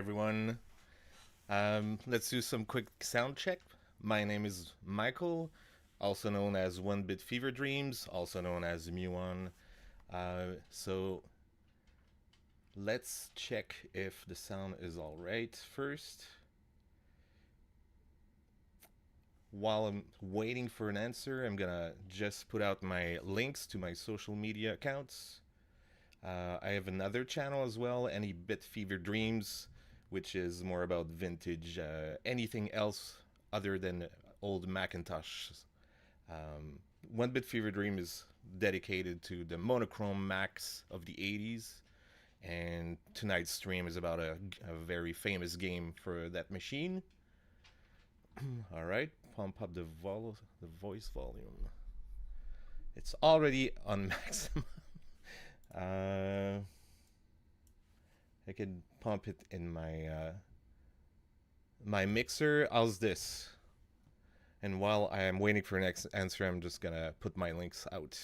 everyone. Let's do some quick sound check. My name is Michael, also known as One Bit Fever Dreams, also known as Muon. So let's check if the sound is all right first. While I'm waiting for an answer, I'm gonna just put out my links to my social media accounts. I have another channel as well, Any Bit Fever Dreams, which is more about vintage, anything else other than old Macintosh. Um, One Bit Fever Dream is dedicated to the monochrome Macs of the 80s, and tonight's stream is about a very famous game for that machine. All right, pump up the voice volume. It's already on maximum. Uh, I could pump it in my mixer. How's this? And while I am waiting for an next answer, I'm just gonna put my links out.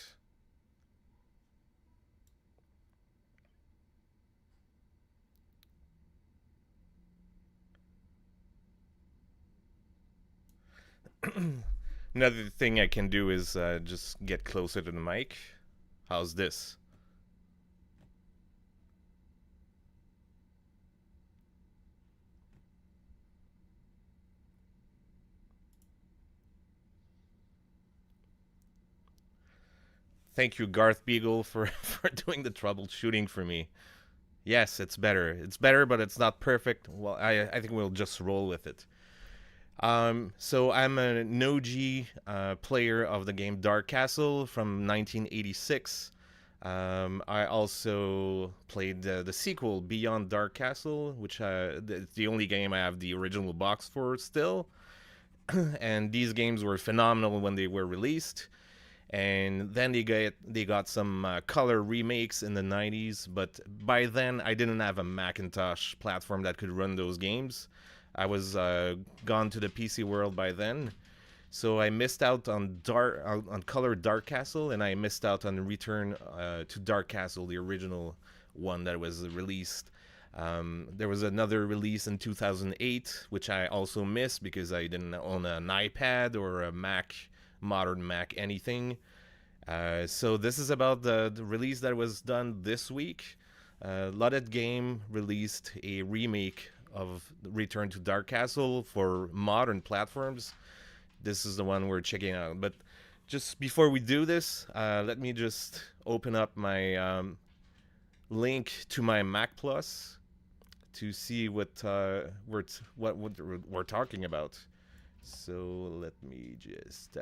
Another thing I can do is just get closer to the mic. How's this? Thank you, Garth Beagle, for, for doing the troubleshooting for me. Yes, it's better. It's better, but it's not perfect. Well, I think we'll just roll with it. So I'm an OG player of the game Dark Castle from 1986. I also played the sequel Beyond Dark Castle, which it's the only game I have the original box for still. And these games were phenomenal when they were released. And then they got some color remakes in the 90s, but by then I didn't have a Macintosh platform that could run those games. I was gone to the PC world by then, so I missed out on Color Dark Castle, and I missed out on Return to Dark Castle, the original one that was released. There was another release in 2008, which I also missed because I didn't own an iPad or a Mac, modern Mac, anything. So this is about the release that was done this week. Loaded Game released a remake of Return to Dark Castle for modern platforms. This is the one we're checking out. But just before we do this, let me just open up my link to my Mac Plus to see what we're talking about. So let me just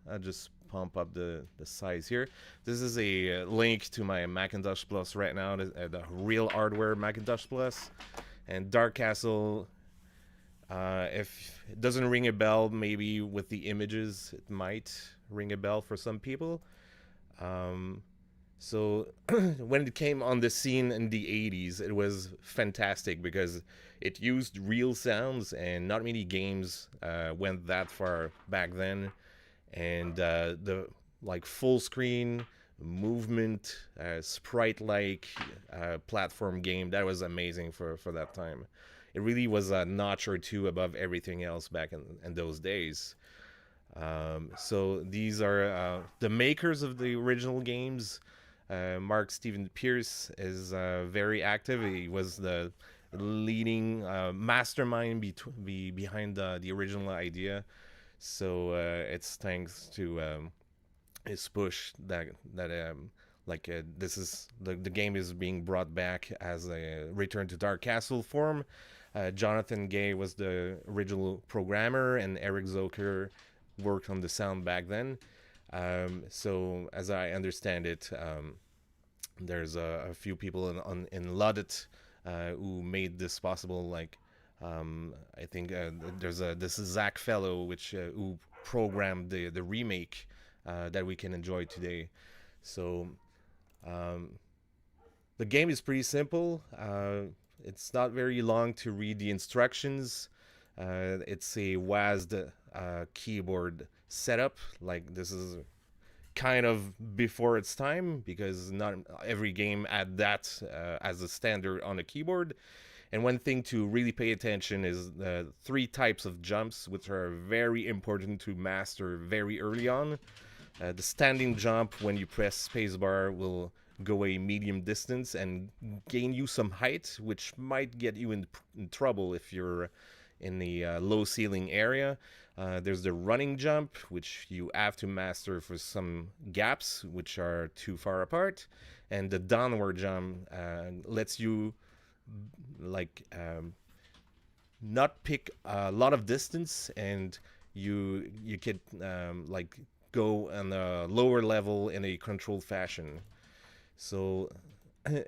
I'll just pump up the size here. This is a link to my Macintosh Plus right now, the real hardware Macintosh Plus. And Dark Castle, if it doesn't ring a bell, maybe with the images, it might ring a bell for some people. So when it came on the scene in the 80s, it was fantastic because it used real sounds, and not many games went that far back then. And the like full screen movement, sprite like platform game, that was amazing for that time. It really was a notch or two above everything else back in those days. So these are the makers of the original games. Mark Steven Pierce is very active. He was the leading mastermind behind the original idea. So it's thanks to his push that this is the game is being brought back as a Return to Dark Castle form. Jonathan Gay was the original programmer, and Eric Zoker worked on the sound back then. So as I understand it, there's a few people in Ludit who made this possible. Like I think there's this Zach Fellow who programmed the remake that we can enjoy today. So the game is pretty simple. It's not very long to read the instructions. It's a WASD keyboard setup. Like this is kind of before its time because not every game had that as a standard on a keyboard. And one thing to really pay attention is the 3 types of jumps, which are very important to master very early on. The standing jump, when you press spacebar, will go a medium distance and gain you some height, which might get you in trouble if you're in the low ceiling area. There's the running jump, which you have to master for some gaps, which are too far apart. And the downward jump lets you not pick a lot of distance, and you can go on a lower level in a controlled fashion. So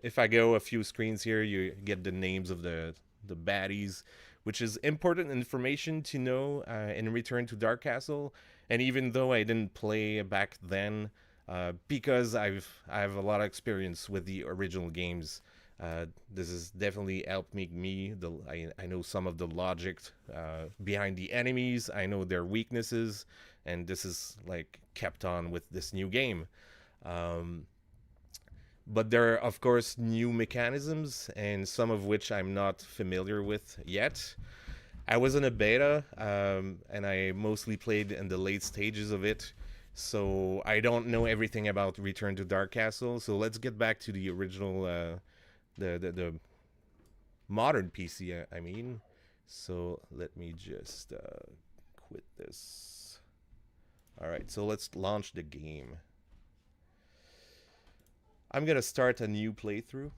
if I go a few screens here, you get the names of the baddies, which is important information to know in Return to Dark Castle. And even though I didn't play back then, because I have a lot of experience with the original games, this has definitely helped me. I know some of the logic behind the enemies. I know their weaknesses, and this is kept on with this new game. But there are, of course, new mechanisms, and some of which I'm not familiar with yet. I was in a beta, and I mostly played in the late stages of it, so I don't know everything about Return to Dark Castle. So let's get back to the original, the modern PC, I mean. So let me just quit this. All right, so let's launch the game. I'm gonna start a new playthrough.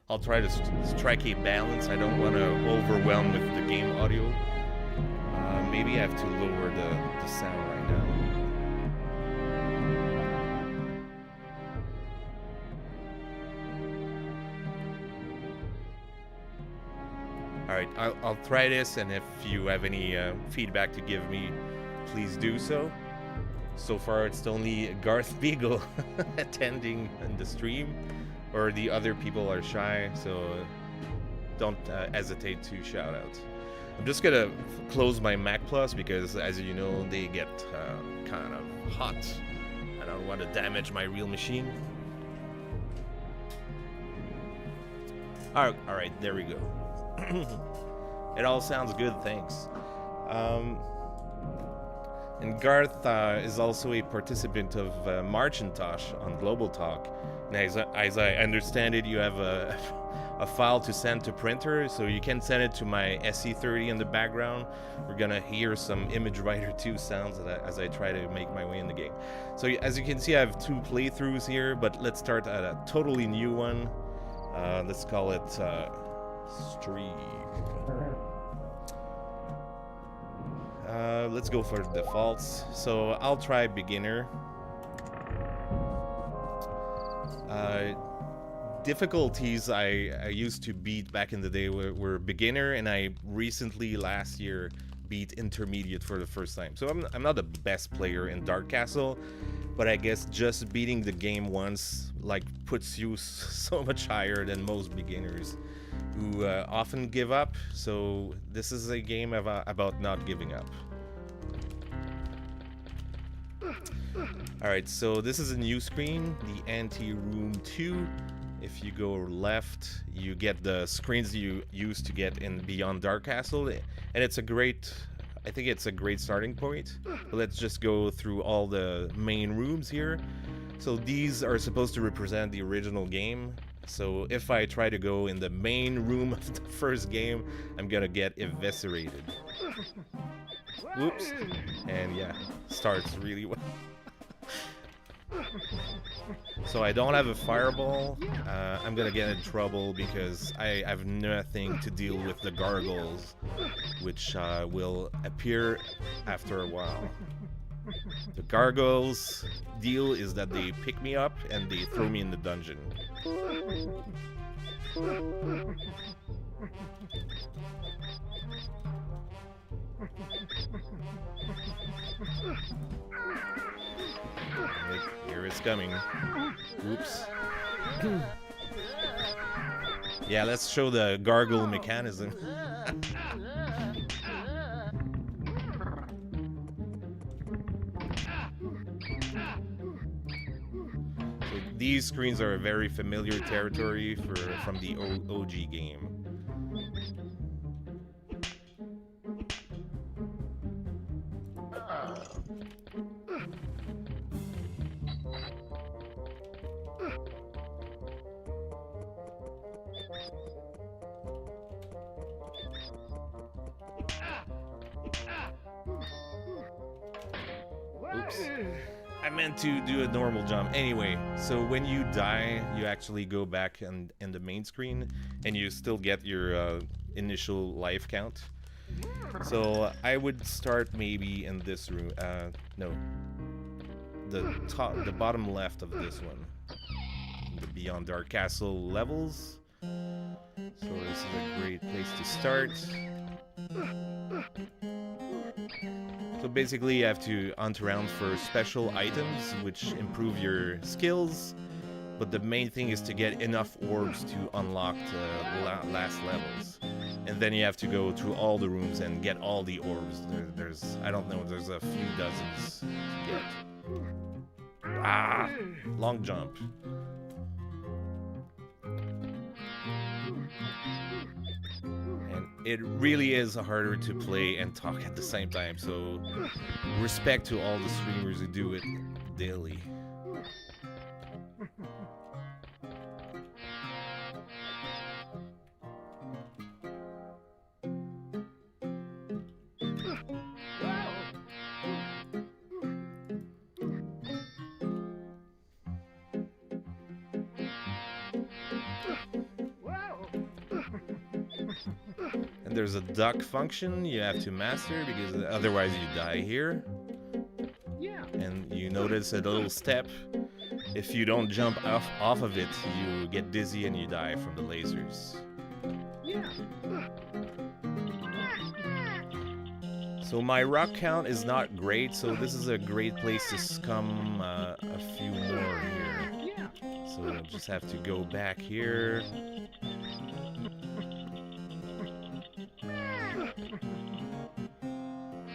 I'll try to strike a balance. I don't want to overwhelm with the game audio. Maybe I have to lower the sound right now. Alright, I'll try this, and if you have any feedback to give me, please do so. So far, it's only Garth Beagle attending in the stream, or the other people are shy, so don't hesitate to shout out. I'm just gonna close my Mac Plus because, as you know, they get kind of hot. I don't want to damage my real machine. All right, there we go. It all sounds good, thanks. And Garth is also a participant of Marchintosh on Global Talk. And as I understand it, you have a file to send to printer, so you can send it to my SE30 in the background. We're gonna hear some Image Writer 2 sounds as I try to make my way in the game. So as you can see, I have 2 playthroughs here, but let's start at a totally new one. Let's call it Streak. Let's go for defaults. So I'll try beginner. Difficulties I used to beat back in the day were beginner, and I recently last year beat intermediate for the first time. So I'm not the best player in Dark Castle, but I guess just beating the game once puts you so much higher than most beginners who often give up. So this is a game about not giving up. Alright, so this is a new screen, the Ante-Room 2. If you go left, you get the screens you used to get in Beyond Dark Castle, and it's a great, I think it's a great starting point. But let's just go through all the main rooms here. So these are supposed to represent the original game. So if I try to go in the main room of the first game, I'm gonna get eviscerated. Whoops. And yeah, starts really well. So I don't have a fireball. I'm gonna get in trouble because I have nothing to deal with the gargoyles, which will appear after a while. The gargoyles' deal is that they pick me up and they throw me in the dungeon. Here it's coming. Oops. Yeah, let's show the gargoyle mechanism. So these screens are a very familiar territory from the OG game. Oops. I meant to do a normal jump. Anyway, so when you die, you actually go back in the main screen, and you still get your initial life count. So I would start maybe in this room. No, the bottom left of this one, the Beyond Dark Castle levels. So this is a great place to start. So basically you have to hunt around for special items which improve your skills, but the main thing is to get enough orbs to unlock the last levels. And then you have to go through all the rooms and get all the orbs. There's, I don't know, there's a few dozens to get. Ah! Long jump. And it really is harder to play and talk at the same time, so respect to all the streamers who do it daily. And there's a duck function you have to master because otherwise you die here. And you notice a little step. If you don't jump off of it, you get dizzy and you die from the lasers. So my rock count is not great, so this is a great place to scum a few more here. So we'll just have to go back here.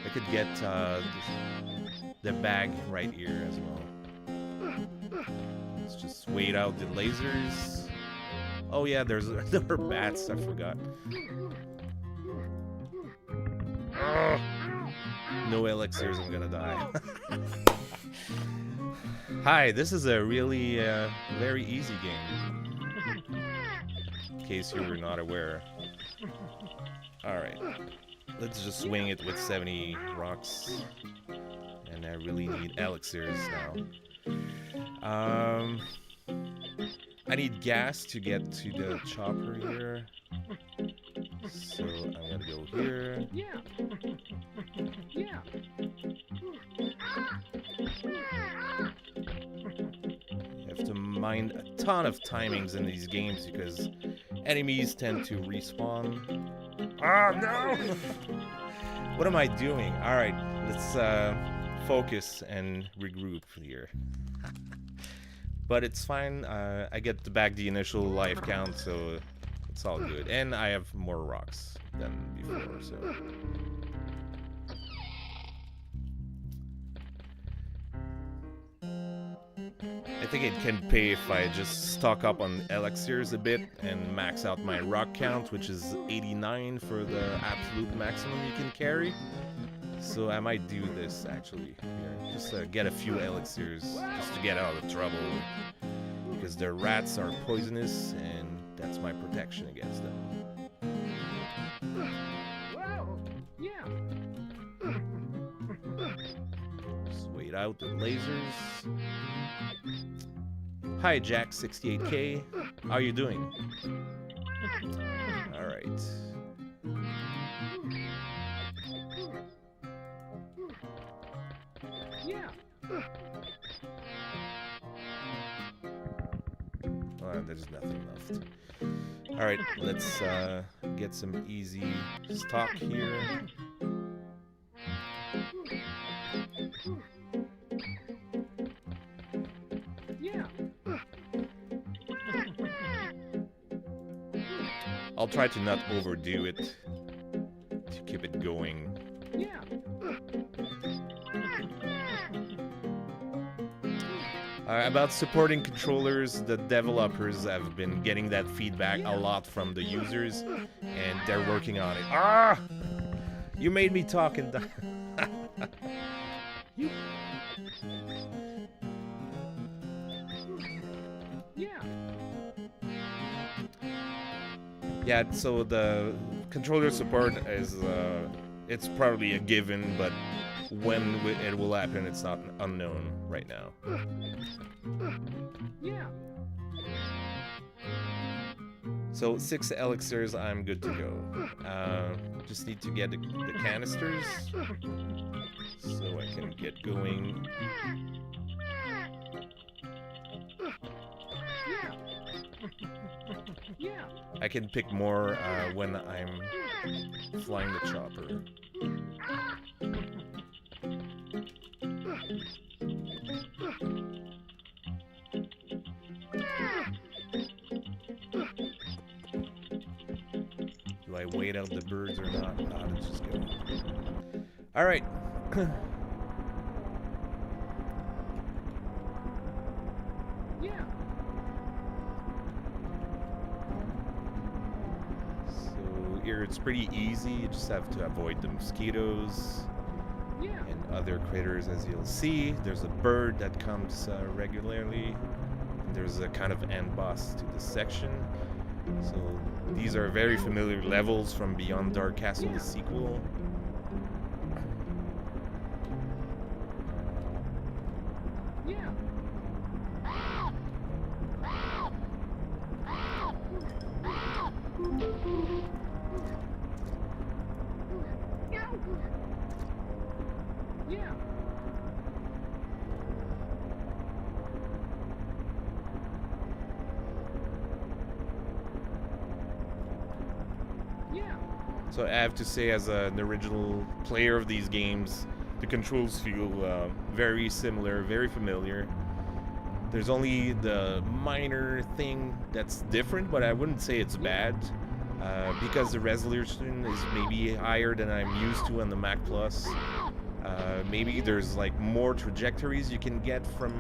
I could get the bag right here as well. Let's just wait out the lasers. Oh yeah, there are bats, I forgot. Oh, no elixirs, I'm gonna die. Hi, this is a really very easy game. In case you were not aware. Alright. Let's just swing it with 70 rocks. And I really need elixirs now. I need gas to get to the chopper here. So I'm gonna go here. You have to mind a ton of timings in these games because enemies tend to respawn. Oh no! What am I doing? Alright, let's focus and regroup here. But it's fine, I get back the initial life count, so it's all good. And I have more rocks than before, so... I think it can pay if I just stock up on elixirs a bit and max out my rock count, which is 89 for the absolute maximum you can carry. So I might do this actually here. Just get a few elixirs just to get out of trouble. Because the rats are poisonous and that's my protection against them. Just wait out the lasers. Hi, Jack68K. How are you doing? All right. Yeah. Oh, there's nothing left. All right, let's get some easy stock here. Yeah. I'll try to not overdo it to keep it going. Yeah. About supporting controllers, the developers have been getting that feedback a lot from the users, and they're working on it. Ah! You made me talk and You. Yeah. Yeah, so the controller support is it's probably a given, but when it will happen, it's not unknown right now. Yeah. So 6 elixirs, I'm good to go. Just need to get the canisters so I can get going. Yeah. Yeah. I can pick more when I'm flying the chopper. Do I wait out the birds or not? No, let's just go. All right. Yeah. So here it's pretty easy. You just have to avoid the mosquitoes Yeah. and other critters, as you'll see. There's a bird that comes regularly. And there's a kind of end boss to this section. So these are very familiar levels from Beyond Dark Castle, the sequel. Yeah. Yeah. Yeah. So I have to say, as an original player of these games, the controls feel very similar, very familiar. There's only the minor thing that's different, but I wouldn't say it's bad, because the resolution is maybe higher than I'm used to on the Mac Plus. Maybe there's like more trajectories you can get from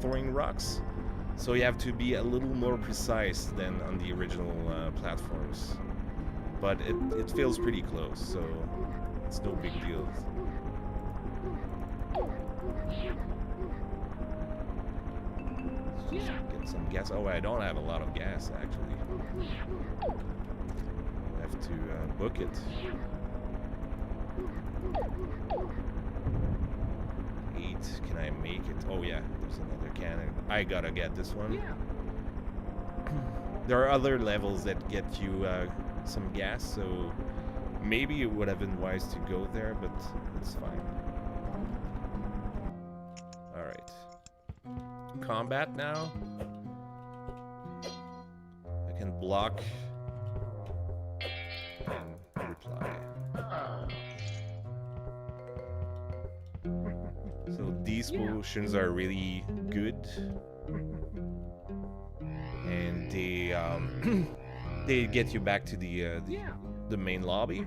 throwing rocks, so you have to be a little more precise than on the original platforms. But it feels pretty close, so it's no big deal. Yeah. Get some gas. Oh, I don't have a lot of gas, actually. I have to book it. 8. Can I make it? Oh, yeah. There's another cannon. I gotta get this one. Yeah. There are other levels that get you some gas, so maybe it would have been wise to go there, but it's fine. Alright. Combat now. I can block and reply. So these potions are really good, and they they get you back to the main lobby.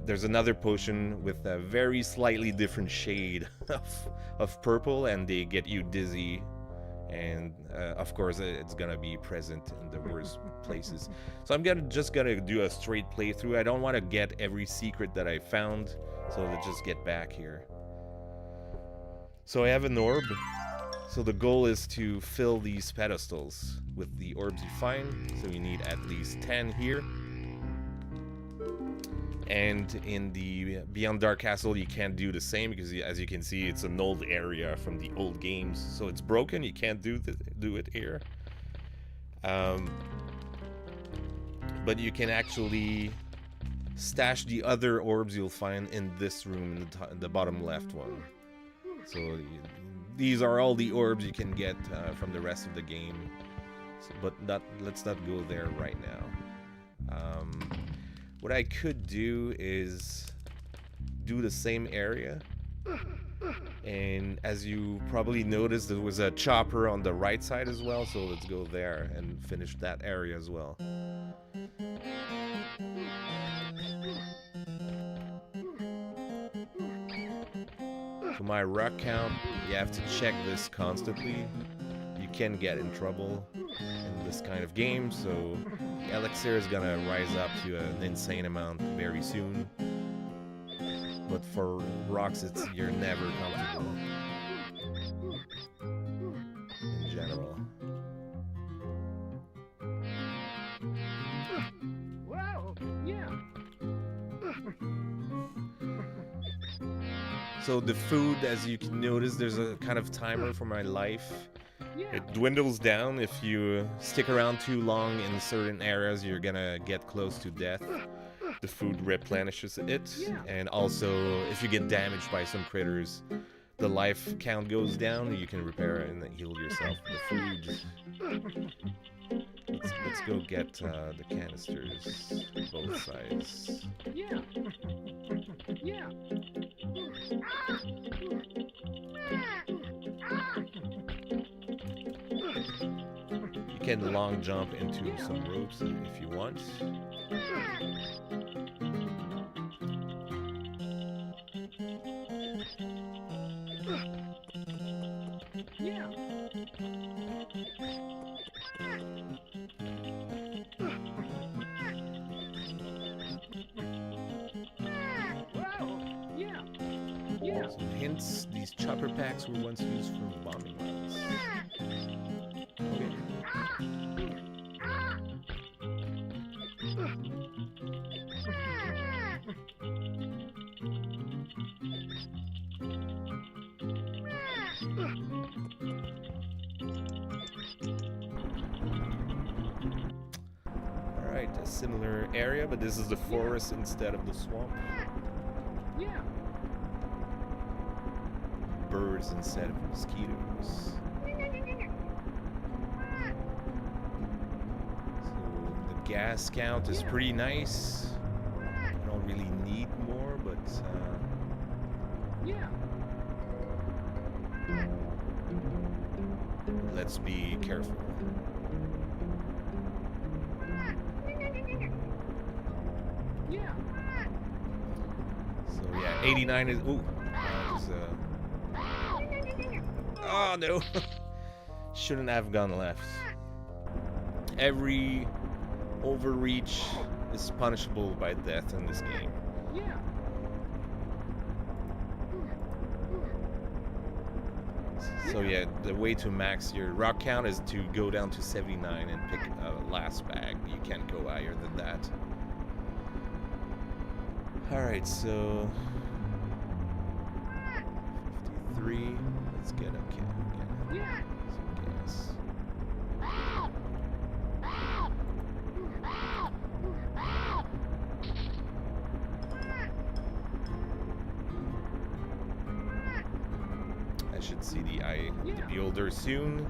There's another potion with a very slightly different shade of purple, and they get you dizzy. And of course, it's gonna be present in the worst places. So I'm just gonna do a straight playthrough. I don't want to get every secret that I found, so let's just get back here. So I have an orb. So the goal is to fill these pedestals with the orbs you find. So you need at least 10 here. And in the Beyond Dark Castle, you can't do the same because, as you can see, it's an old area from the old games, so it's broken. You can't do it here. But you can actually stash the other orbs you'll find in this room, in the bottom left one. So these are all the orbs you can get from the rest of the game. So, but let's not go there right now. What I could do is do the same area, and as you probably noticed, there was a chopper on the right side as well, so let's go there and finish that area as well. For my rock count, you have to check this constantly. You can get in trouble in this kind of game, so elixir is gonna rise up to an insane amount very soon. But for rocks, you're never comfortable in general. Wow. Yeah. So the food, as you can notice, there's a kind of timer for my life. Yeah. It dwindles down. If you stick around too long in certain areas, you're gonna get close to death. The food replenishes it, and also if you get damaged by some critters, the life count goes down. You can repair and heal yourself with the food. Let's go get the canisters, both sides. Yeah. Yeah. You can long jump into some ropes if you want. Yeah. Wow. Yeah. Yeah. Some hints, these chopper packs were once used for bombing runs. Alright, a similar area, but this is the forest instead of the swamp. Yeah. Birds instead of mosquitoes. So the gas count is pretty nice. I don't really need more, but Yeah. let's be careful. Yeah. So yeah, 89 is... Ooh. Oh no. Shouldn't have gone left. Every overreach is punishable by death in this game. Yeah. So yeah, the way to max your rock count is to go down to 79 and pick a last bag. You can't go higher than that. Alright, so 53. Let's get some gas. I should see the eye of the beholder soon.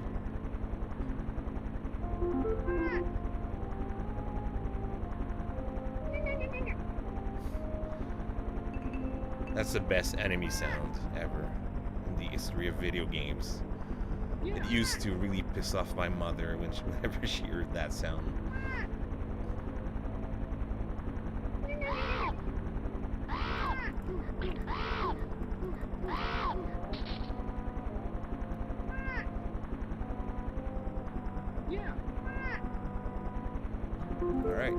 That's the best enemy sound ever in the history of video games. It used to really piss off my mother whenever she heard that sound. Yeah. All right.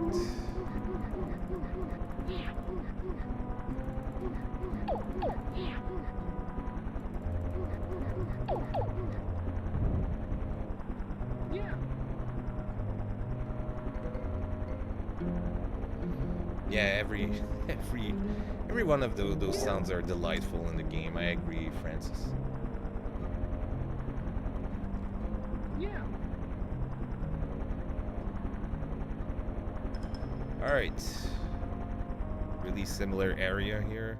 Yeah. Yeah, every one of those sounds are delightful in the game. I agree, Francis. Yeah. All right. Really similar area here.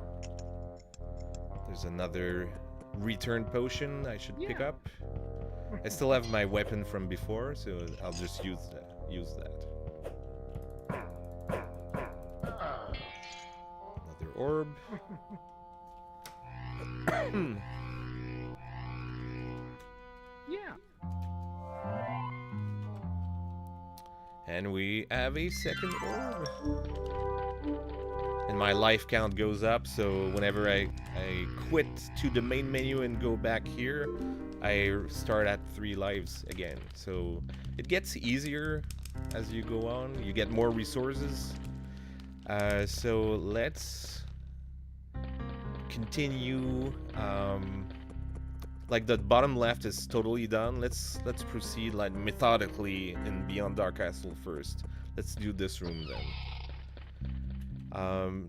There's another return potion I should pick up. I still have my weapon from before, so I'll just use that. Another orb. Yeah. And we have a second orb. And my life count goes up, so whenever I quit to the main menu and go back here, I start at 3 lives again. So it gets easier as you go on. You get more resources. So let's continue. Like the bottom left is totally done. Let's proceed like methodically in Beyond Dark Castle first. Let's do this room then.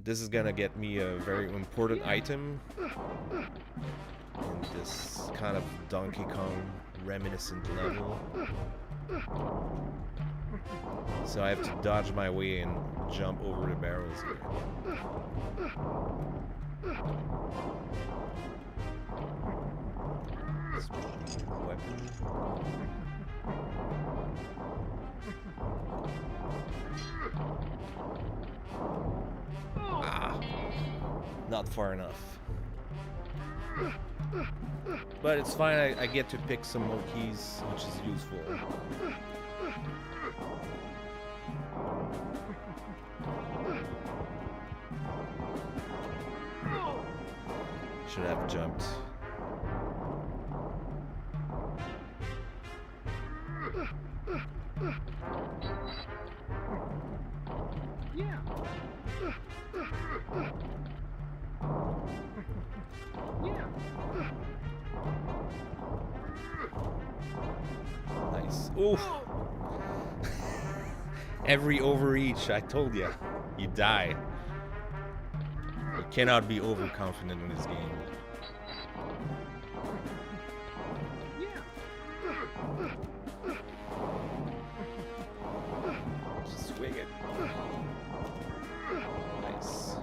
This is gonna get me a very important item in this kind of Donkey Kong reminiscent level. So I have to dodge my way and jump over the barrels here. Weapon. Ah, not far enough. But it's fine, I get to pick some more keys, which is useful. Should have jumped. Yeah. Yeah. Nice. Ooh. Every overreach, I told you, you die. You cannot be overconfident in this game. Just swing it. Nice.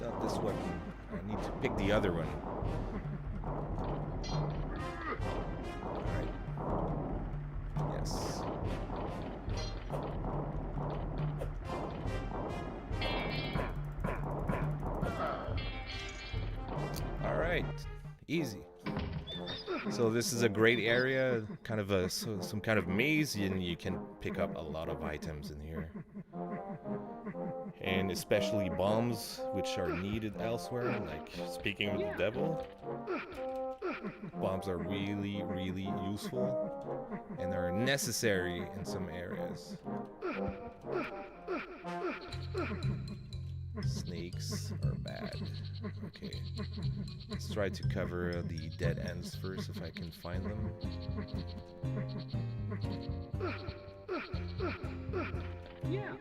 Not this weapon. I need to pick the other one. Alright. Yes. Alright. Easy. So this is a great area, kind of some kind of maze, and you can pick up a lot of items in here. And especially bombs, which are needed elsewhere, like speaking of the devil. Bombs are really, really useful and are necessary in some areas. Snakes are bad. Okay. Let's try to cover the dead ends first if I can find them. Yeah.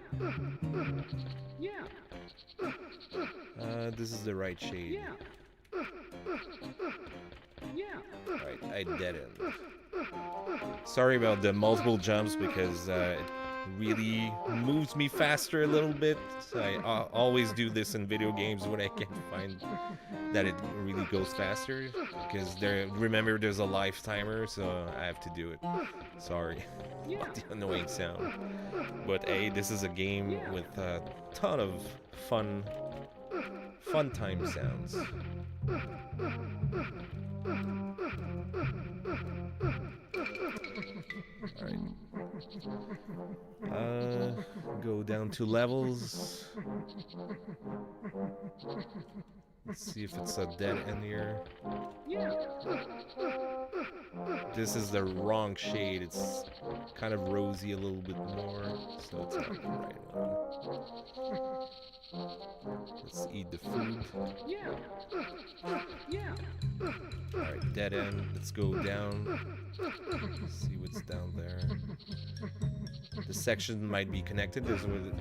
Yeah. This is the right shade. Yeah. Yeah. Right, I dead end. Sorry about the multiple jumps because it really moves me faster a little bit. So I always do this in video games when I can find that it really goes faster. Because remember, there's a life timer, so I have to do it. Sorry about the annoying sound. But hey, this is a game with a ton of fun time sounds. Alright. Go down to levels. Let's see if it's a dead end here. This is the wrong shade. It's kind of rosy a little bit more, so it's not the right one. Let's eat the food. Alright, dead end. Let's go down. See what's down there. The section might be connected. There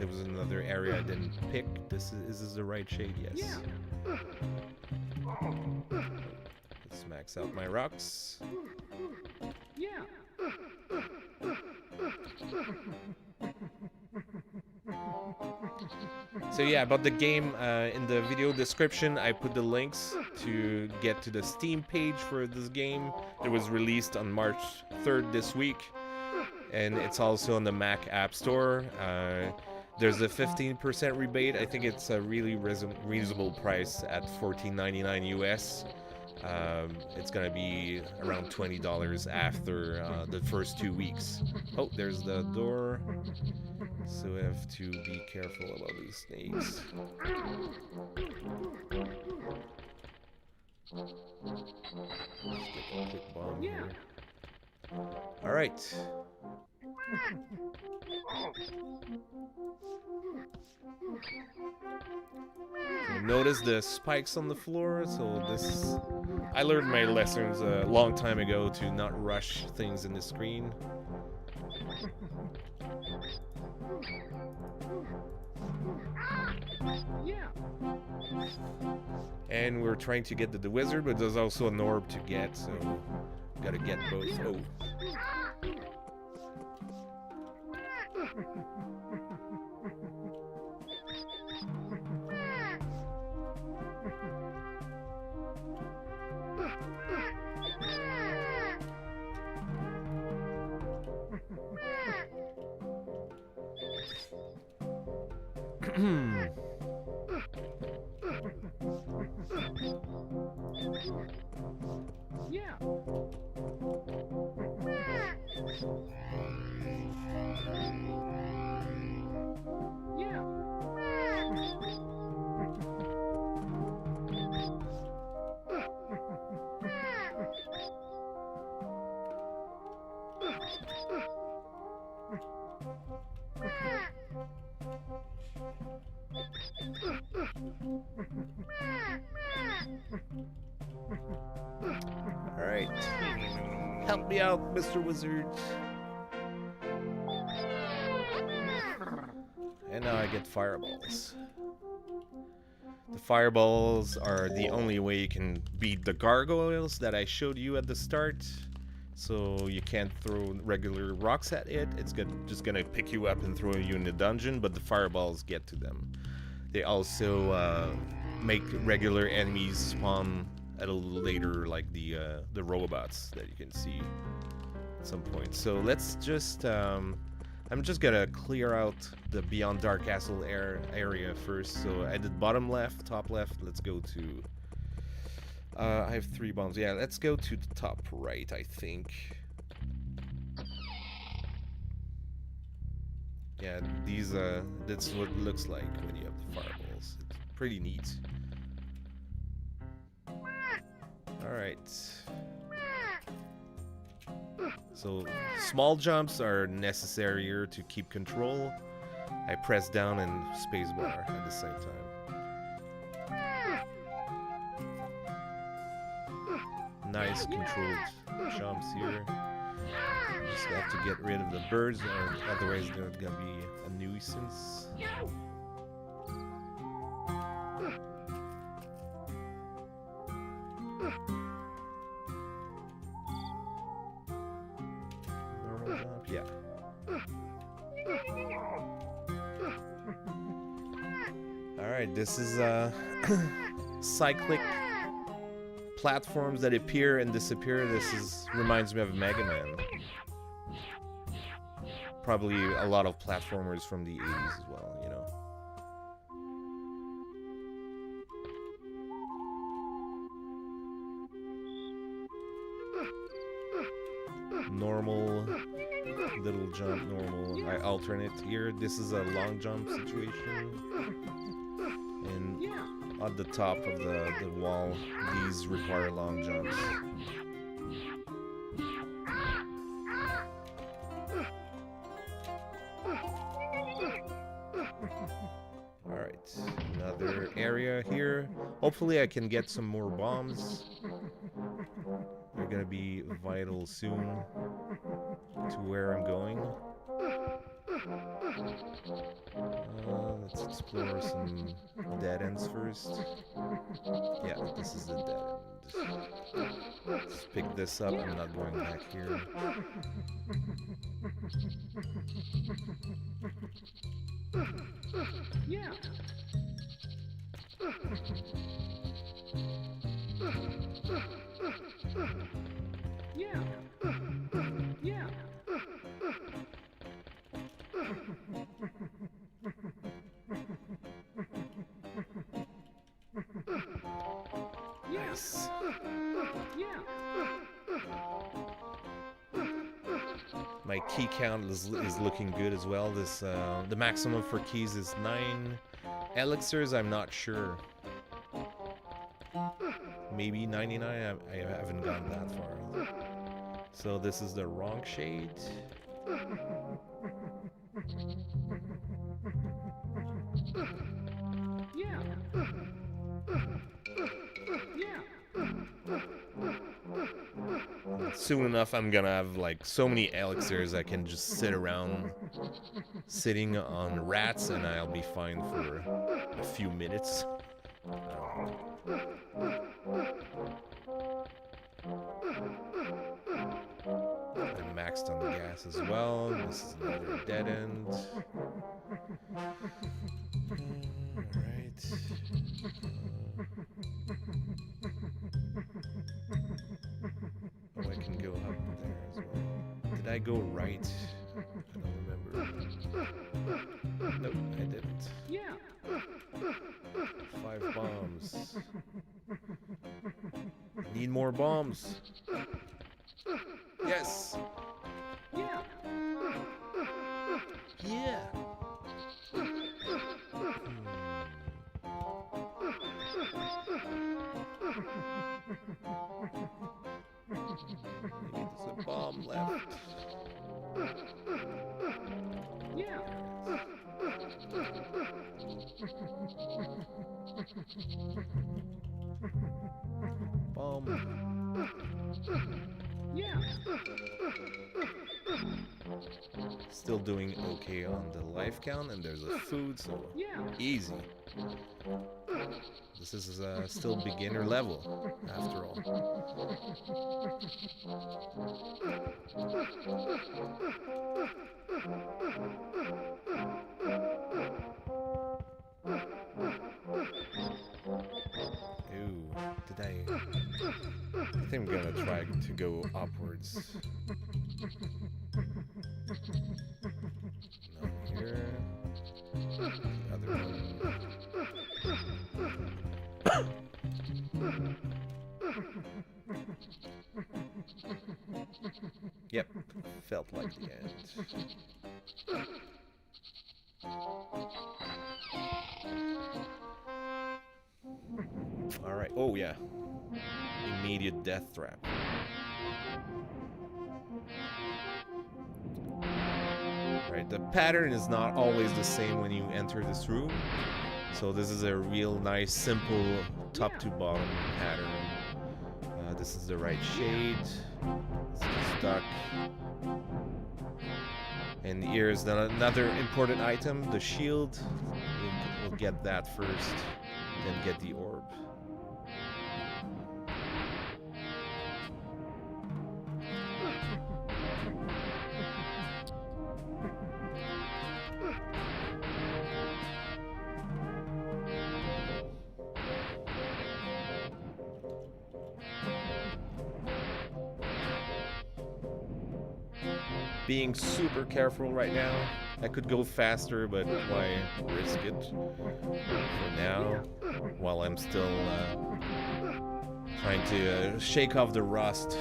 was another area I didn't pick. Is this the right shade? Yes. Let's max out my rocks. Yeah. So yeah, about the game, in the video description I put the links to get to the Steam page for this game. It was released on March 3rd this week, and it's also on the Mac App Store. There's a 15% rebate. I think it's a really reasonable price at $14.99 US. It's gonna be around $20 after the first 2 weeks. Oh, there's the door. So we have to be careful about these snakes. Let's get a quick bomb here. Alright. Notice the spikes on the floor, so this... I learned my lessons a long time ago to not rush things in the screen. And we're trying to get the wizard, but there's also an orb to get, so gotta get both. Oh. Yeah. Yeah. Alright. Help me out, Mr. Wizard. And now I get fireballs. The fireballs are the only way you can beat the gargoyles that I showed you at the start. So you can't throw regular rocks at it. It's just gonna pick you up and throw you in the dungeon, but the fireballs get to them. They also make regular enemies spawn at a little later, like the robots that you can see at some point. So let's just I'm just gonna clear out the Beyond Dark Castle area first. So I did bottom left, top left. Let's go to I have 3 bombs. Yeah, let's go to the top right, I think. Yeah, these that's what it looks like when you have the fireballs. It's pretty neat. Alright. So small jumps are necessary to keep control. I press down and spacebar at the same time. Nice controlled jumps here. Just have to get rid of the birds, or otherwise they're gonna be a nuisance. Normal jump, yeah. Alright, this is cyclic platforms that appear and disappear. This reminds me of Mega Man. Probably a lot of platformers from the 80s as well, you know. Normal, little jump, normal. I alternate here. This is a long jump situation. And on the top of the wall, these require long jumps. Alright, another area here. Hopefully I can get some more bombs. gonna be vital soon to where I'm going. Let's explore some dead ends first. Yeah, this is the dead end. Let's pick this up. I'm not going back here. Yeah. Yeah. Yeah. Nice. Yeah. My key count is looking good as well. This the maximum for keys is 9 elixirs. I'm not sure. Maybe 99. I haven't gone that far. So this is the wrong shade. Yeah. Yeah. Soon enough, I'm gonna have like so many elixirs I can just sit around sitting on rats and I'll be fine for a few minutes. I'm maxed on the gas as well. This is another dead end. Alright. Oh, I can go up there as well. Did I go right? I don't remember. Nope, I didn't. Yeah. 5 bombs. I need more bombs. Yes. Yeah. Yeah. Maybe there's a bomb left. Yeah. Bomb. Yeah. Still doing okay on the life count, and there's a food, so Yeah. easy. This is still beginner level, after all. Ooh, did I think I'm gonna try to go upwards. Not here. The other one. Yep, felt like the end. Alright, oh yeah. Immediate death trap. Right, the pattern is not always the same when you enter this room. So this is a real nice, simple top to bottom pattern. This is the right shade. It's stuck. And here's another important item, the shield. We'll get that first, then get the orb. Being super careful right now. I could go faster, but why risk it for now while I'm still trying to shake off the rust.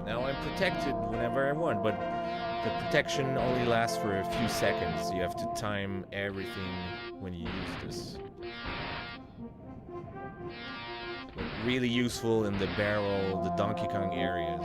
Now I'm protected whenever I want, but The protection only lasts for a few seconds. You have to time everything when you use this. But really useful in the barrel, the Donkey Kong areas.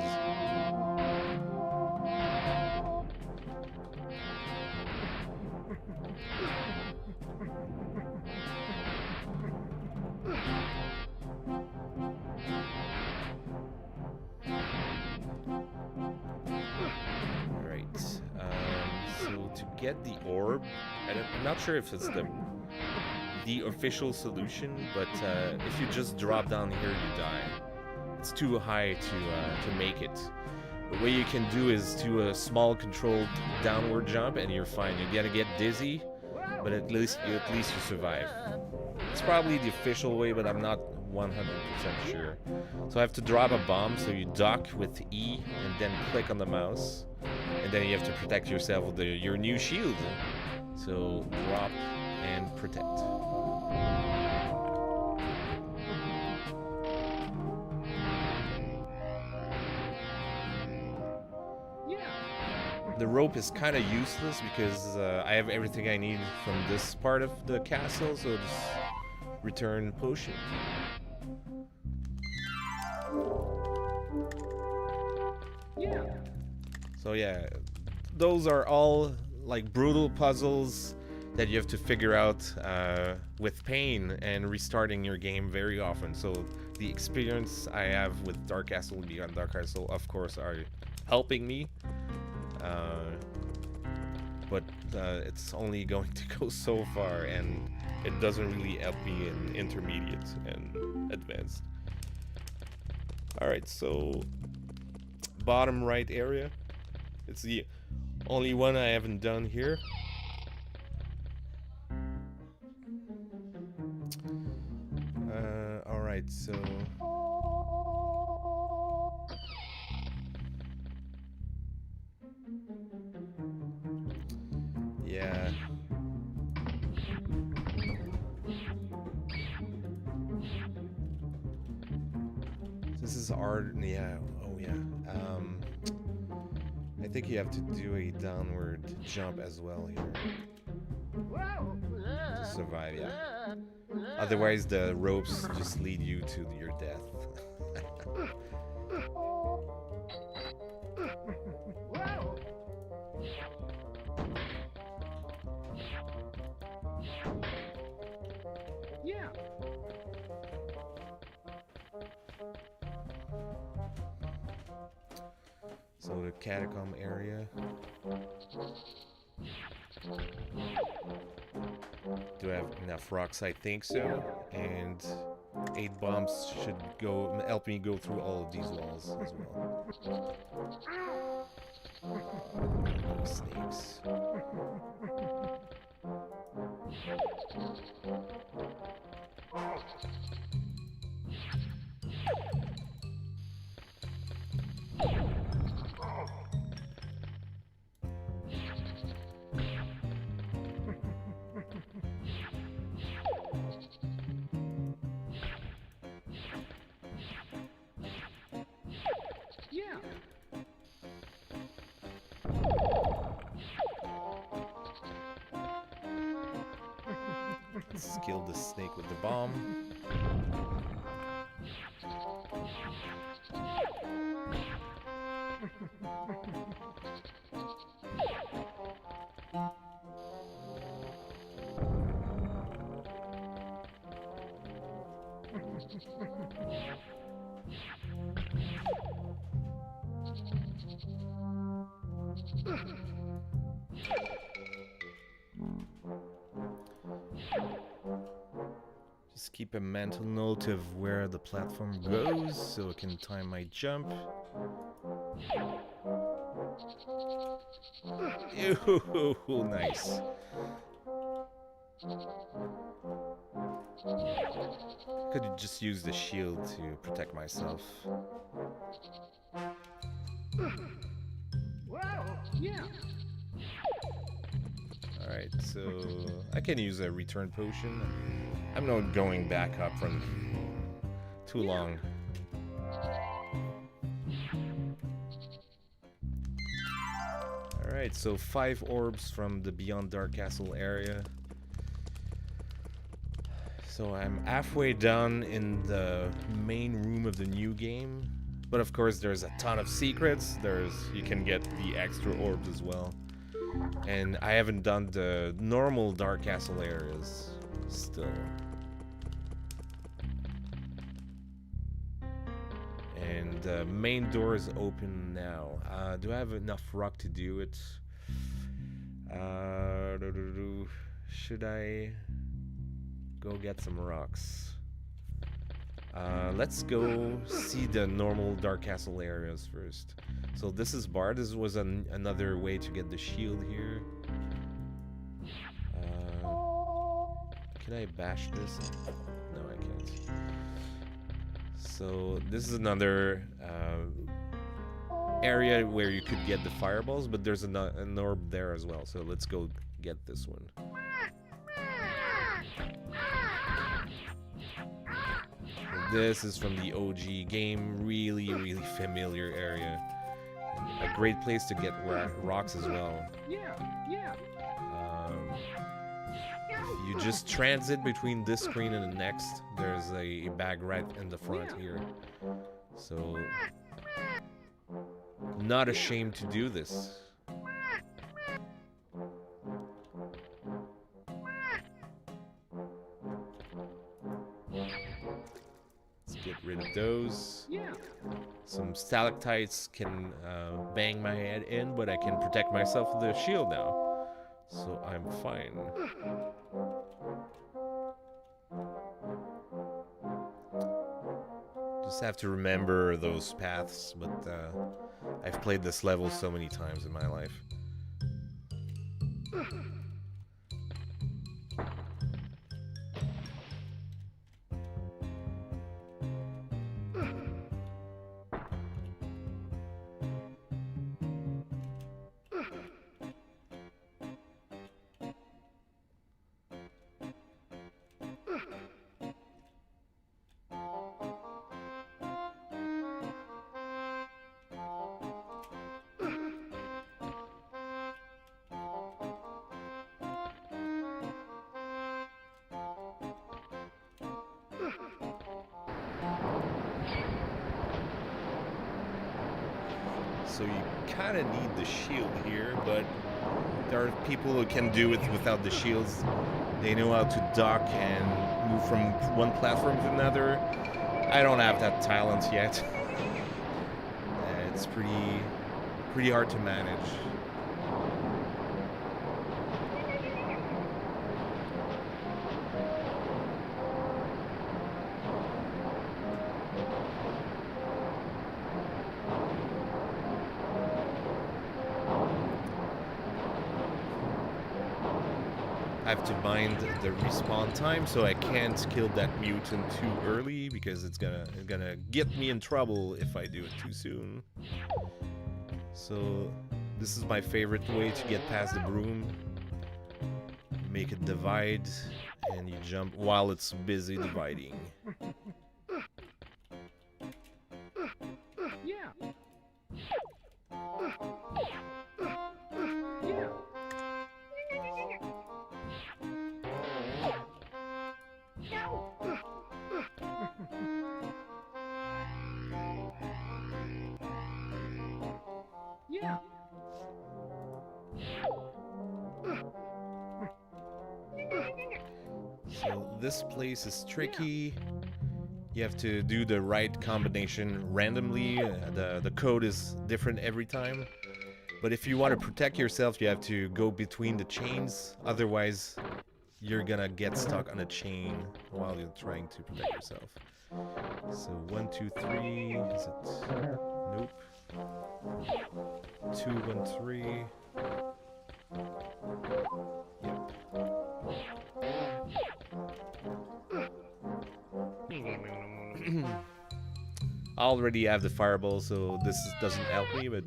Get the orb. I'm not sure if it's the official solution, but if you just drop down here, you die. It's too high to make it. But what you can do is do a small controlled downward jump, and you're fine. You're gonna get dizzy, but at least you survive. It's probably the official way, but I'm not 100% sure. So I have to drop a bomb. So you duck with E and then click on the mouse. And then you have to protect yourself with your new shield. So drop and protect. The rope is kind of useless because I have everything I need from this part of the castle, so just return potion. Yeah. So yeah, those are all like brutal puzzles that you have to figure out with pain and restarting your game very often. So the experience I have with Dark Castle and Beyond Dark Castle, of course, are helping me. But it's only going to go so far, and it doesn't really help me in intermediate and advanced. Alright, so bottom right area. It's the only one I haven't done here. Alright, so... yeah. This is art, yeah, oh yeah. I think you have to do a downward jump as well here to survive, yeah. Otherwise the ropes just lead you to your death. Yeah. So the catacomb area. Do I have enough rocks? I think so. And 8 bombs should help me go through all of these walls as well. Snakes. Yeah. Let's kill the snake with the bomb. Just keep a mental note of where the platform goes so I can time my jump. Ew, nice. Could just use the shield to protect myself. Wow. Yeah. Alright, so I can use a return potion. I'm not going back up from too long. Alright, so 5 orbs from the Beyond Dark Castle area. So I'm halfway done in the main room of the new game. But of course there's a ton of secrets. You can get the extra orbs as well. And I haven't done the normal Dark Castle areas still. And the main door is open now. Do I have enough rock to do it? Should I go get some rocks? Let's go see the normal Dark Castle areas first. So this is Bar. This was another way to get the shield here. Can I bash this? No, I can't. So this is another area where you could get the fireballs, but there's an orb there as well. So let's go get this one. This is from the OG game, really familiar area. And a great place to get rocks as well. Yeah. If you just transit between this screen and the next, there's a bag right in the front here. So, not ashamed to do this. Get rid of those. Yeah. Some stalactites can bang my head in, but I can protect myself with the shield now. So I'm fine. Just have to remember those paths, but I've played this level so many times in my life. So you kind of need the shield here, but there are people who can do it without the shields. They know how to duck and move from one platform to another. I don't have that talent yet. It's pretty hard to manage. I have to mind the respawn time, so I can't kill that mutant too early because it's gonna get me in trouble if I do it too soon. So this is my favorite way to get past the broom. Make it divide, and you jump while it's busy dividing. Yeah. Yeah. So this place is tricky. You have to do the right combination randomly. The code is different every time. But if you want to protect yourself, you have to go between the chains. Otherwise, you're gonna get stuck on a chain while you're trying to protect yourself. So 1, 2, 3. Is it? Nope. 2, 1, 3. Yep. I already have the fireball, so this doesn't help me, but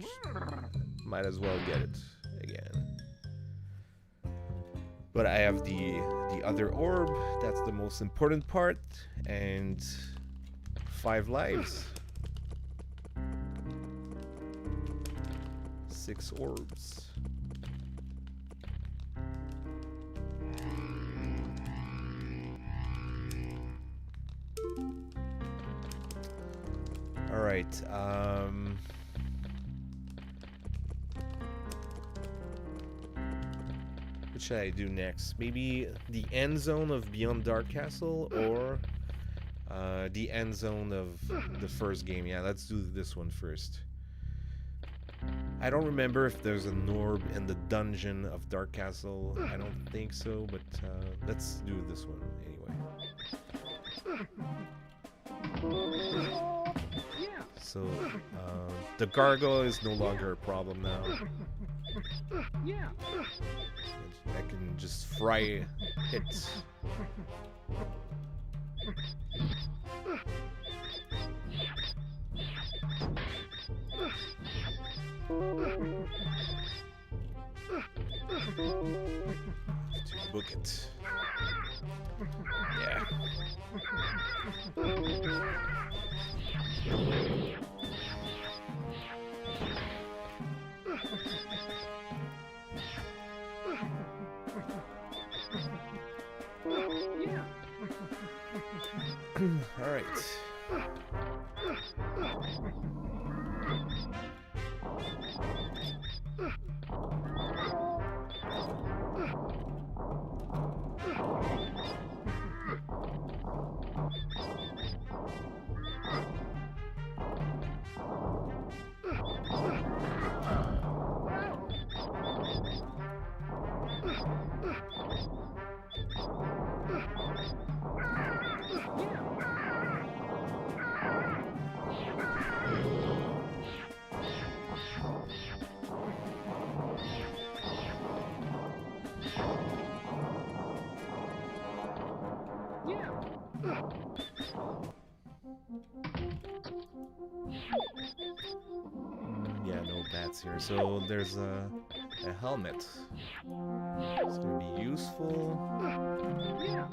might as well get it again. But I have the other orb. That's the most important part, and 5 lives. 6 orbs. right. What should I do next? Maybe the end zone of Beyond Dark Castle, or the end zone of the first game. Yeah, let's do this one first. I don't remember if there's an orb in the dungeon of Dark Castle. I don't think so, but let's do this one anyway. Yeah. So the gargoyle is no longer a problem now. Yeah. I can just fry it. To book it. Yeah. Yeah. All right. Yeah, no bats here. So there's a helmet. It's gonna be useful. Yeah.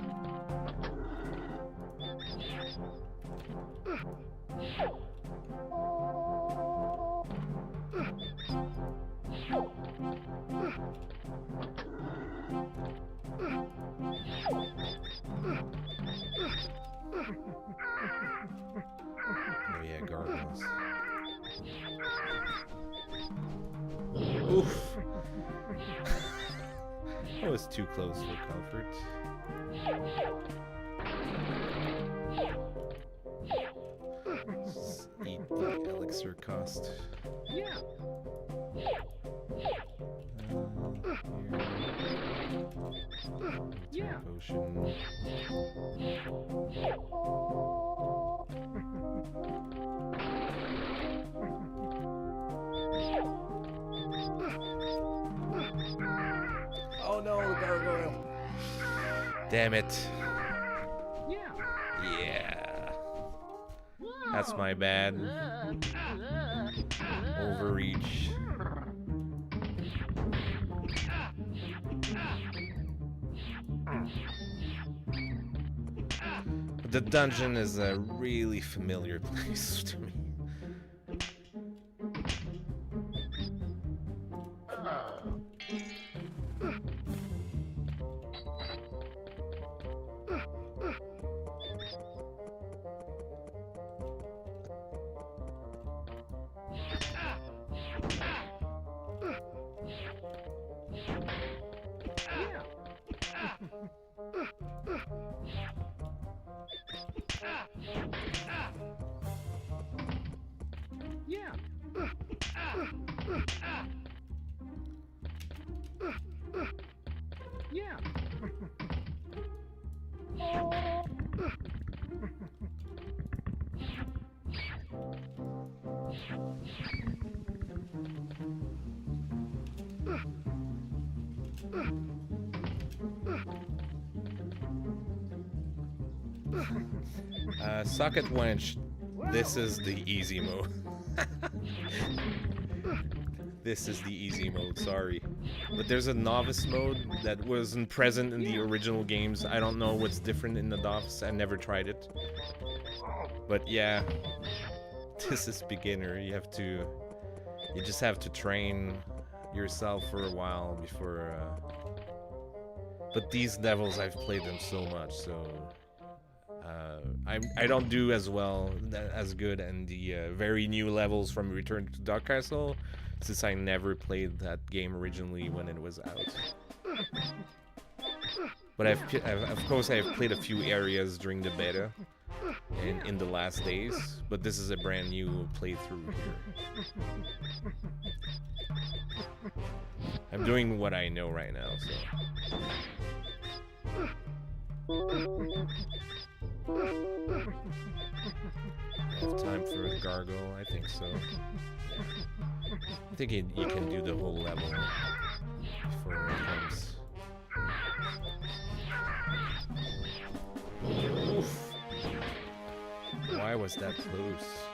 Oh yeah, gargoyles. Oof. That was too close for comfort. Just eat the elixir cost. Yeah. Yeah. Potion. Oh no, the gargoyle. Damn it. Yeah. Yeah. That's my bad. Overreach. The dungeon is a really familiar place to me. Yeah. Yeah. Socket wench. This is the easy mode. This is the easy mode, sorry. But there's a novice mode that wasn't present in the original games. I don't know what's different in the novice. I never tried it. But yeah, this is beginner. You just have to train yourself for a while before. But these levels, I've played them so much, so I don't do as well as good in the very new levels from Return to Dark Castle, since I never played that game originally when it was out. But of course I've played a few areas during the beta and in the last days, but this is a brand new playthrough here. I'm doing what I know right now, so. I have time for a gargoyle, I think so. I think you can do the whole level before it comes. Oof. Why was that close?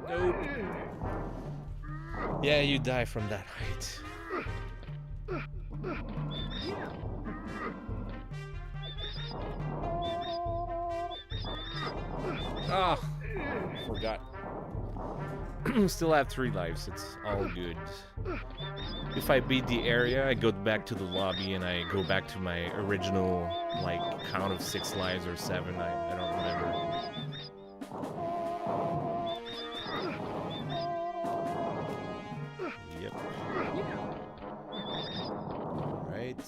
Nope. Yeah, you die from that height. Ah, forgot. Still have 3 lives, it's all good. If I beat the area, I go back to the lobby and I go back to my original, like, count of 6 lives or 7, I don't remember. Yep. Right.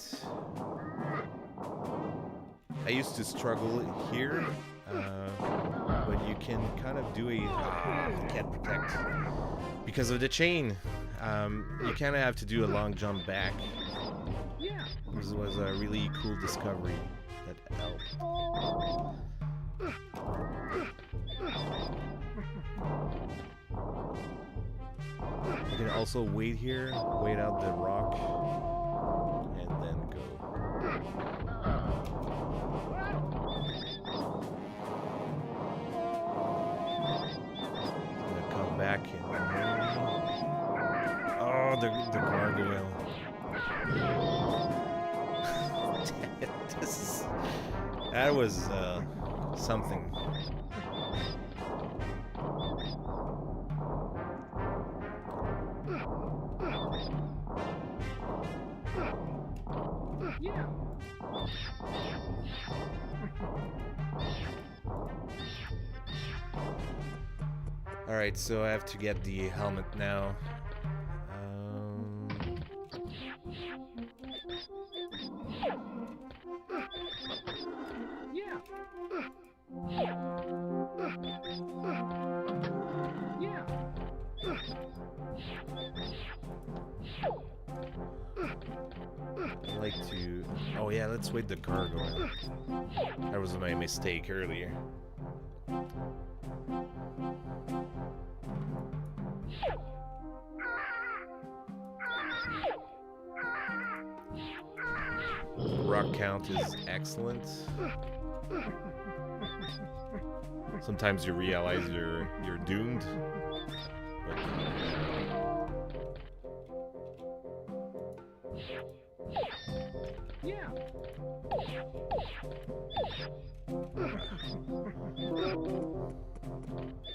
I used to struggle here, but you can kind of do a... I can't protect. Because of the chain, you kind of have to do a long jump back. This was a really cool discovery that helped. You can also wait here, wait out the rock, and then go. I'm gonna come back and... Oh, the gargoyle. Damn it, that was something. Yeah. Alright, so I have to get the helmet now. Yeah. Yeah. I'd like to... Oh yeah, let's wait the gargoyle. That was my mistake earlier. Rock count is excellent. Sometimes you realize you're doomed. But Yeah.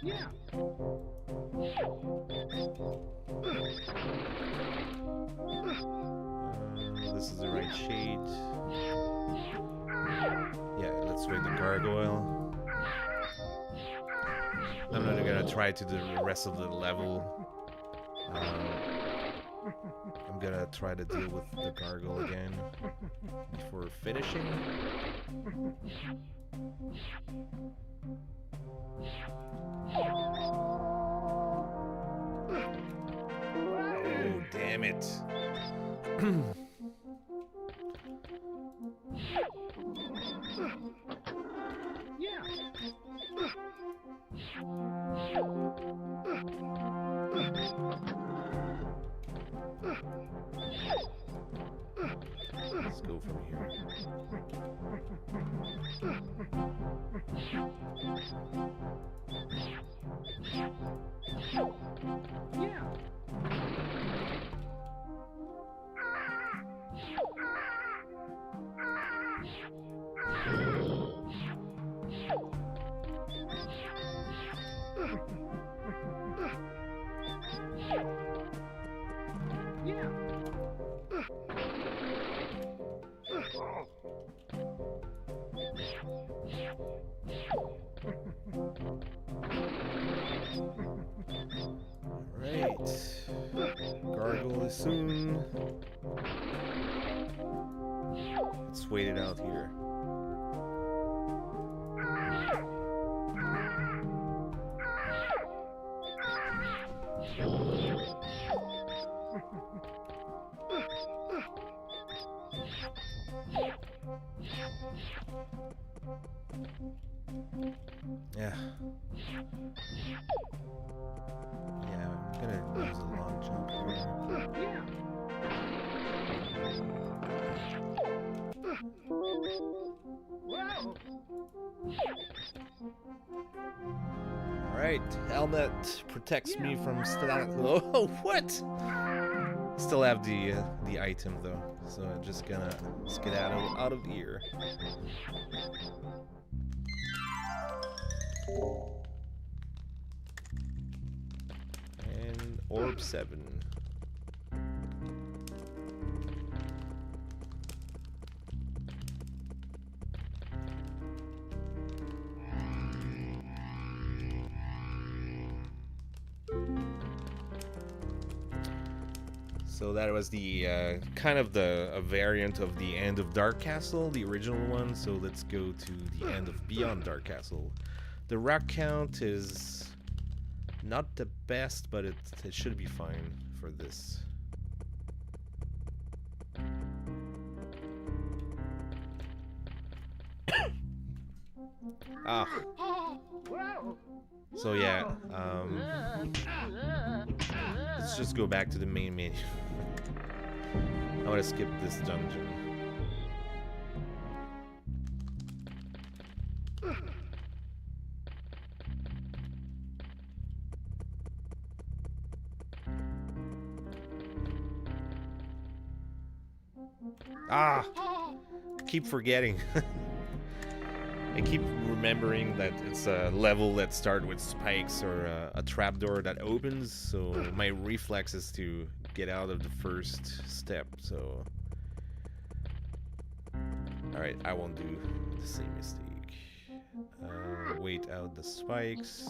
Yeah. this is the right shade. Yeah, let's wait the gargoyle. I'm not gonna try to do the rest of the level. I'm gonna try to deal with the gargoyle again before finishing. Oh, damn it. Yeah. Let's go from here. Yeah. Yeah. Right. Gargle is soon. Let's wait it out here. Yeah. Yeah, I'm gonna use a long jump here. Yeah. Wow. Alright, helmet protects me from static. Oh, what? Still have the item though, so I'm just gonna skedaddle out of here. And orb 7. So that was the kind of a variant of the End of Dark Castle, the original one. So let's go to the End of Beyond Dark Castle. The rock count is not the best, but it should be fine for this. Ah. So yeah, let's just go back to the main menu. I want to skip this dungeon. Ah! I keep forgetting. I keep remembering that it's a level that starts with spikes or a trapdoor that opens, so my reflex is to get out of the first step, so... Alright, I won't do the same mistake. Wait out the spikes.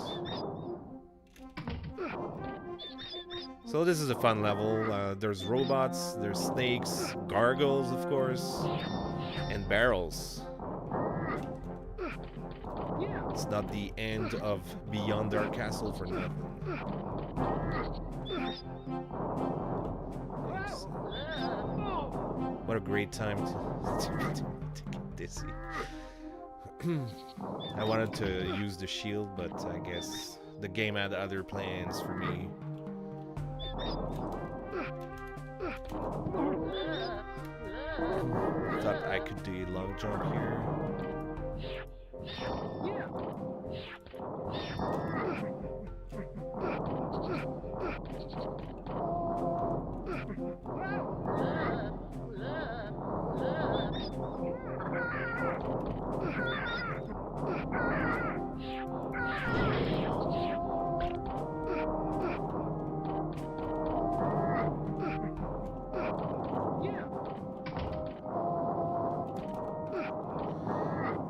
So this is a fun level. There's robots, there's snakes, gargoyles, of course, and barrels. It's not the end of Beyond Dark Castle for nothing. What a great time to get dizzy. I wanted to use the shield, but I guess the game had other plans for me. Thought I could do a long jump here.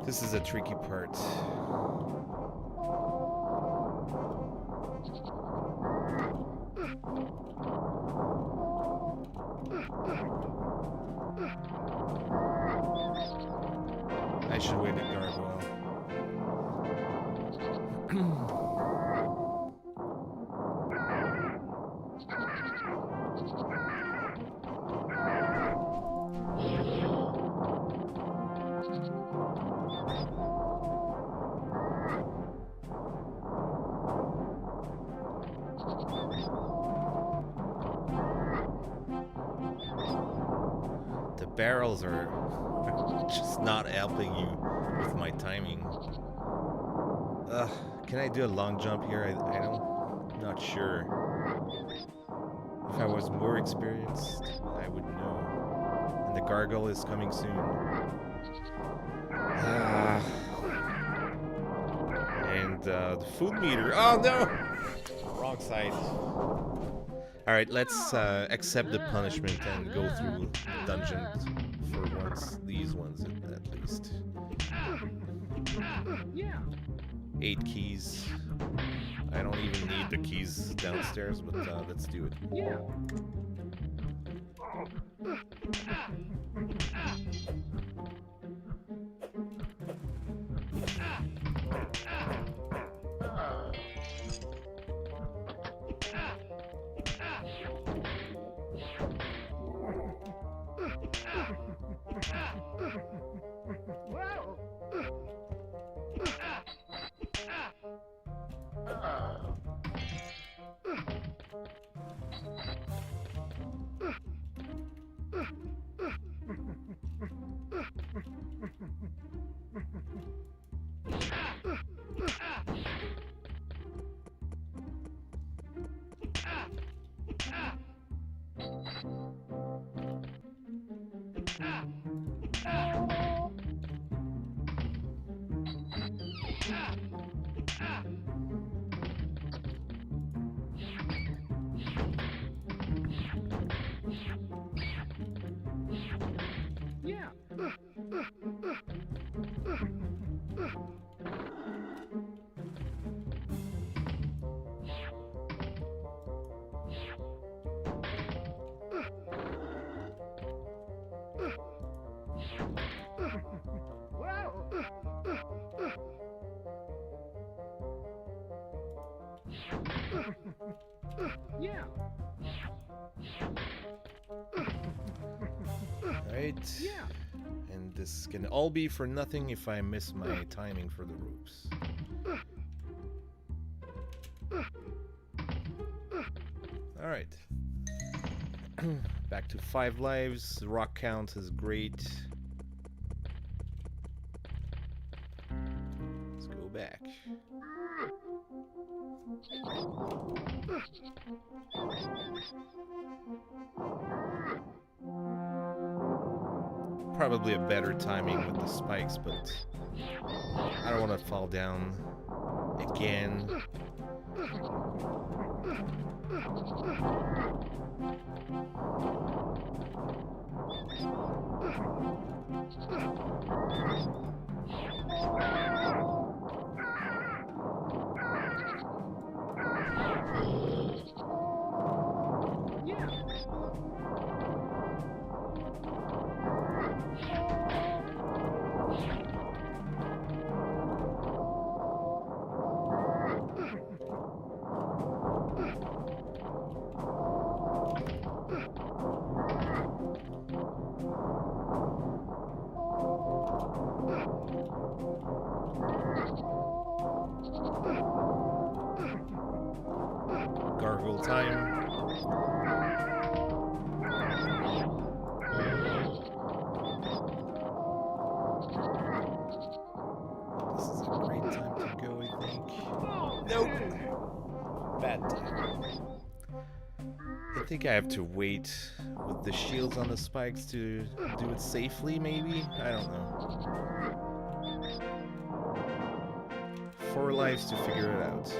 This is a tricky part. I should wait a gargoyle. The barrels are just not helping you with my timing. Can I do a long jump here? I don't, not sure. If I was more experienced, I would know. And the gargoyle is coming soon. the food meter. Oh no! Wrong side. Alright, let's accept the punishment and go through the dungeon for once. These ones at least. Yeah. 8 keys. I don't even need the keys downstairs, but let's do it. Yeah. Yeah. Yeah. Right. Yeah. And this can all be for nothing if I miss my timing for the ropes. Alright. Back to 5 lives. The rock count is great. Let's go back. Probably a better timing with the spikes, but I don't want to fall down again. Gargle time. This is a great time to go, I think. Nope. Bad time. I think I have to wait with the shields on the spikes to do it safely, maybe? I don't know. 4 lives to figure it out.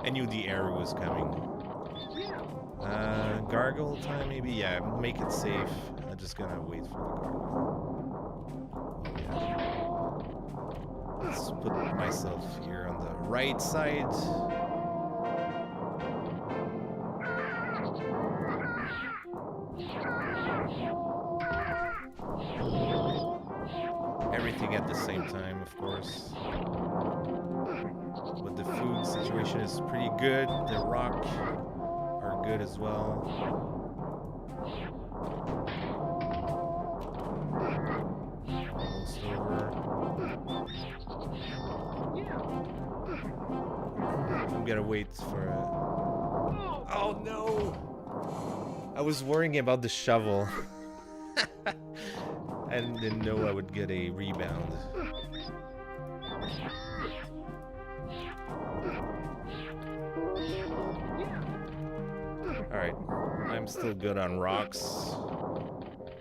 I knew the air was coming. Yeah. Gargle time, maybe? Yeah, make it safe. I'm just gonna wait for the gargle. Oh, yeah. Let's put myself here on the right side. Everything at the same time, of course. But the food situation is pretty good. The rock are good as well. Almost over. Yeah. I'm gonna wait for a... Oh no! I was worrying about the shovel. I didn't know I would get a rebound. Alright, I'm still good on rocks.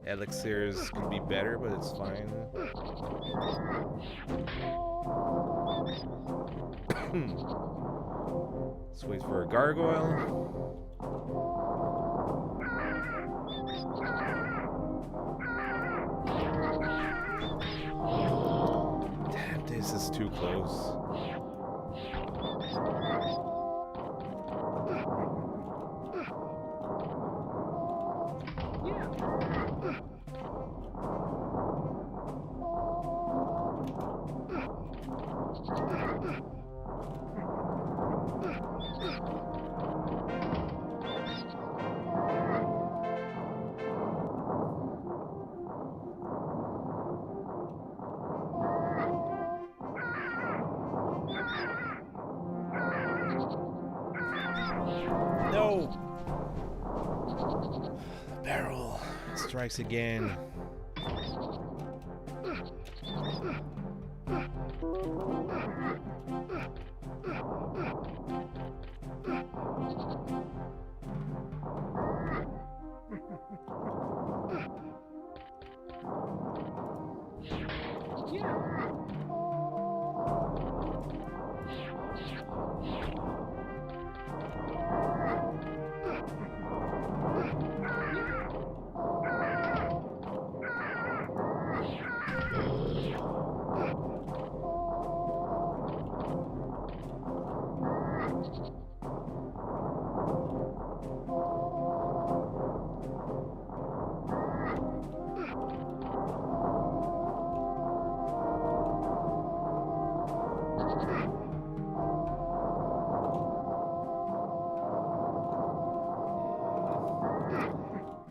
Elixirs could be better, but it's fine. Let's wait for a gargoyle. Damn, this is too close. No! The barrel strikes again.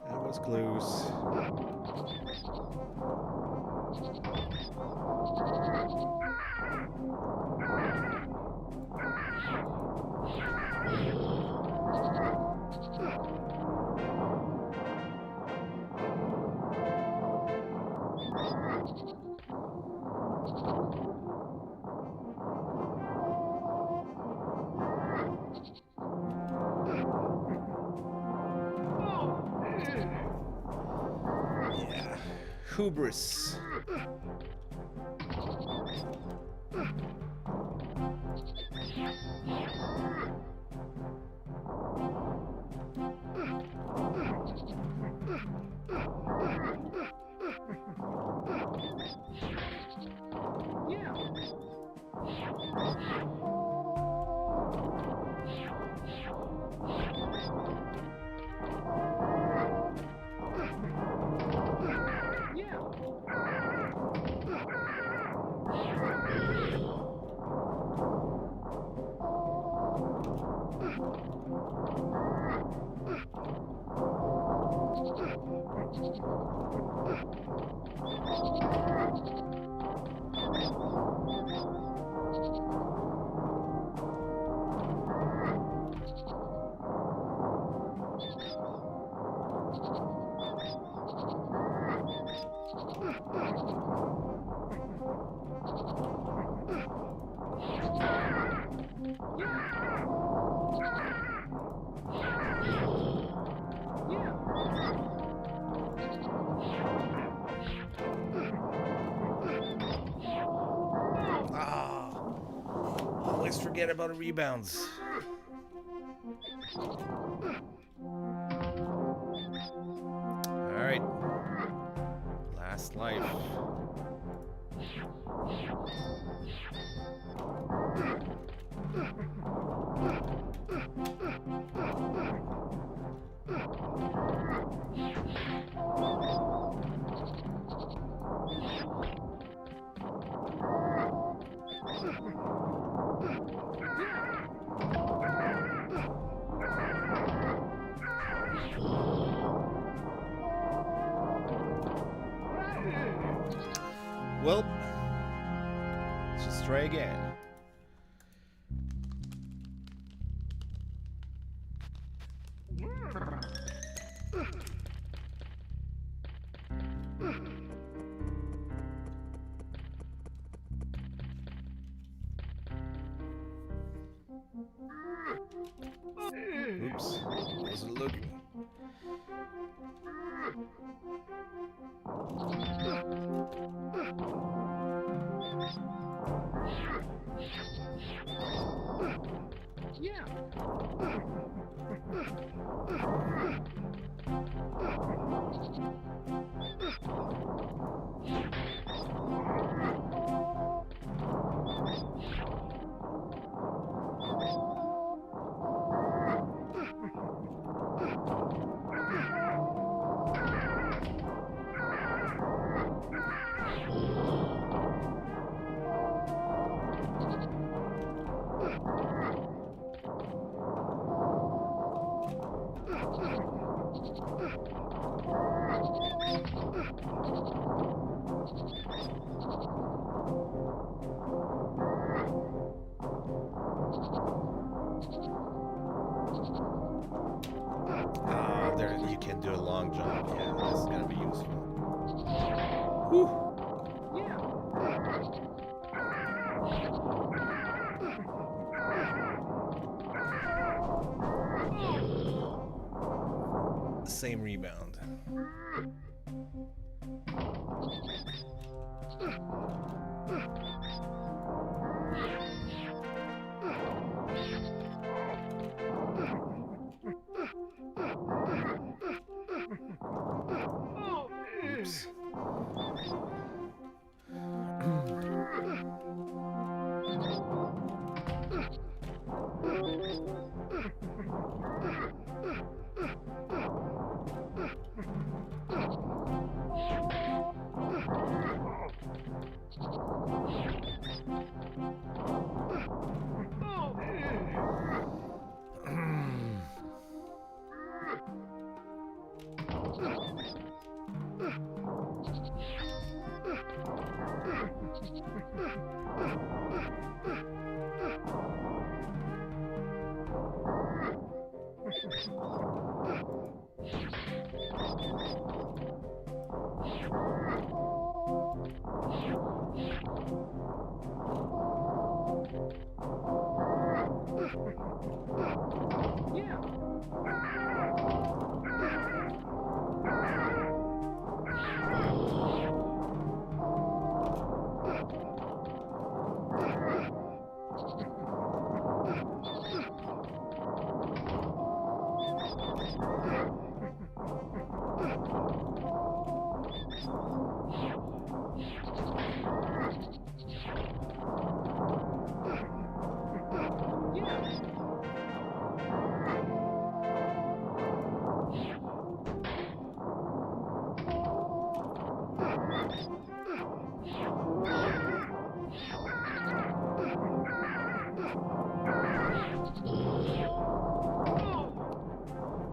That was close. Yeah. Hubris. Always forget about rebounds. Alright. Last life. Well, let's just try again. Oops, wasn't looking. Yeah. There you can do a long jump. Yeah, this is gonna be useful. Whew. Yeah. Same rebound. Oops.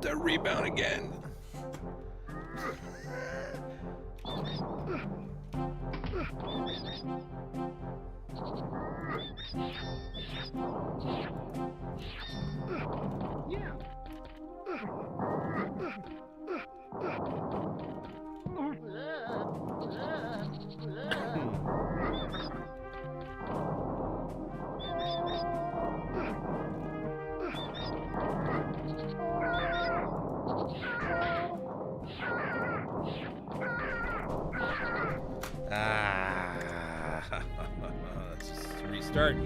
The rebound again. Yeah. Let's just restart.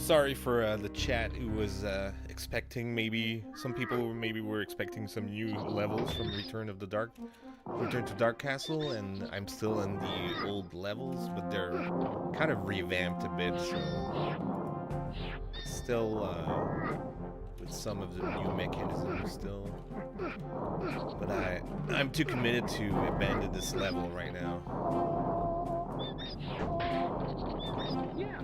sorry for the chat who was expecting maybe some people maybe were expecting some new levels from Return to Dark Castle, and I'm still in the old levels, but they're kind of revamped a bit, so still with some of the new mechanisms still. But I'm too committed to abandon this level right now. Yeah.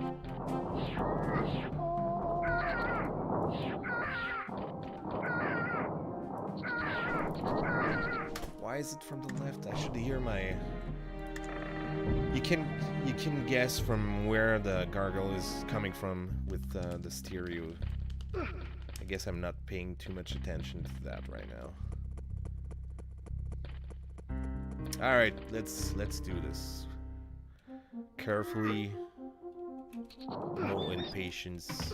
Why is it from the left? I should hear my... You can guess from where the gargle is coming from with the stereo. I guess I'm not paying too much attention to that right now. All right, let's do this. Carefully, no impatience.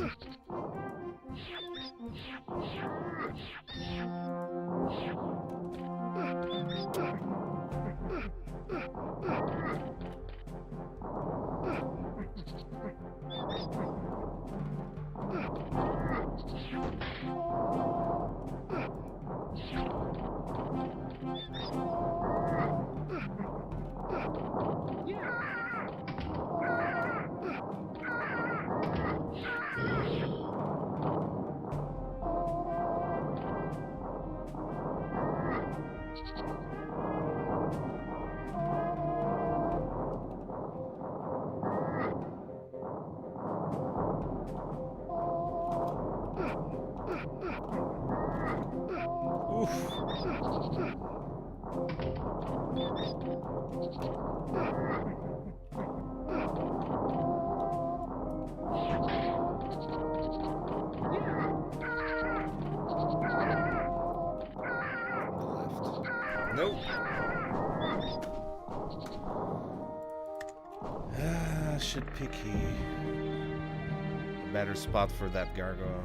Nope. Should pick a better spot for that gargoyle.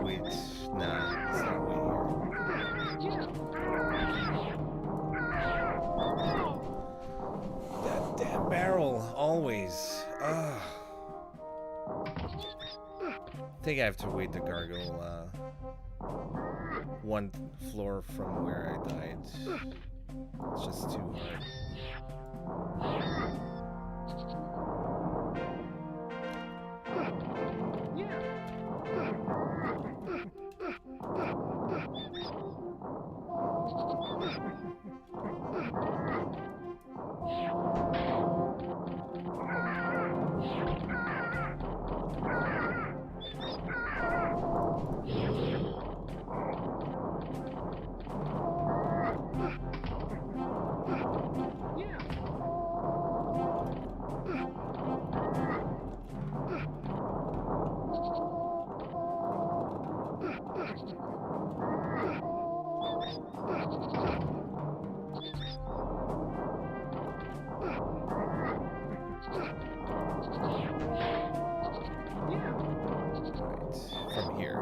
Wait, nah, it's not way here. That damn barrel, always. Ugh. I think I have to wait the gargoyle one floor from where I died. It's just too hard. From here.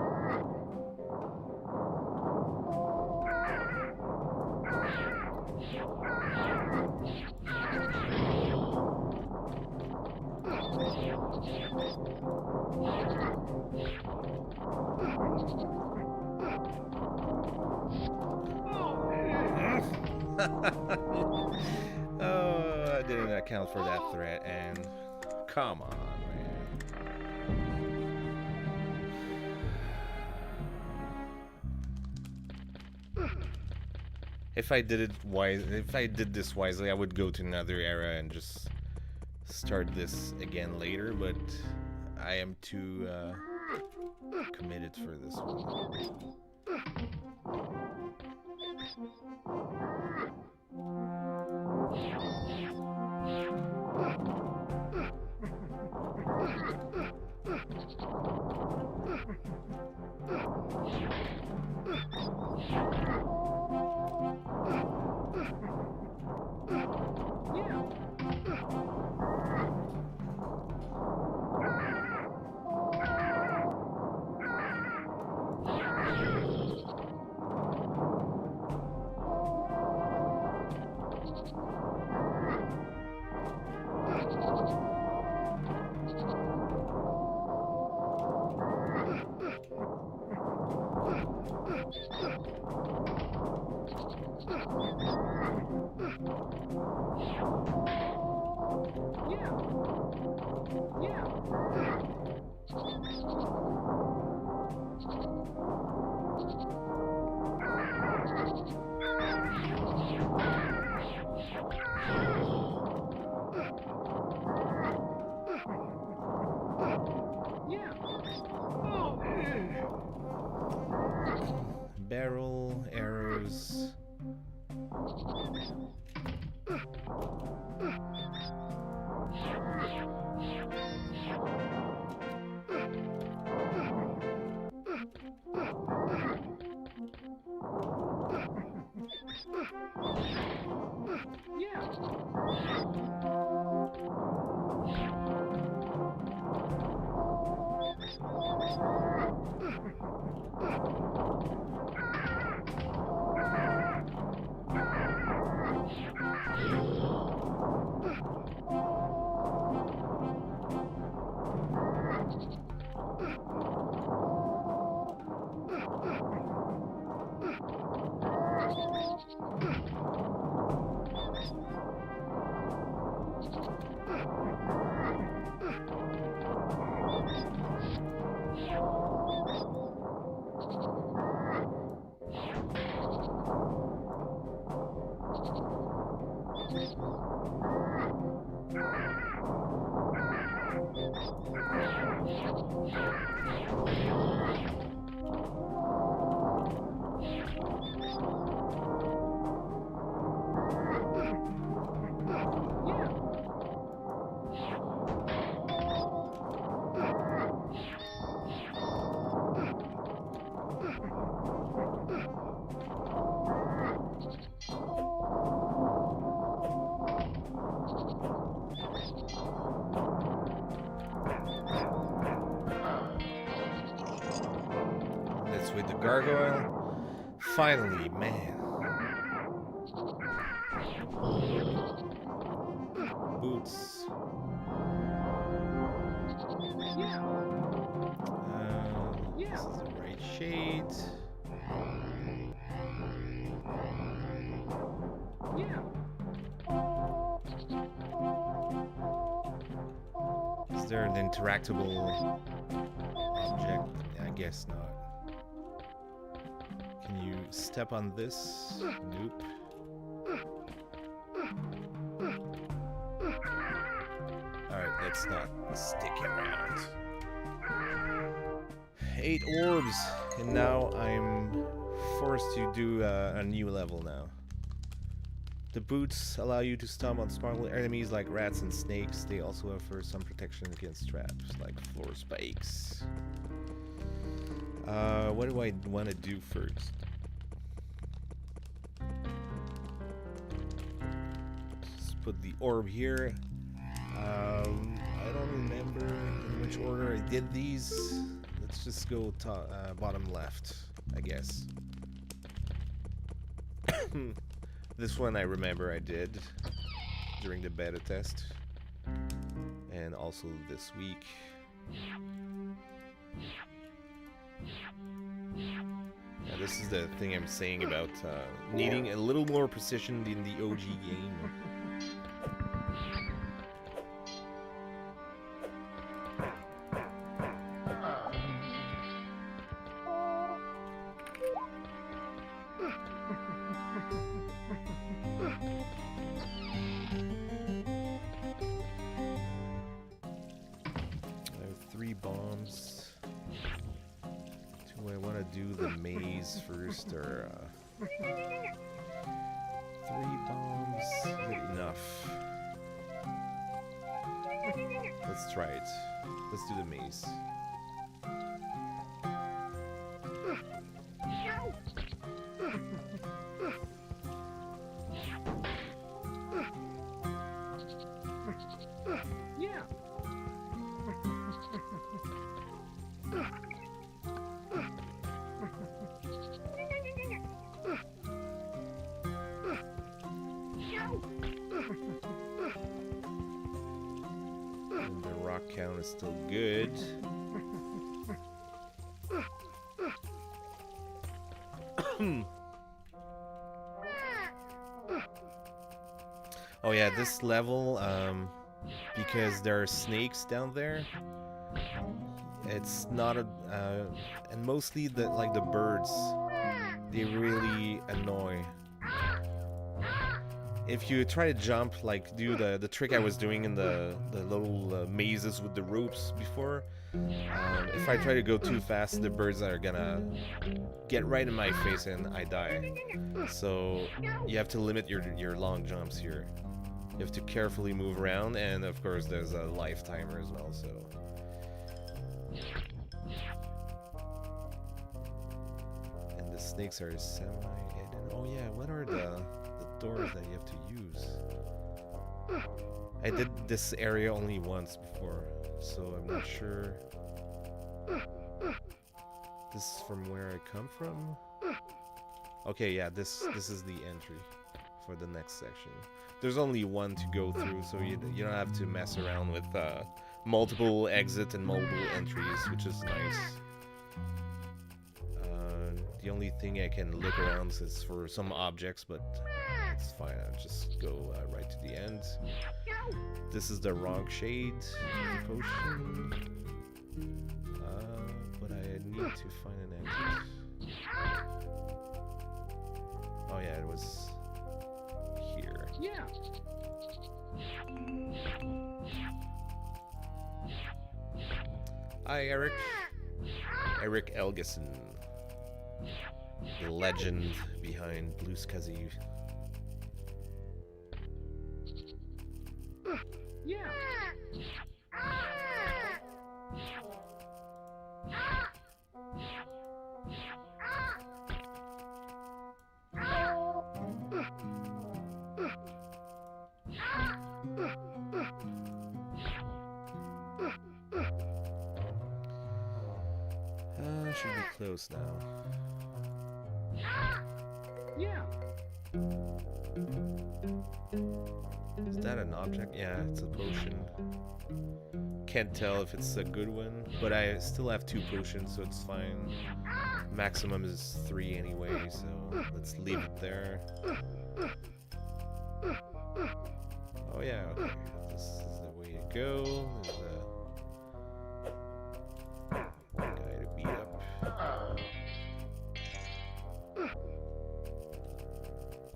Oh, I didn't account for that threat, and come on, man. If I did this wisely, I would go to another era and just start this again later, but I am too committed for this one. Barrel, arrows. Let's with the gargoyle. Finally, man. Boots. Yeah. This is the right shade. Yeah. Is there an interactable object? I guess not. Can you step on this? Nope. Alright, let's not stick around. 8 orbs, and now I'm forced to do a new level now. The boots allow you to stomp on sparkly enemies like rats and snakes. They also offer some protection against traps like floor spikes. What do I want to do first? Just put the orb here. I don't remember in which order I did these. Let's just go bottom left, I guess. This one I remember I did during the beta test. And also this week. Yeah, this is the thing I'm saying about needing a little more precision in the OG game. First, or 3 bombs, enough. Let's try it. Let's do the maze. Yeah. Count is still good. Oh yeah, this level, because there are snakes down there, it's not a, and mostly the birds, they really annoy. If you try to jump, like do the trick I was doing in the little mazes with the ropes before, if I try to go too fast, the birds are gonna get right in my face and I die. So you have to limit your long jumps here. You have to carefully move around, and of course there's a life timer as well, so. And the snakes are semi-hidden. Oh yeah, what are the doors that you have to use? I did this area only once before, so I'm not sure. This is from where I come from? Okay, yeah, this is the entry for the next section. There's only one to go through, so you don't have to mess around with multiple exit and multiple entries, which is nice. The only thing I can look around is for some objects, but it's fine. I'll just go right to the end. This is the wrong shade potion, but I need to find an exit. Oh yeah, it was here. Yeah. Hi, Eric. Eric Elgison. The legend behind Blue Scuzzy. Yeah. Should be close now. Yeah. Is that an object? Yeah, it's a potion. Can't tell if it's a good one, but I still have 2 potions, so it's fine. Maximum is 3 anyway, so let's leave it there. Oh yeah, okay. This is the way to go. There's a guy to beat up.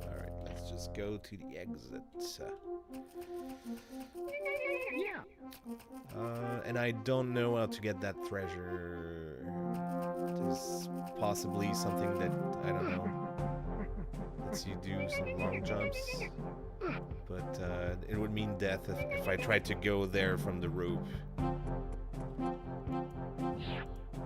Alright, let's just go to the exit. Yeah. And I don't know how to get that treasure. There's possibly something that, I don't know, lets you do some long jumps. But it would mean death if I tried to go there from the rope. Yeah.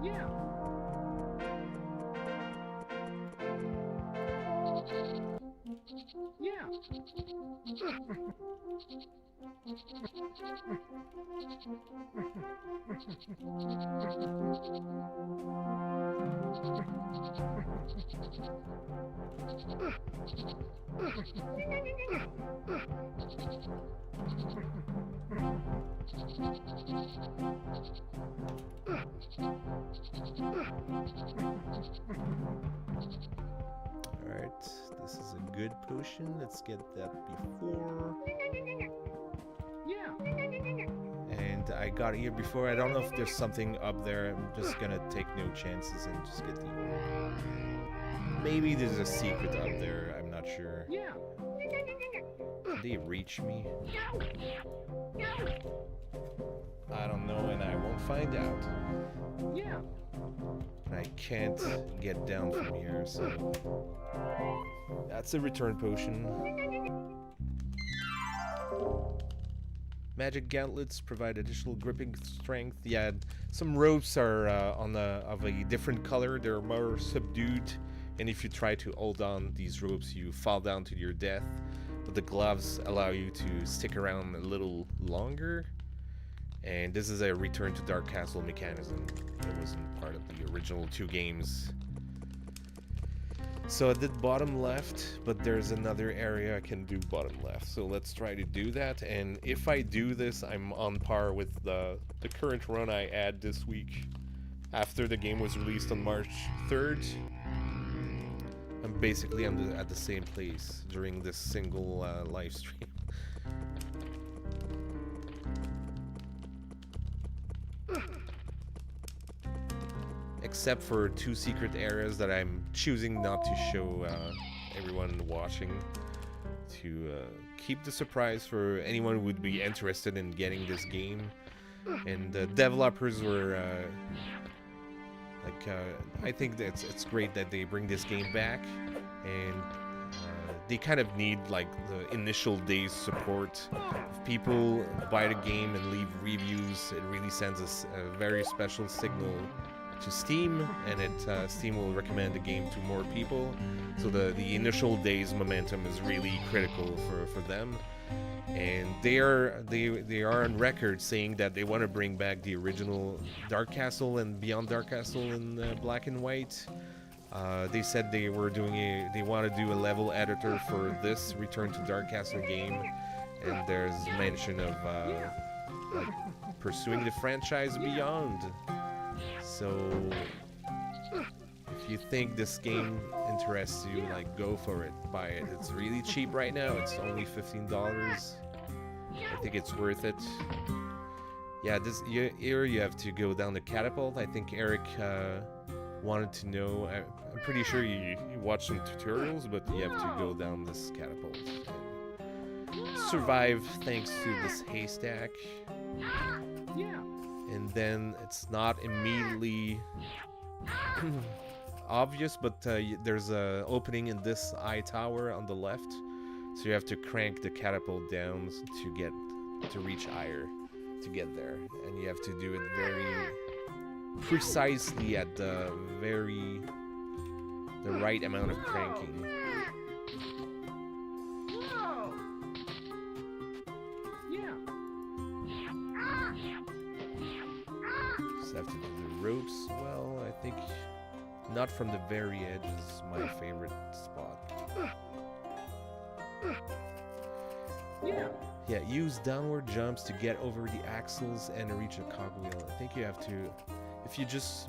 Yeah. Alright, this is a good potion. Let's get that before. Yeah. And I got here before. I don't know if there's something up there. I'm just gonna take no chances and just get the ore. Maybe there's a secret up there. I'm not sure. Yeah. Can they reach me? I don't know, and I won't find out. Yeah. I can't get down from here, so that's a return potion. Magic gauntlets provide additional gripping strength. Yeah, some ropes are of a different color. They're more subdued, and if you try to hold on these ropes, you fall down to your death. But the gloves allow you to stick around a little longer. And this is a return to Dark Castle mechanism. It wasn't part of the original 2 games. So I did bottom left, but there's another area I can do bottom left. So let's try to do that. And if I do this, I'm on par with the current run I had this week. After the game was released on March 3rd, I'm basically at the same place during this single live stream. Except for 2 secret areas that I'm choosing not to show everyone watching, to keep the surprise for anyone who would be interested in getting this game. And the developers were I think that it's great that they bring this game back, and they kind of need like the initial days support. If people buy the game and leave reviews, it really sends us a very special signal to Steam, and Steam will recommend the game to more people. So the initial days momentum is really critical for them, and they are on record saying that they want to bring back the original Dark Castle and Beyond Dark Castle in black and white. They said they want to do a level editor for this Return to Dark Castle game, and there's mention of like pursuing the franchise beyond. So if you think this game interests you, like, go for it, buy it. It's really cheap right now. It's only $15. I think it's worth it. Yeah, here you have to go down the catapult. I think Eric wanted to know. I'm pretty sure you watched some tutorials, but you have to go down this catapult and survive thanks to this haystack. Yeah. And then it's not immediately obvious, but there's a opening in this eye tower on the left, so you have to crank the catapult down to reach higher to get there, and you have to do it very precisely at the right amount of cranking. Whoa. Yeah. Just have to do the ropes well. I think not from the very edge is my favorite spot. Yeah. Yeah, use downward jumps to get over the axles and reach a cogwheel. I think you have to, if you just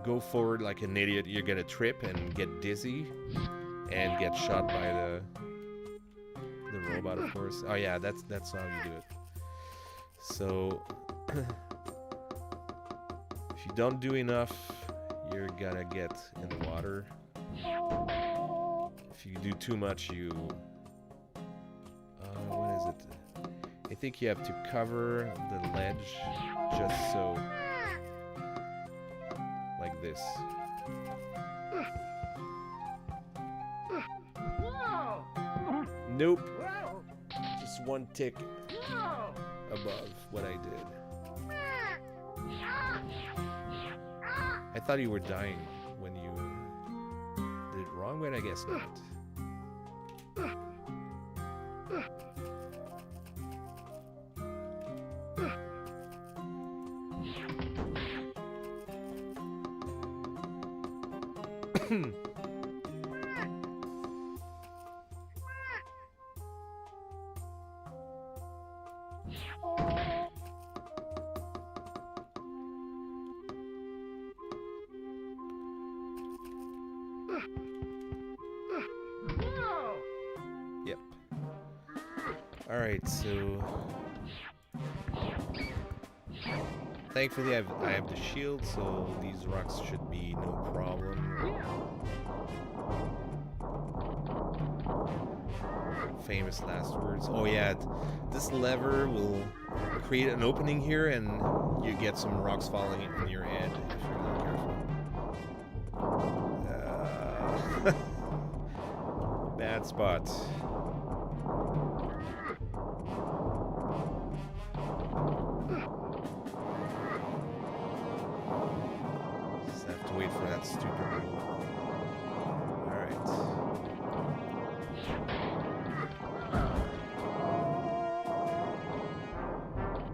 go forward like an idiot, you're gonna trip and get dizzy and get shot by the robot, of course. Oh yeah, that's how you do it. So if you don't do enough, you're gonna get in the water. If you do too much, you what is it? I think you have to cover the ledge just so, like this. Whoa. Nope, Whoa. just one tick Whoa. above what I did. I thought you were dying when you did it wrong, but I guess not. Whoa. Yep. Alright, so thankfully I have the shield, so these rocks should be no problem. Famous last words. Oh yeah, this lever will create an opening here and you get some rocks falling in your head if you're not careful. Bad spot. Just have to wait for that stupid move. Alright.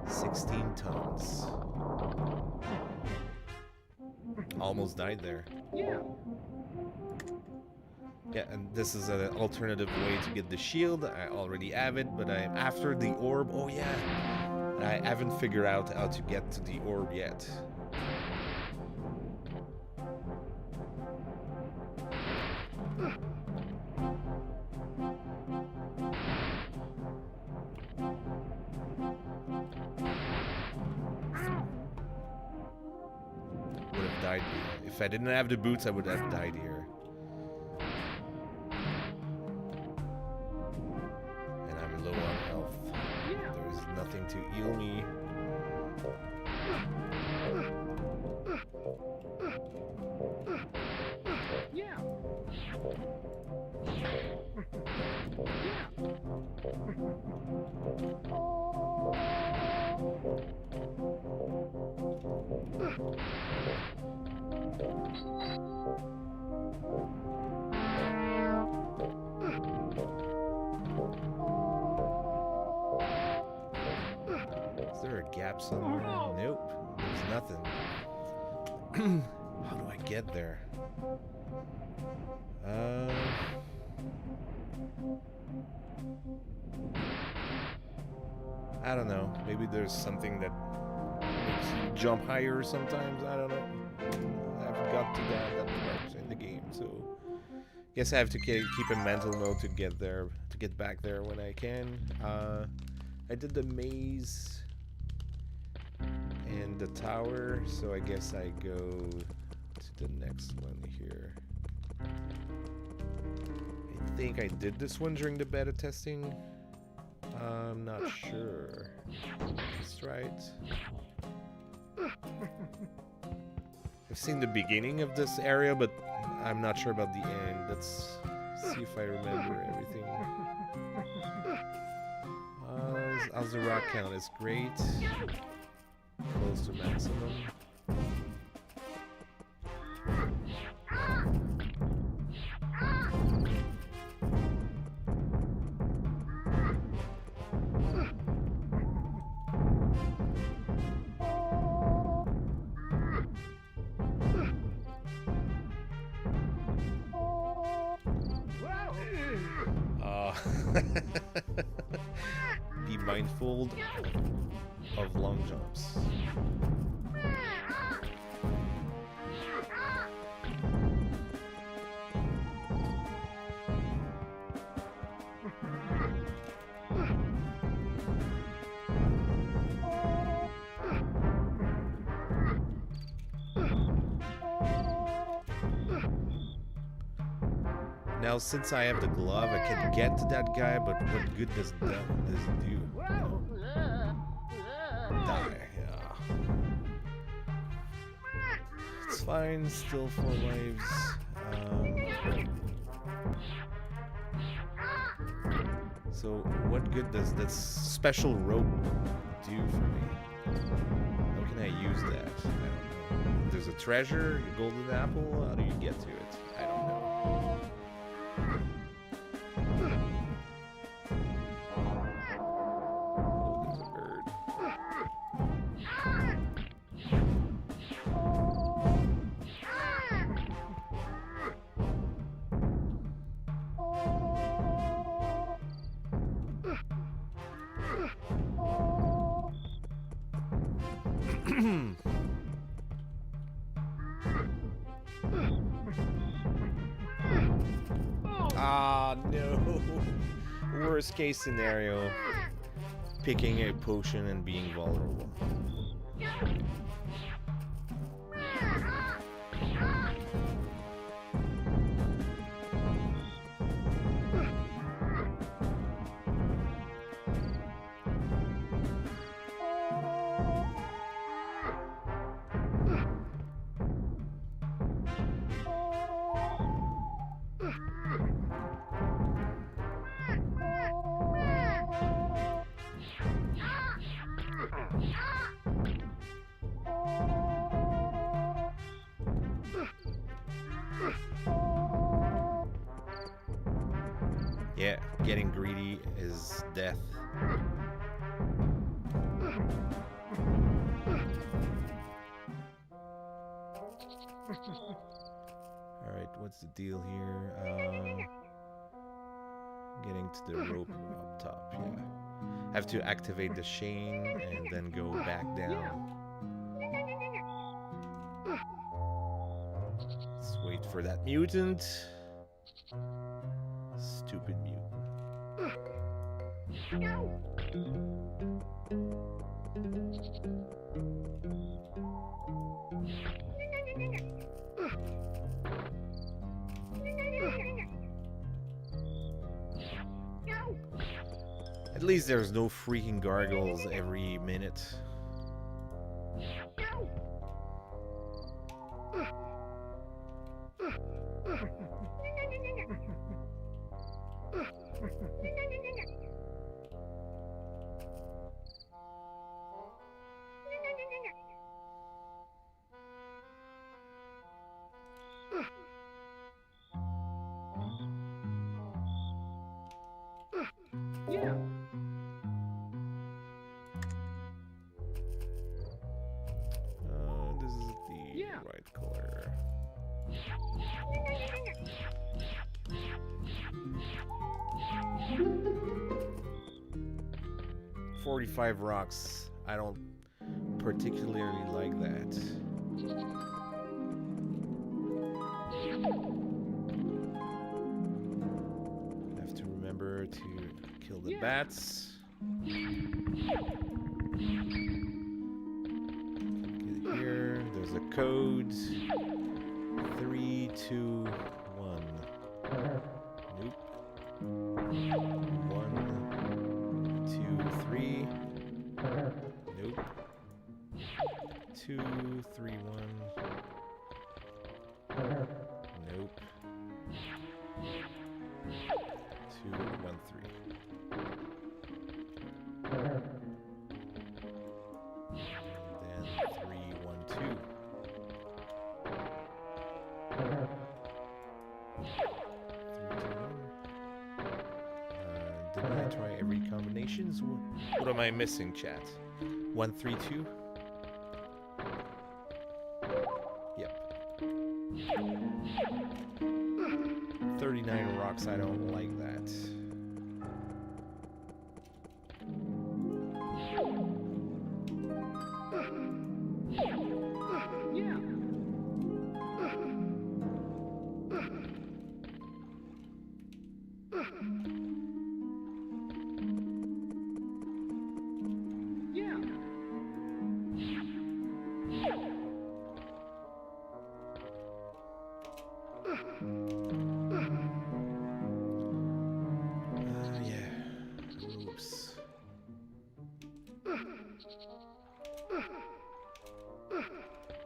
16 tons. Almost died there. Yeah. Yeah, and this is an alternative way to get the shield. I already have it, but I'm after the orb. Oh yeah, I haven't figured out how to get to the orb yet. Would have died here. If I didn't have the boots, I would have died here. To heal me. Yeah. Is there a gap somewhere? Nope. There's nothing. How do I get there? I don't know. Maybe there's something that jump higher sometimes. I don't know. I haven't got to that part in the game, so guess I have to keep a mental note to get there, to get back there when I can. I did the maze and the tower, so I guess I go to the next one here. I think I did this one during the beta testing. I'm not sure. That's right. I've seen the beginning of this area, but I'm not sure about the end. Let's see if I remember everything. How's the rock count? It's great. Close to maximum. Be mindful of long jumps. Now, since I have the glove, I can get to that guy, but what good does that do? Die, yeah. It's fine, still 4 lives. So, what good does this special rope do for me? How can I use that? I don't know. There's a treasure, a golden apple, how do you get to it? I don't know. Ah, no. Worst case scenario, picking a potion and being vulnerable. Yeah, getting greedy is death. Alright, what's the deal here? Getting to the rope up top, yeah. I have to activate the chain and then go back down. Let's wait for that mutant. Stupid mutant. At least there's no freaking gargoyles every minute. Yeah. This is the right color. $45 rocks. I don't particularly like that. Have to remember to kill the bats. Get here. There's a code. 3, 2, 1. Nope. 1, 2, 3. Nope. 2, 3, 1. Nope. 2, 1, 3. And then 3, 1, 2. Didn't I try every combinations? What am I missing, chat? 1, 3, 2? Yep. 39 rocks, I don't like that. Yeah. Yeah. Yeah. Oops.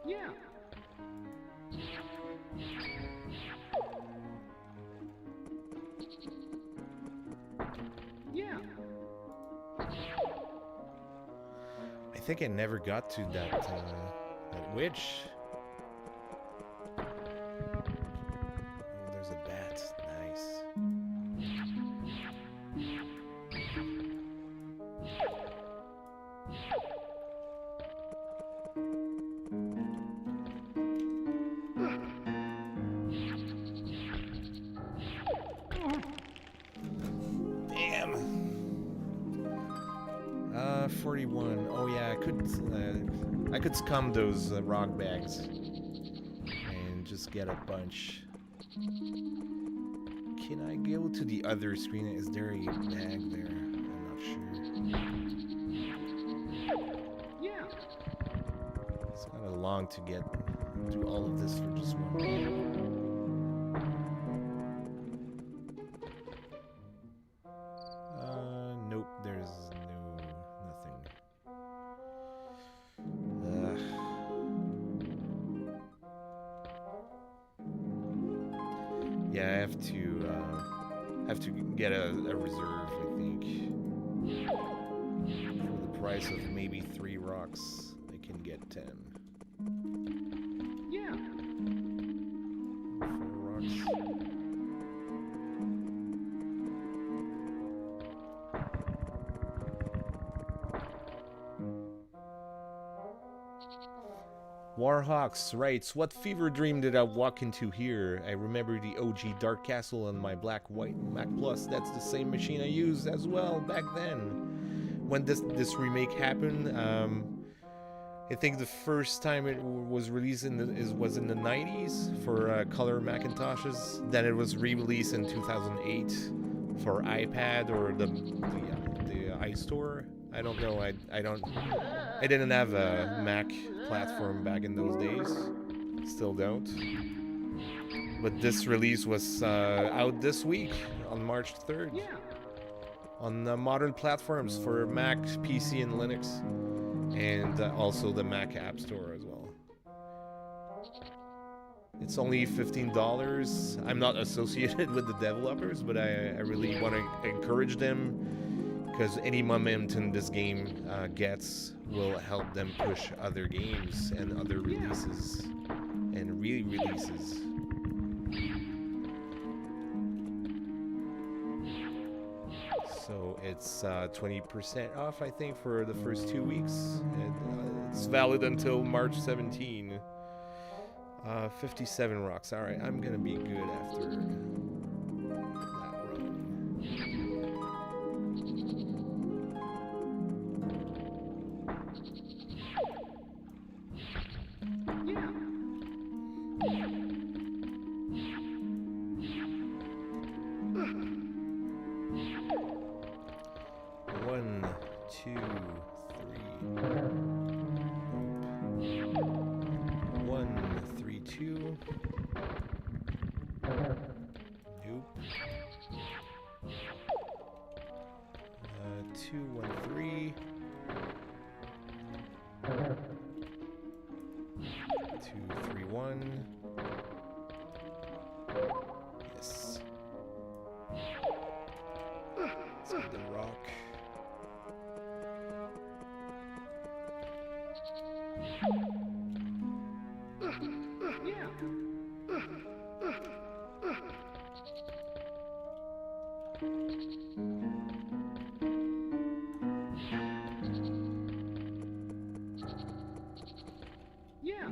Yeah. Yeah. I think I never got to that witch. Oh, there's a bat. Nice. Damn. 41. Oh yeah, I could scum those rock bags and just get a bunch. Can I go to the other screen? Is there a bag there? I'm not sure. Yeah. It's kind of long to get through all of this for just one. Nope, there's nothing. Yeah, I have to get a reserve, I think. For the price of maybe 3 rocks, I can get 10. Yeah. 4 rocks. Warhawks writes, what fever dream did I walk into here? I remember the OG Dark Castle on my black-white Mac Plus. That's the same machine I used as well back then. When this remake happened, I think the first time it was released was in the 90s for color Macintoshes. Then it was re-released in 2008 for iPad or the iStore. I don't know. I didn't have a Mac platform back in those days. Still don't. But this release was out this week on March 3rd. Yeah. On modern platforms for Mac, PC, and Linux. And also the Mac App Store as well. It's only $15. I'm not associated with the developers, but I really want to encourage them, because any momentum this game gets will help them push other games and other releases and re-releases. So it's 20% off, I think, for the first 2 weeks. And it's valid until March 17. 57 rocks. All right, I'm gonna be good after that run. Nope. 2, 1, 3. 2, 3, 1. Yes. Let's get the rock. Yeah. Yeah.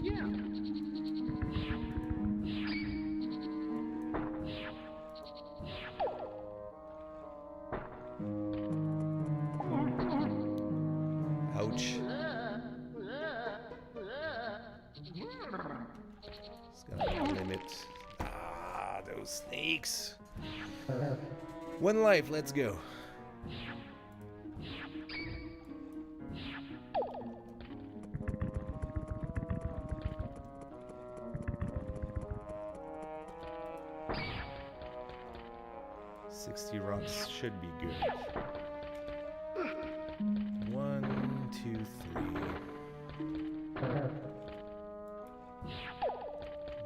Yeah. Ouch. It's gonna limit. Ah, those snakes. One life, let's go. Rocks should be good. 1, 2, 3.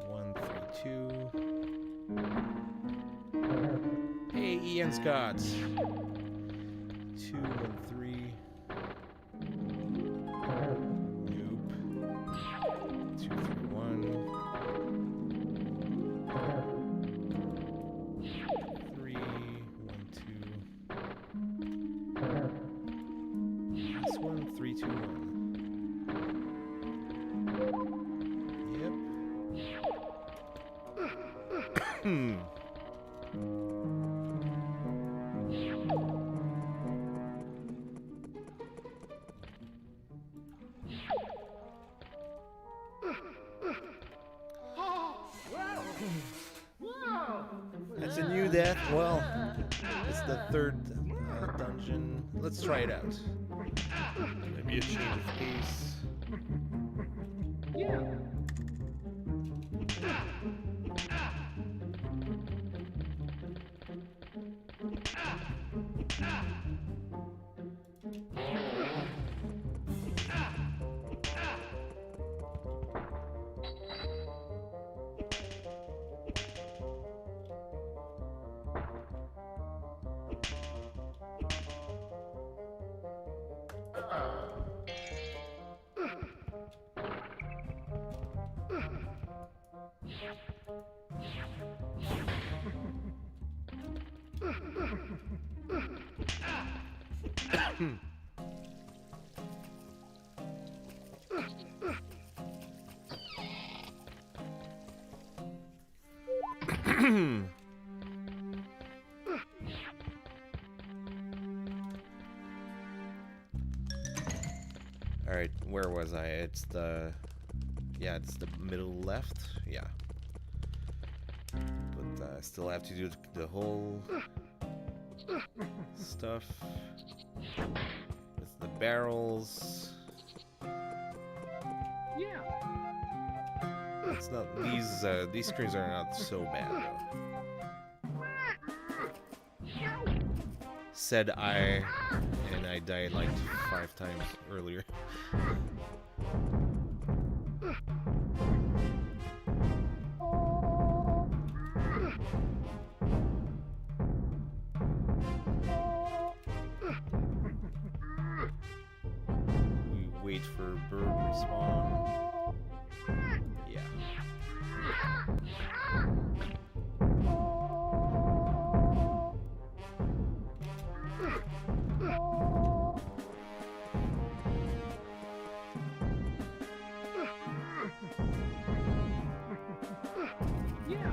1, 3, 2. Hey, Ian Scott. 2, 1, 3. Nope. 2, 3, 1. 3, 1, 2. Last one, 3, 2, 1. Yep. That's a new death. Well, it's the third dungeon. Let's try it out. Maybe a change of pace. Yeah. Alright, where was I? It's the... Yeah, it's the middle left. Yeah. But I still have to do the whole stuff with the barrels. Yeah. It's not... These screens are not so bad, though. Said I, and I died like 5 times earlier. We wait for bird respawn. Yeah. Yeah.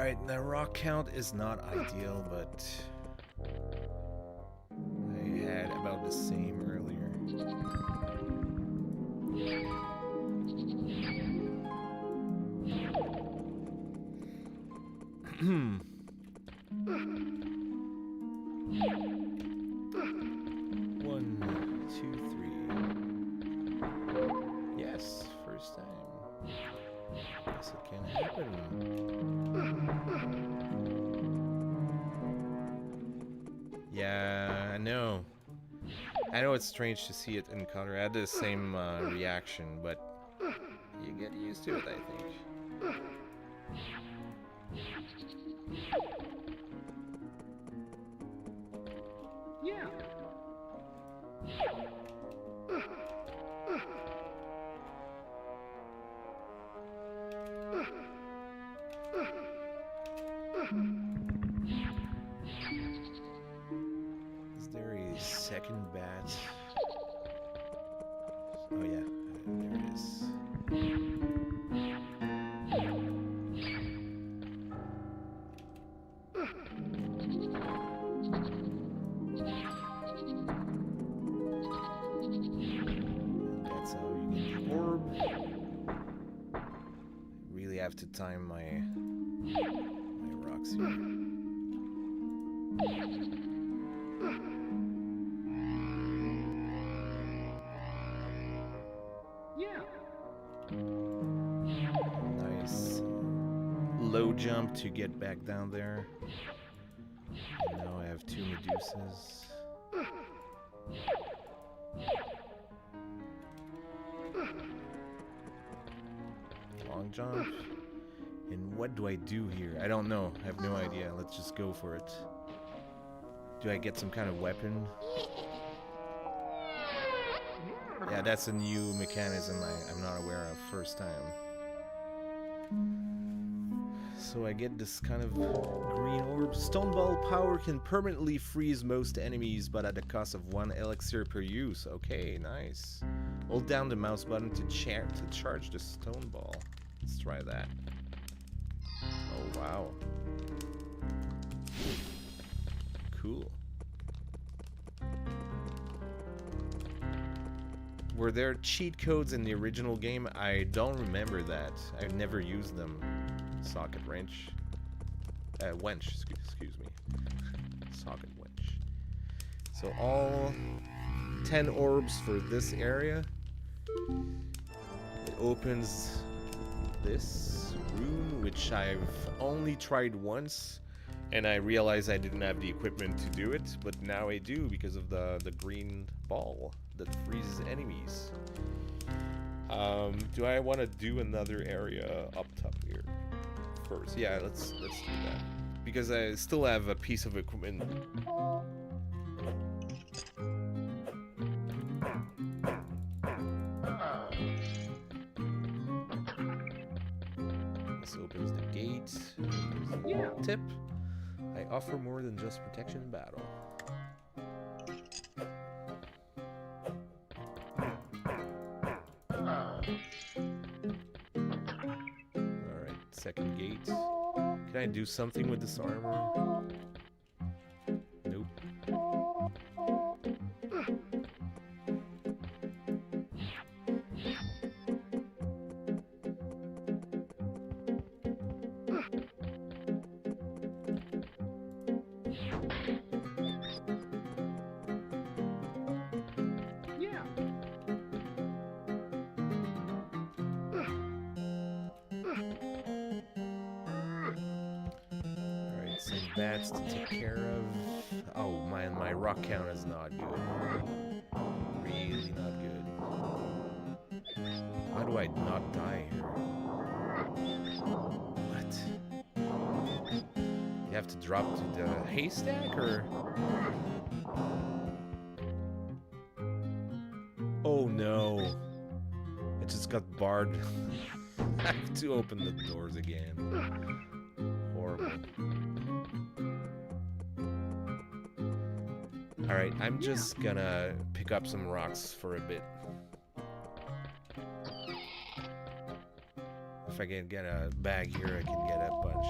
Alright, the rock count is not ideal, but I had about the same earlier. One, two, three. Yes, first time. Guess it can happen. Yeah, I know. I know it's strange to see it in color. I had the same reaction, but you get used to it, I think. Yeah. Is there a second bat? Oh yeah, there it is. That's how you get the orb. Really have to time my rocks here. Yeah. Nice low jump to get back down there. And now I have 2 Medusas. Long jump. And what do I do here? I don't know. I have no idea. Let's just go for it. Do I get some kind of weapon? Yeah, that's a new mechanism I'm not aware of first time. So I get this kind of green orb. Stone ball power can permanently freeze most enemies, but at the cost of 1 elixir per use. Okay, nice. Hold down the mouse button to charge the stone ball. Let's try that. Oh, wow. Cool. Were there cheat codes in the original game? I don't remember that. I've never used them. Socket wrench. Wench, excuse me. Socket wench. So all 10 orbs for this area. It opens this room, which I've only tried once, and I realized I didn't have the equipment to do it, but now I do because of the green ball that freezes enemies. Do I want to do another area up top here first? Yeah, let's do that because I still have a piece of equipment. This opens the gate. Yeah. Tip: I offer more than just protection in battle. Alright, second gate. Can I do something with this armor? Nope. Yeah. Alright, some bats to take care of. Oh man, my rock count is not good. Really not good. How do I not die here? What? You have to drop to the haystack, or? Oh no. It just got barred. I have to open the doors again. Horrible. Alright, I'm just gonna pick up some rocks for a bit. If I can get a bag here, I can get a bunch.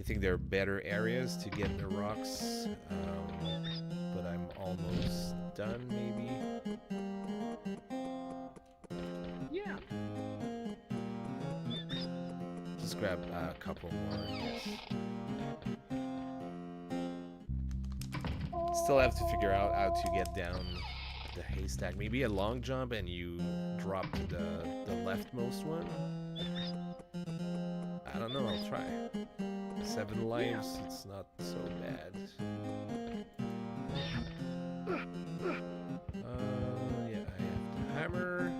I think there are better areas to get the rocks, but I'm almost done, maybe. Yeah. Just grab a couple more, I guess. Still have to figure out how to get down the haystack. Maybe a long jump and you drop to the leftmost one? I don't know, I'll try. 7 lives, it's not so bad. Yeah, I have the hammer.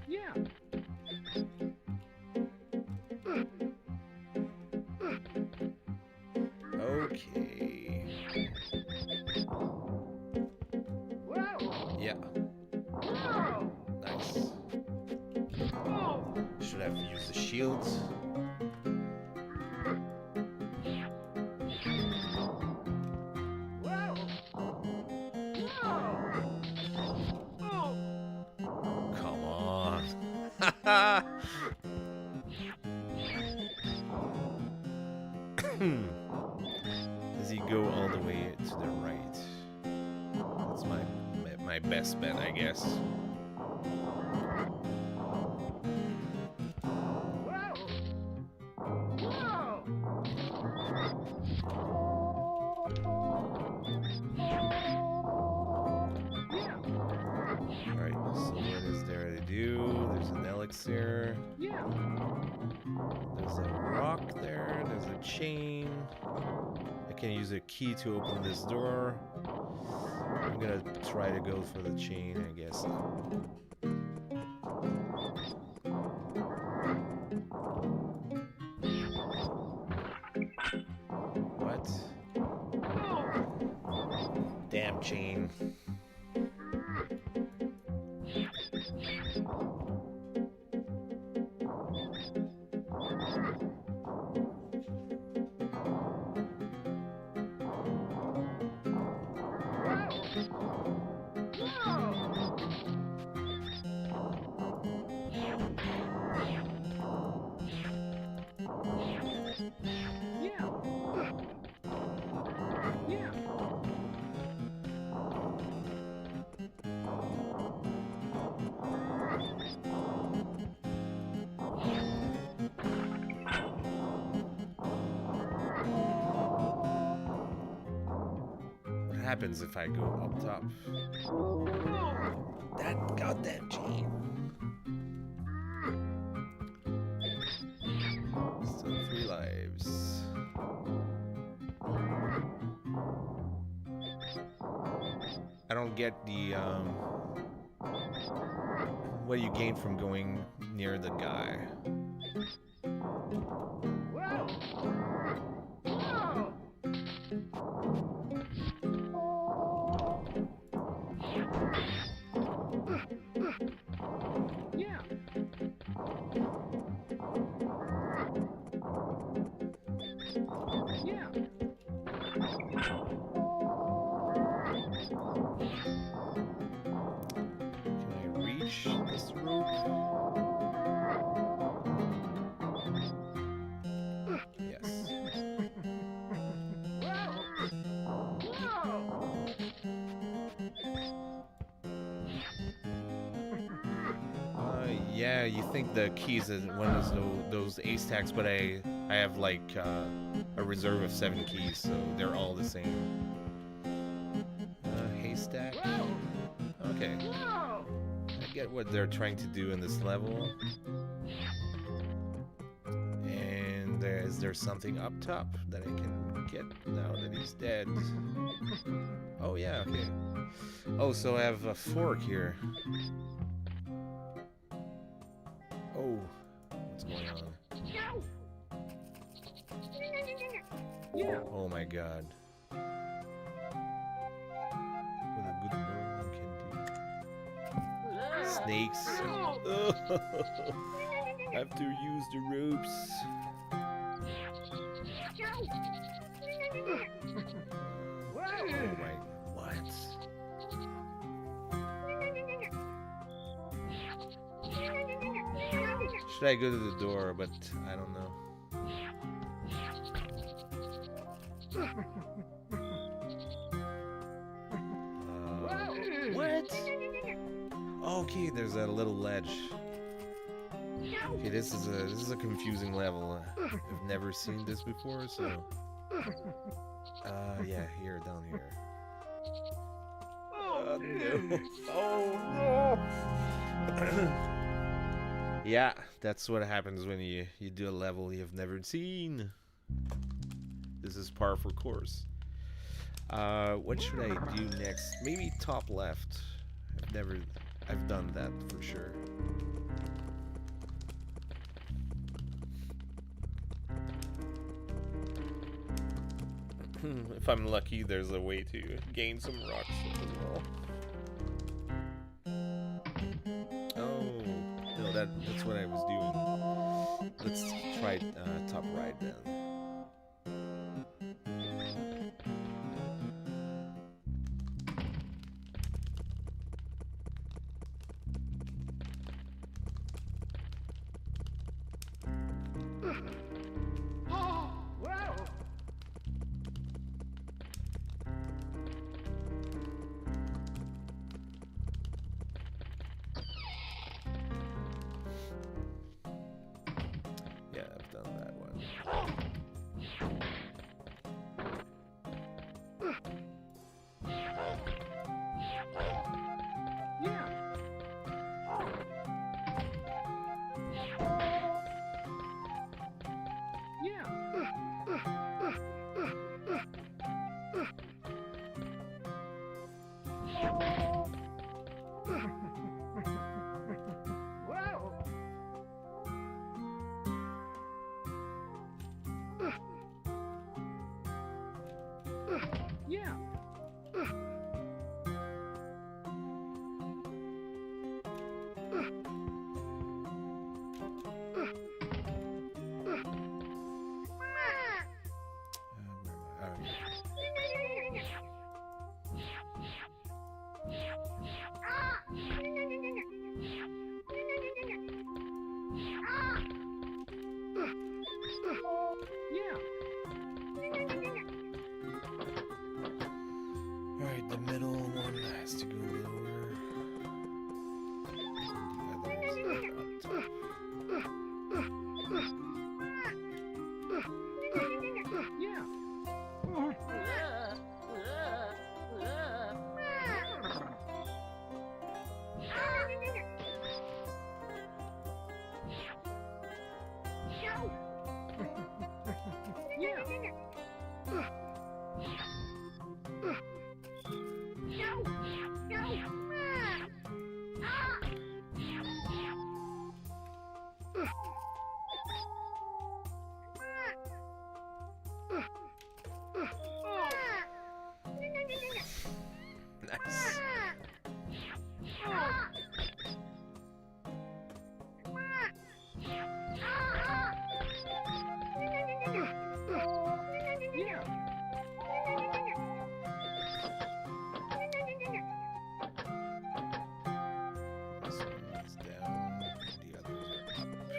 Yeah. Okay. Wow. Yeah, Wow. nice. Should have used the shields. Wow. Wow. Come on. Does he go all the way to the right? That's my best bet, I guess. Wow. Wow. Alright, so what is there to do? There's an elixir. Yeah. There's a rock there. There's a chain. I can use a key to open this door. I'm gonna try to go for the chain, I guess. What? Damn chain. What happens if I go up top? That goddamn chain. Still 3 lives. I don't get the what you gain from going near the guy. Can I reach this rope? Yes. Yeah, you think the keys is one of those ace stacks, but I have like a reserve of 7 keys, so they're all the same. Haystack. Okay. I get what they're trying to do in this level. And is there something up top that I can get now that he's dead? Oh yeah, okay. Oh, so I have a fork here. Oh, what's going on? Yeah. Oh my god. What a good Merlin can do. Snakes. I have to use the ropes. Oh my, what? Should I go to the door, but I don't know. What? Okay, there's a little ledge. Okay, this is a confusing level. I've never seen this before, so yeah, here, down here. No. Oh no! Yeah, that's what happens when you do a level you've never seen. This is par for course. What should I do next? Maybe top left. I've done that for sure. If I'm lucky, there's a way to gain some rocks as well. Oh, no, that's what I was doing. Let's try top right then. Yeah, I've done that one. Alright, the middle one has to go lower. The others up top. Nice. This one is down, the others are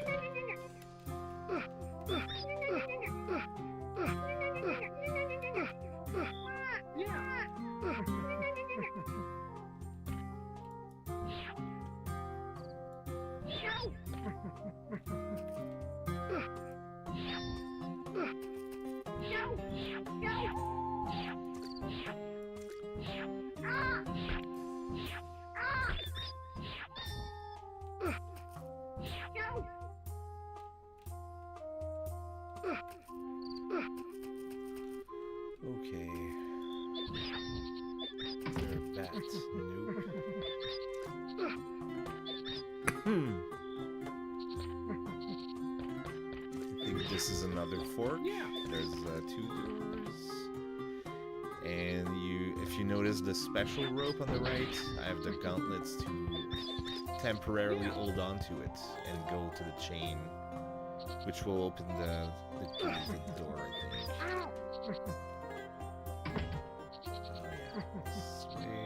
this is another fork. Yeah. There's 2 doors. And if you notice the special rope on the right, I have the gauntlets to temporarily hold on to it and go to the chain, which will open the door, I think. Oh yeah, this way.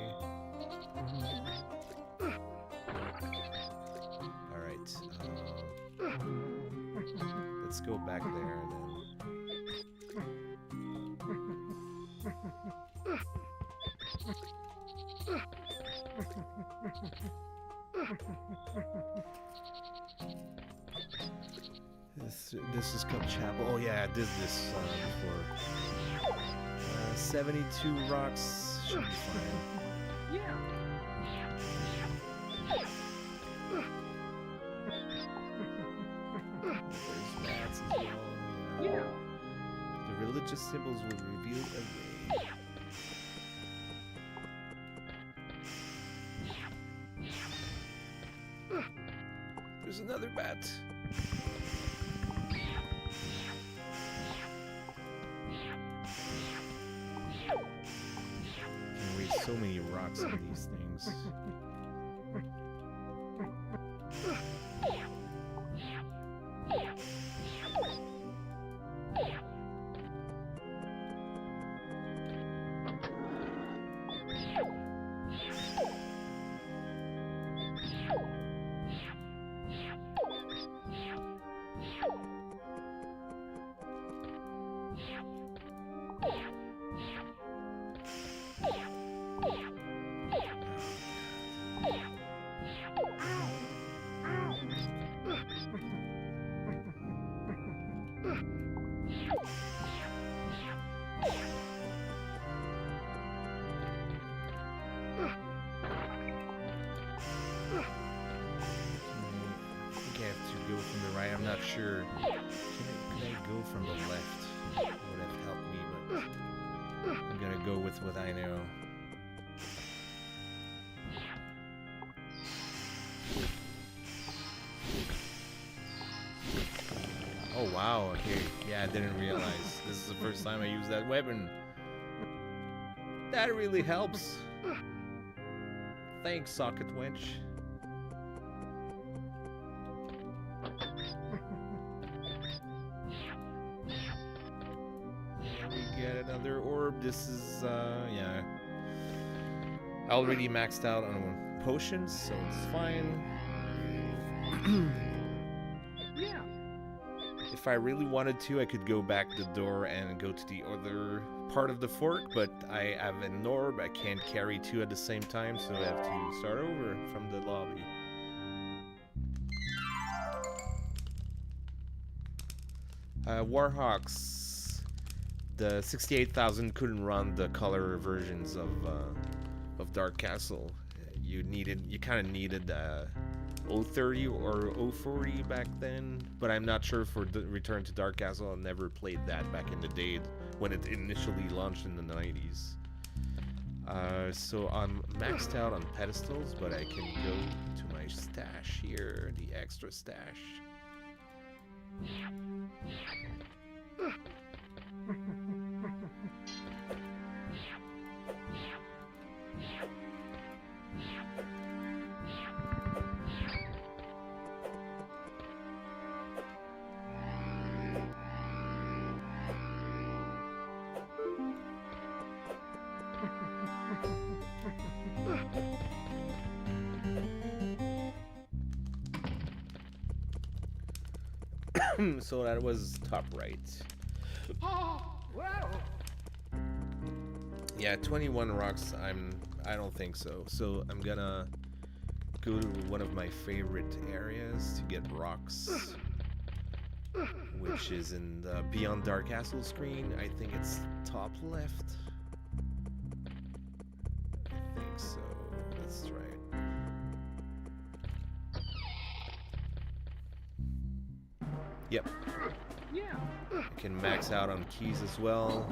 Alright, let's go back there then. This is called Chapel. Oh yeah, I did this before. 72 rocks should be fine. Yeah. There's mats as well. Yeah. The religious symbols will reveal a way. There's another bat. Can waste so many rocks on these things. I'm not sure. Could I go from the left? Would have helped me, but I'm gonna go with what I know. Oh wow, okay. Yeah, I didn't realize. This is the first time I used that weapon. That really helps. Thanks, socket wench. Another orb. This is yeah, I already maxed out on potions, so it's fine. Yeah. If I really wanted to, I could go back the door and go to the other part of the fork, but I have an orb. I can't carry 2 at the same time, so I have to start over from the lobby. Warhawks. The 68,000 couldn't run the color versions of Dark Castle. You kind of needed 030 or 040 back then, but I'm not sure for the Return to Dark Castle. I never played that back in the day when it initially launched in the 90s. So I'm maxed out on pedestals, but I can go to my stash here, the extra stash. So that was top right. Yeah, 21 rocks. I don't think so. So I'm gonna go to one of my favorite areas to get rocks, which is in the Beyond Dark Castle screen. I think it's top left. I think so. Let's try it. Yep. Yeah. I can max out on keys as well.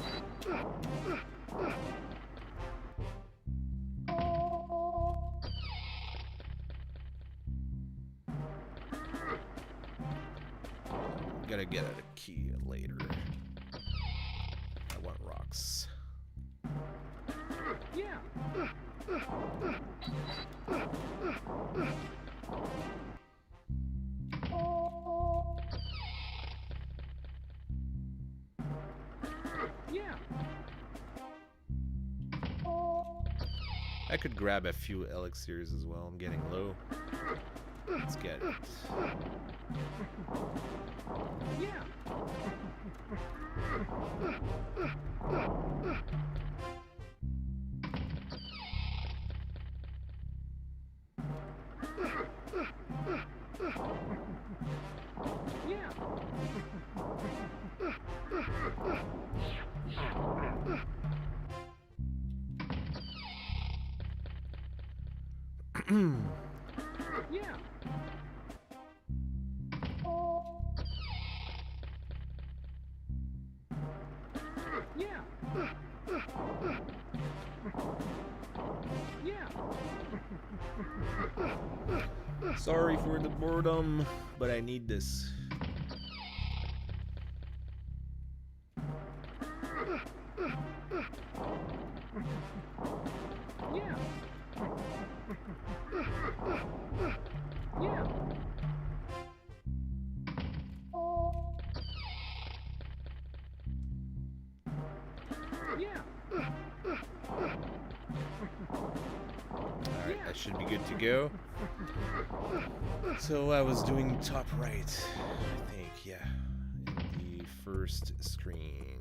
Gotta get a key. I could grab a few elixirs as well. I'm getting low. Let's get it. Yeah. Yeah. Yeah. Yeah. Yeah. Sorry for the boredom, but I need this. Yeah. Yeah. Yeah. Alright, I should be good to go. So I was doing top right, I think, yeah. In the first screen.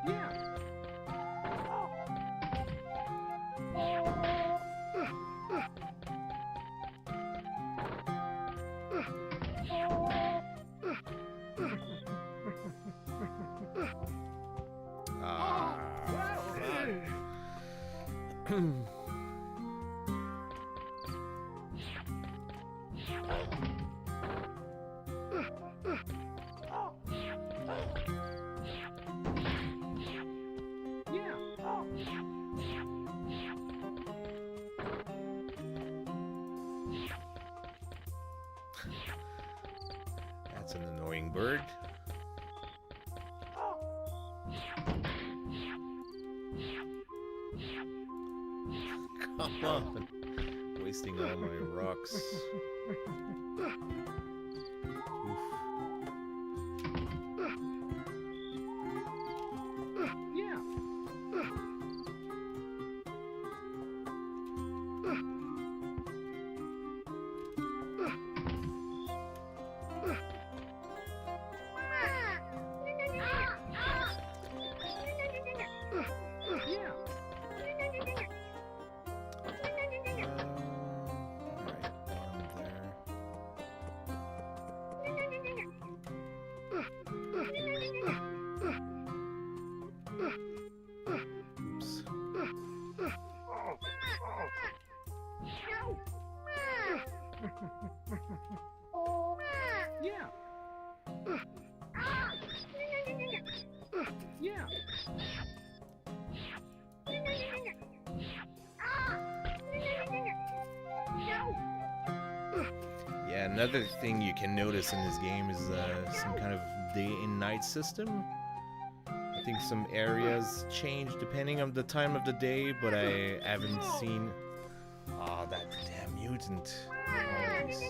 Yeah. Ah. That's an annoying bird. Come on. Wasting all my rocks. Oof. Yeah. Yeah. Yeah. Yeah. Yeah, another thing you can notice in this game is some kind of day and night system. I think some areas change depending on the time of the day, but I haven't seen... Ah, that damn mutant. Always.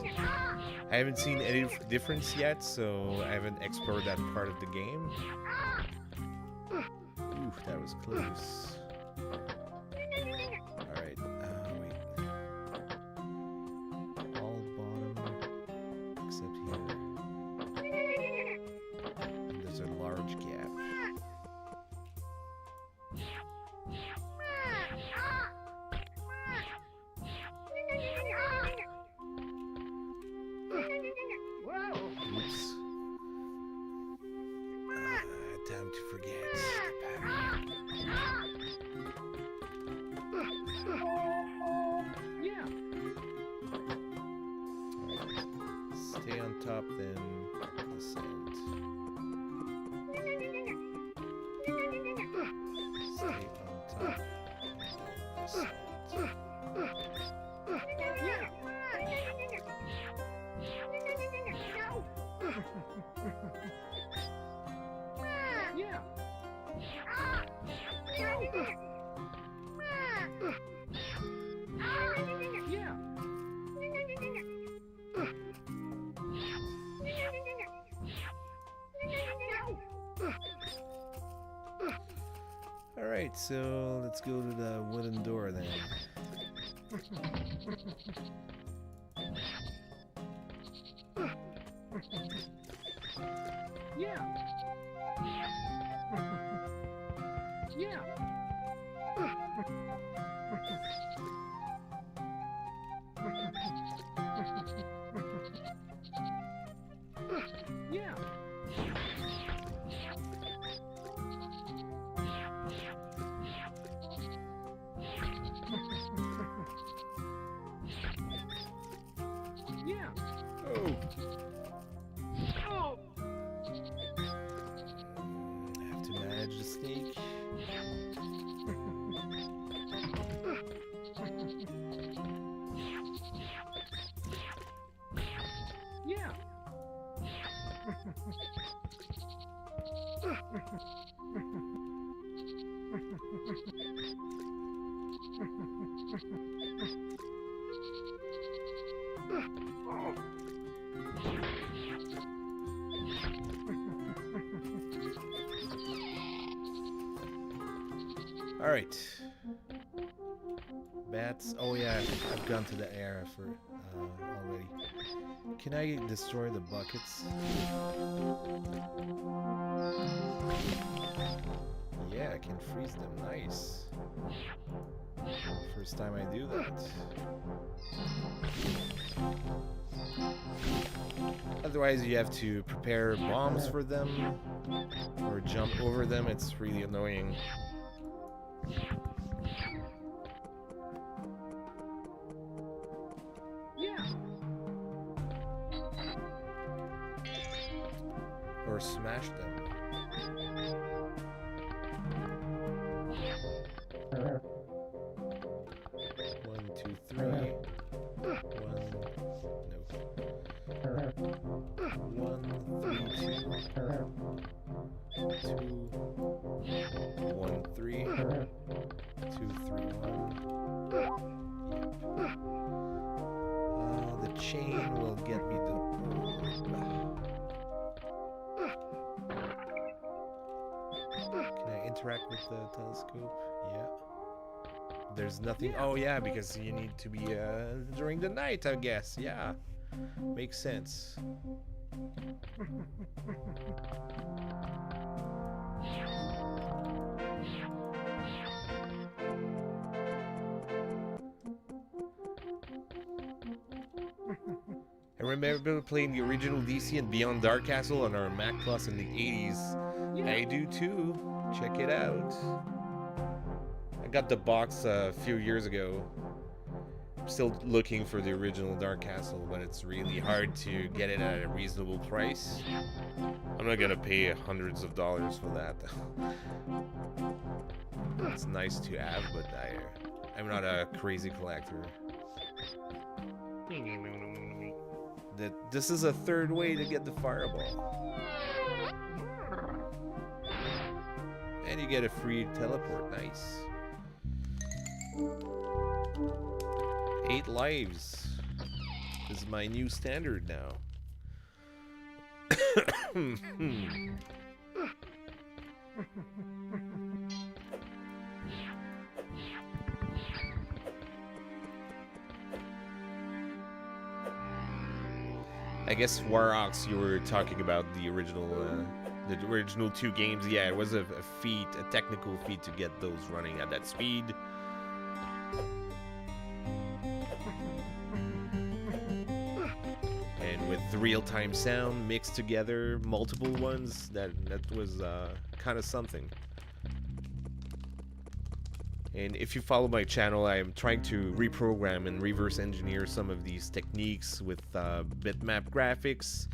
I haven't seen any difference yet, so I haven't explored that part of the game. Oof, that was close. Alright, wait. All bottom, except here. And there's a large gap. Oops. Time to forget the pattern. Yeah. Stay on top, then descend. Alright, so let's go to the wooden door then. Yeah. Yeah. Yeah. Yeah. Oh! Oh. Have to manage the snake. Yeah. Alright. Bats. Oh yeah, I've gone to the area for already. Can I destroy the buckets? Yeah, I can freeze them. Nice. First time I do that. Otherwise, you have to prepare bombs for them or jump over them. It's really annoying. Yeah. Or smash them. One, two, three. One, three. 2, 3, 1. Yep. The chain will get me the. Can I interact with the telescope? Yeah. There's nothing. Oh yeah, because you need to be during the night, I guess. Yeah, makes sense. I remember playing the original DC and Beyond Dark Castle on our Mac Plus in the 80s. Yeah. I do too. Check it out. I got the box a few years ago. I'm still looking for the original Dark Castle, but it's really hard to get it at a reasonable price. I'm not gonna pay hundreds of dollars for that. It's nice to have, but I'm not a crazy collector. This is a third way to get the fireball. And you get a free teleport. Nice. 8 lives. This is my new standard now. I guess Warox, you were talking about the original 2 games. Yeah, it was a feat, a technical feat to get those running at that speed. And with the real-time sound mixed together, multiple ones, that was kind of something. And if you follow my channel, I am trying to reprogram and reverse engineer some of these techniques with bitmap graphics,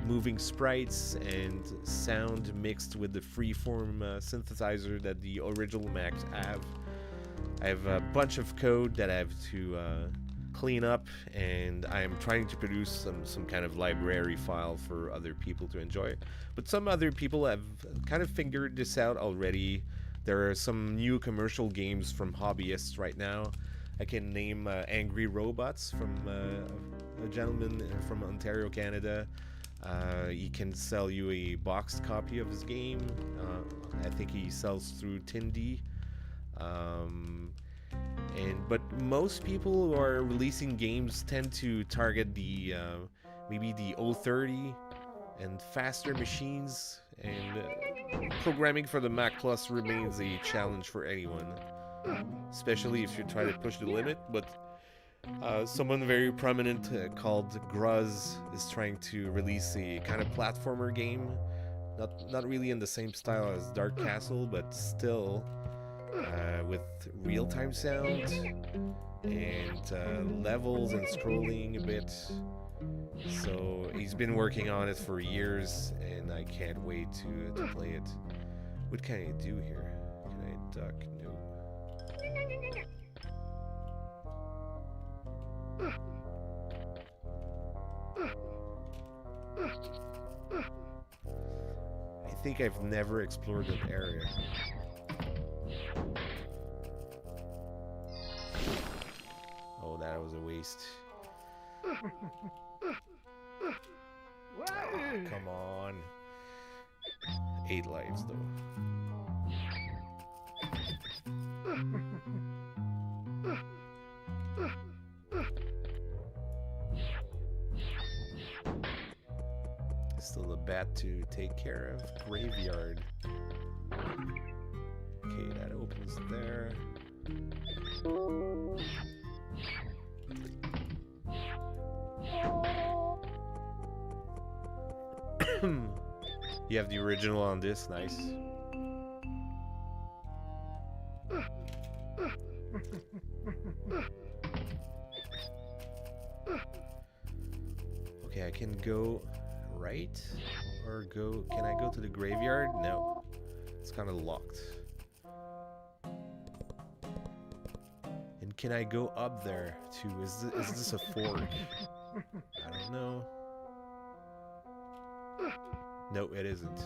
moving sprites, and sound mixed with the freeform synthesizer that the original Macs have. I have a bunch of code that I have to clean up, and I am trying to produce some kind of library file for other people to enjoy. But some other people have kind of figured this out already. There are some new commercial games from hobbyists right now. I can name Angry Robots from a gentleman from Ontario, Canada. He can sell you a boxed copy of his game. I think he sells through Tindy. But most people who are releasing games tend to target the maybe the 030 and faster machines, and programming for the Mac Plus remains a challenge for anyone, especially if you try to push the limit. But someone very prominent called Gruz is trying to release a kind of platformer game, not really in the same style as Dark Castle, but still with real-time sound and levels and scrolling a bit. So he's been working on it for years, and I can't wait to play it. What can I do here? Can I duck? No. I think I've never explored that area. Oh, that was a waste. Oh, come on. 8 lives, though. Still a bat to take care of. Graveyard. Okay, that opens there. You have the original on this, nice. Okay, I can go right or go. Can I go to the graveyard? No, it's kind of locked. And can I go up there too? Is this a fork? I don't know. No, it isn't.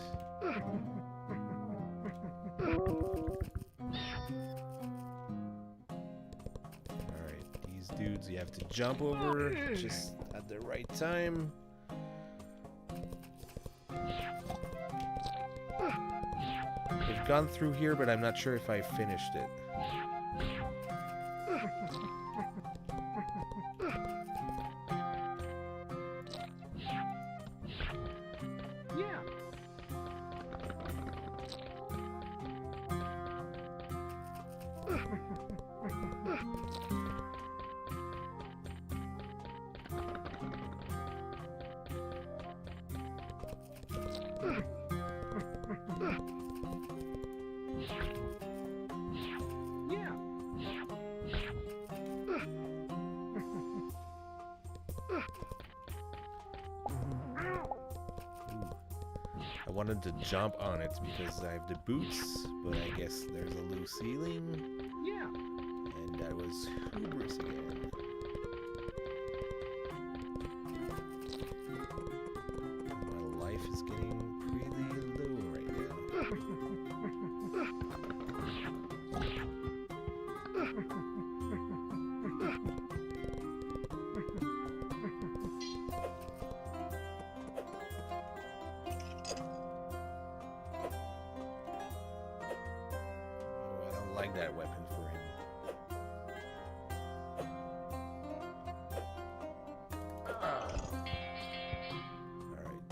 Alright, these dudes you have to jump over just at the right time. We've gone through here, but I'm not sure if I finished it. I wanted to jump on it because I have the boots, but I guess there's a low ceiling. Yeah. And I was hubris again. My life is getting pretty low right now. Like that weapon for him.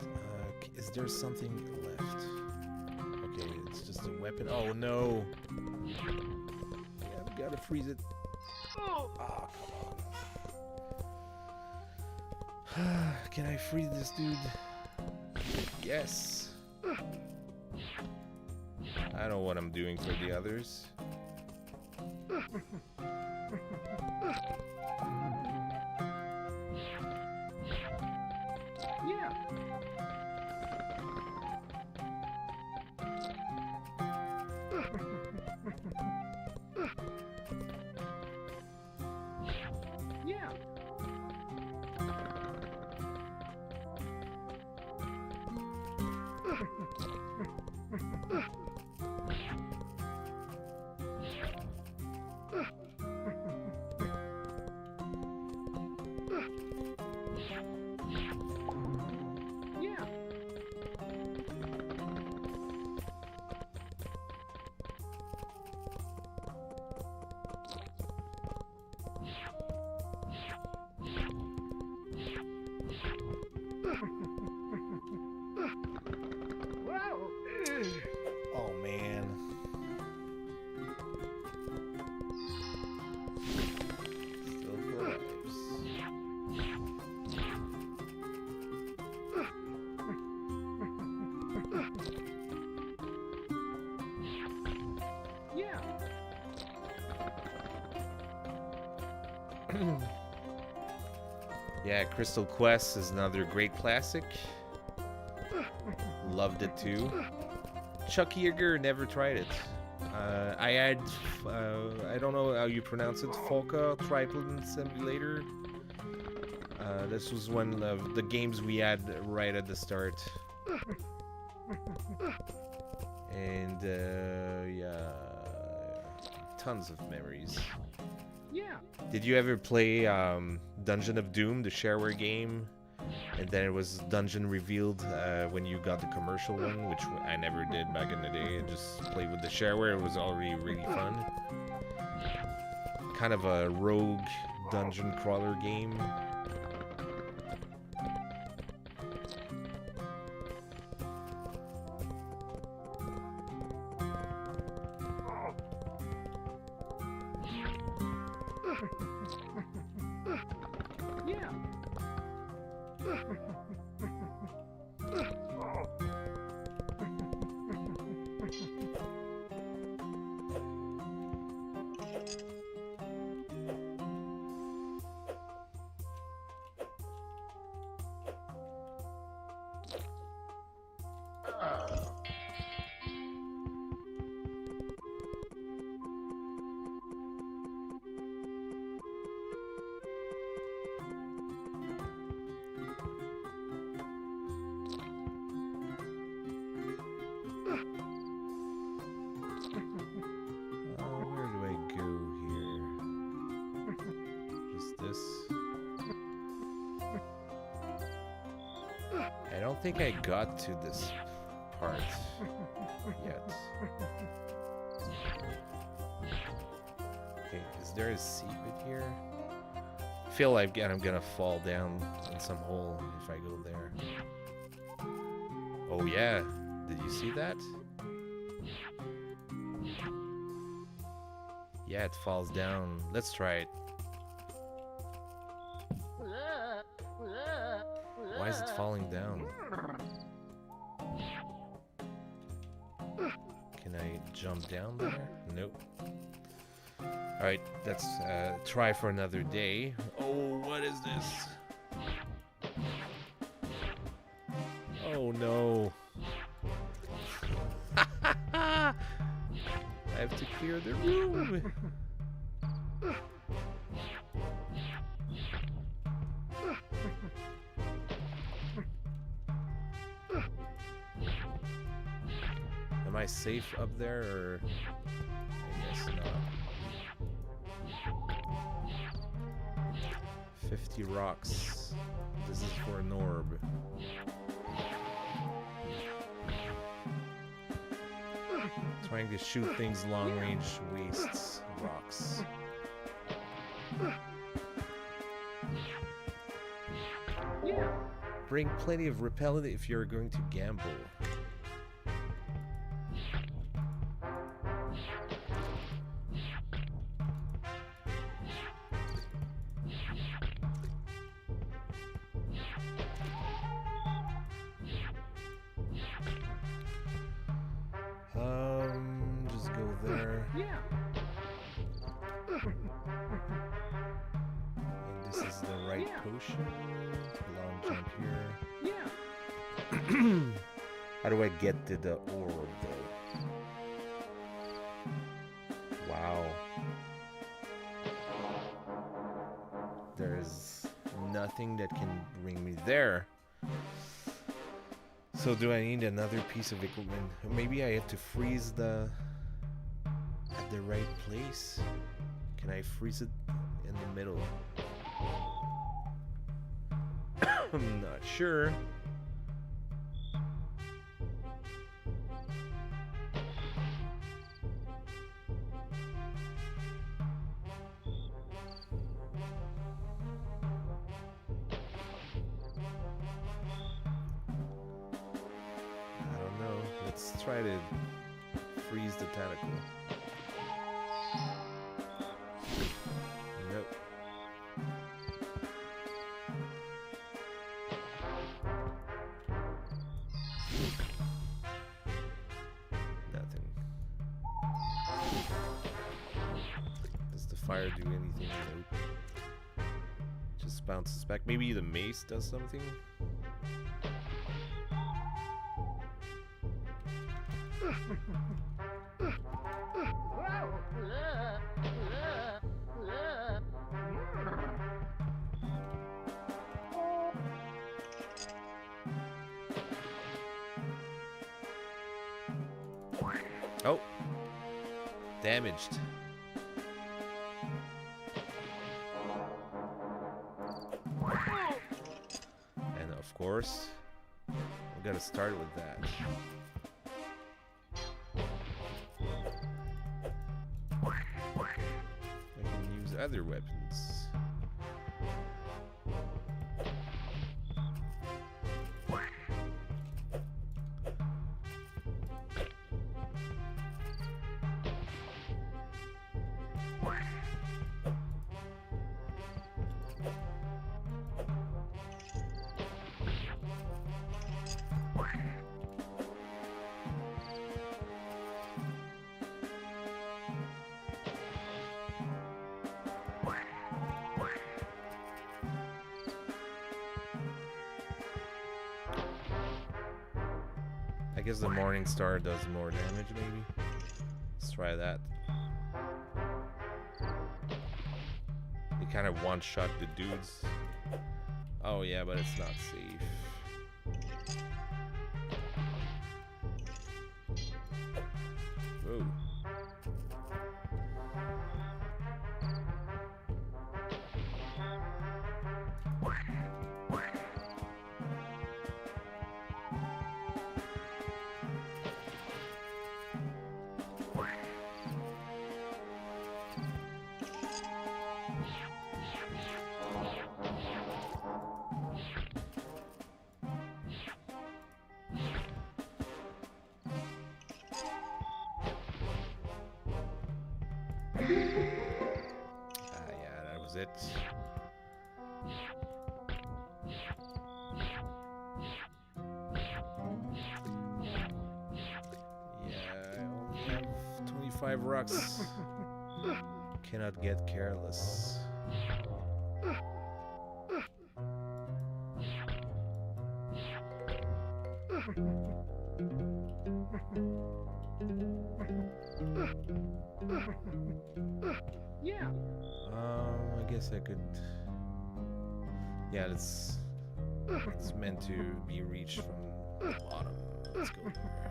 Alright, is there something left? Okay, it's just a weapon. Oh no! Yeah, we gotta freeze it. Oh, come on. Can I freeze this dude? Yes! I know what I'm doing for the others. Yeah. Yeah. Yeah, Crystal Quest is another great classic. Loved it too. Chuck Yeager, never tried it. I had, I don't know how you pronounce it, Folka Triplane Simulator. This was one of the games we had right at the start. And, yeah, tons of memories. Yeah. Did you ever play Dungeon of Doom, the shareware game? And then it was Dungeon Revealed when you got the commercial one, which I never did back in the day. I just played with the shareware. It was already really fun. Kind of a rogue dungeon crawler game. Yeah. Where do I go here? Just this. I don't think I got to this part yet. Okay, is there a secret here? I feel like I'm gonna fall down in some hole if I go there. Oh yeah, did you see that? Yeah, it falls down. Let's try it. Why is it falling down? Can I jump down there? Nope. Alright, let's try for another day. Oh, what is this? Oh no. I have to clear the room. Am I safe up there, or I guess not. 50 rocks. This is for an orb. Trying to shoot things long range wastes rocks. Yeah. Bring plenty of repellent if you're going to gamble. Just go there. Yeah. And this is the right potion. Long jump here. Yeah. How do I get to the orb though? Wow. There's nothing that can bring me there. So do I need another piece of equipment? Maybe I have to freeze the at the right place. Can I freeze it in the middle? I'm not sure. Let's try to freeze the tentacle. Nope. Nothing. Does the fire do anything? Nope. Just bounces back. Maybe the mace does something? Oh! Damaged. And of course, we gotta start with that. I can use other weapons. I guess the Morning Star does more damage, maybe? Let's try that. You kind of one-shot the dudes. Oh yeah, but it's not safe. Whoa. Yeah, that was it. Yeah, I only have 25 rocks. Cannot get careless. Yeah. I guess I could. Yeah, it's meant to be reached from the bottom. Let's go there.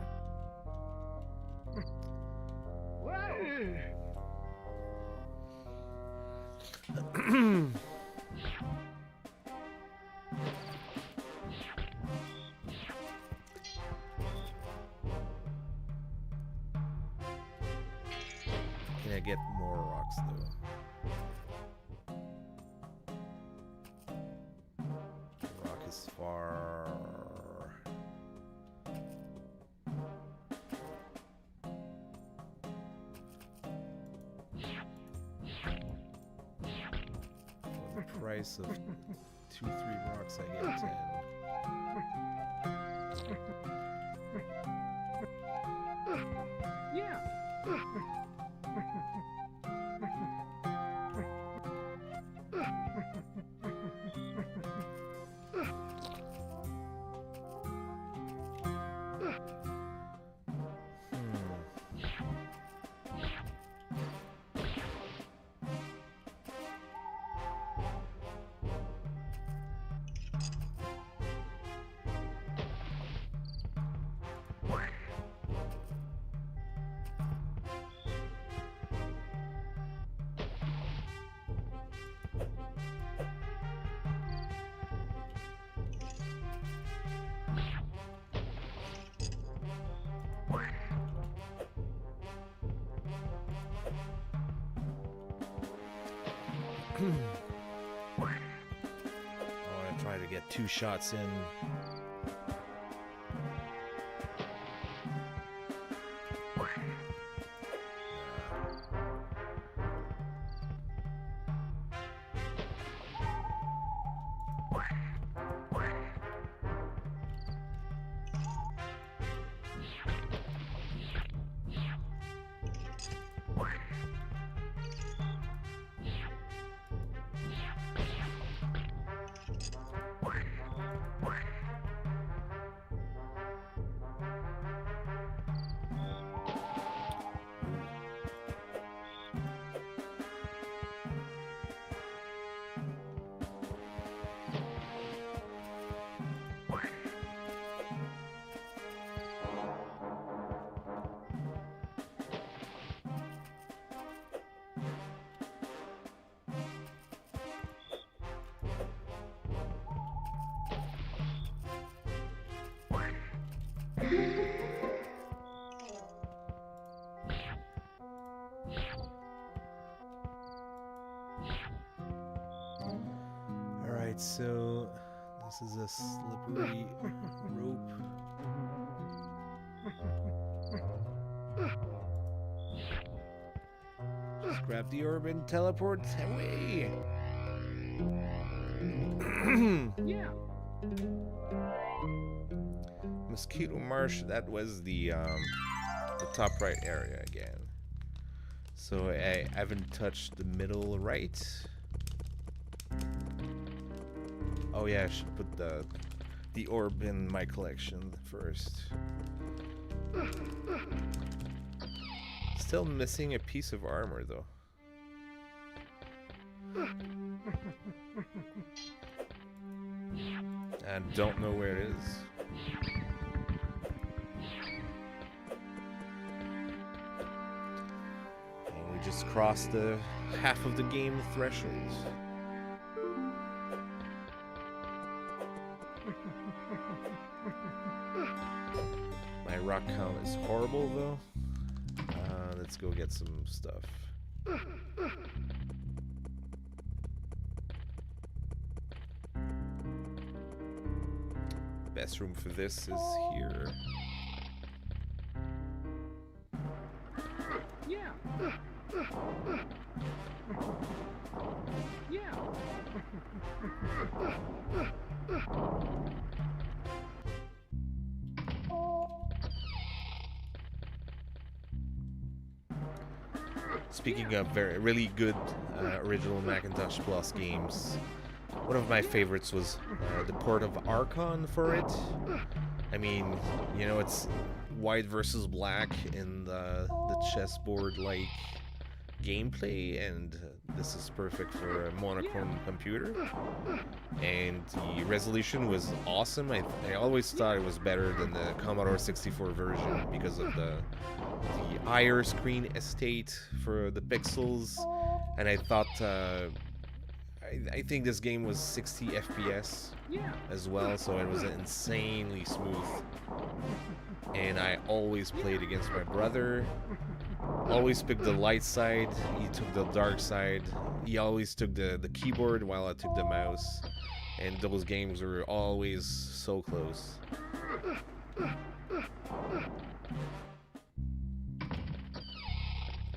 Can I get more rocks though? The rock is far. For the price of 2-3 rocks, I get 10. Yeah. I want to try to get 2 shots in. Alright, so this is a slippery rope. Just grab the orb and teleport away. Yeah. Mosquito Marsh, that was the top right area again. So I haven't touched the middle right. Oh yeah, I should put the orb in my collection first. Still missing a piece of armor though. I don't know where it is. And we just crossed the half of the game threshold. My rock count is horrible though. Let's go get some stuff. Best room for this is here. Yeah. Yeah. Speaking of really good original Macintosh Plus games, one of my favorites was the port of Archon for it. I mean, you know, it's white versus black in the chessboard-like gameplay, and this is perfect for a monochrome computer. And the resolution was awesome. I always thought it was better than the Commodore 64 version because of the higher screen estate for the pixels, and I thought I think this game was 60 FPS as well, so it was insanely smooth. And I always played against my brother. Always picked the light side, he took the dark side. He always took the keyboard while I took the mouse. And those games were always so close.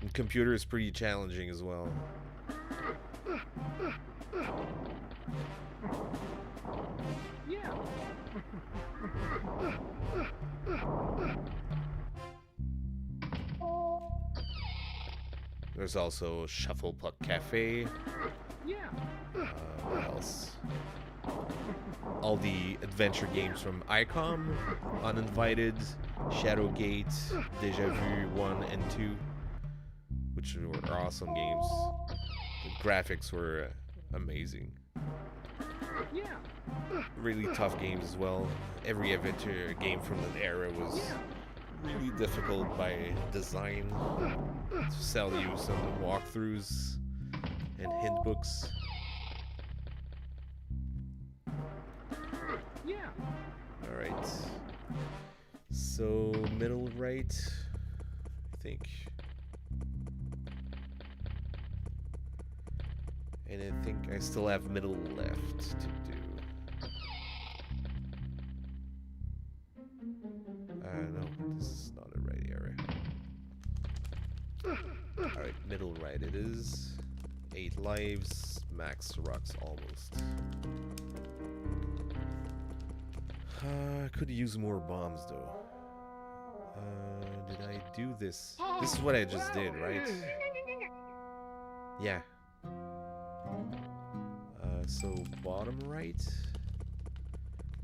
And computer is pretty challenging as well. Yeah. There's also Shuffle Puck Cafe. Yeah. What else? All the adventure games from ICOM, Uninvited, Shadowgate, Deja Vu 1 and 2, which were awesome games. The graphics were amazing. Yeah. Really tough games as well. Every adventure game from that era was really difficult by design to sell you some walkthroughs and hint books. Yeah. Alright. So, middle right, I think. And I think I still have middle left to do. No, this is not the right area. Alright, middle right it is. 8 lives, max rocks almost. I could use more bombs though. Did I do this? This is what I just did, right? Yeah. So bottom right?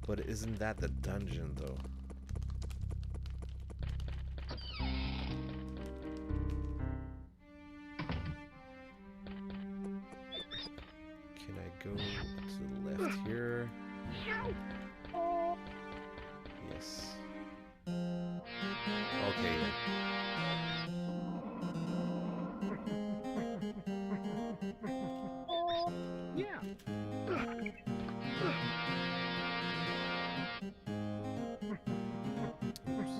But isn't that the dungeon though? Can I go to the left here? Yes. Okay. Yeah. Oops.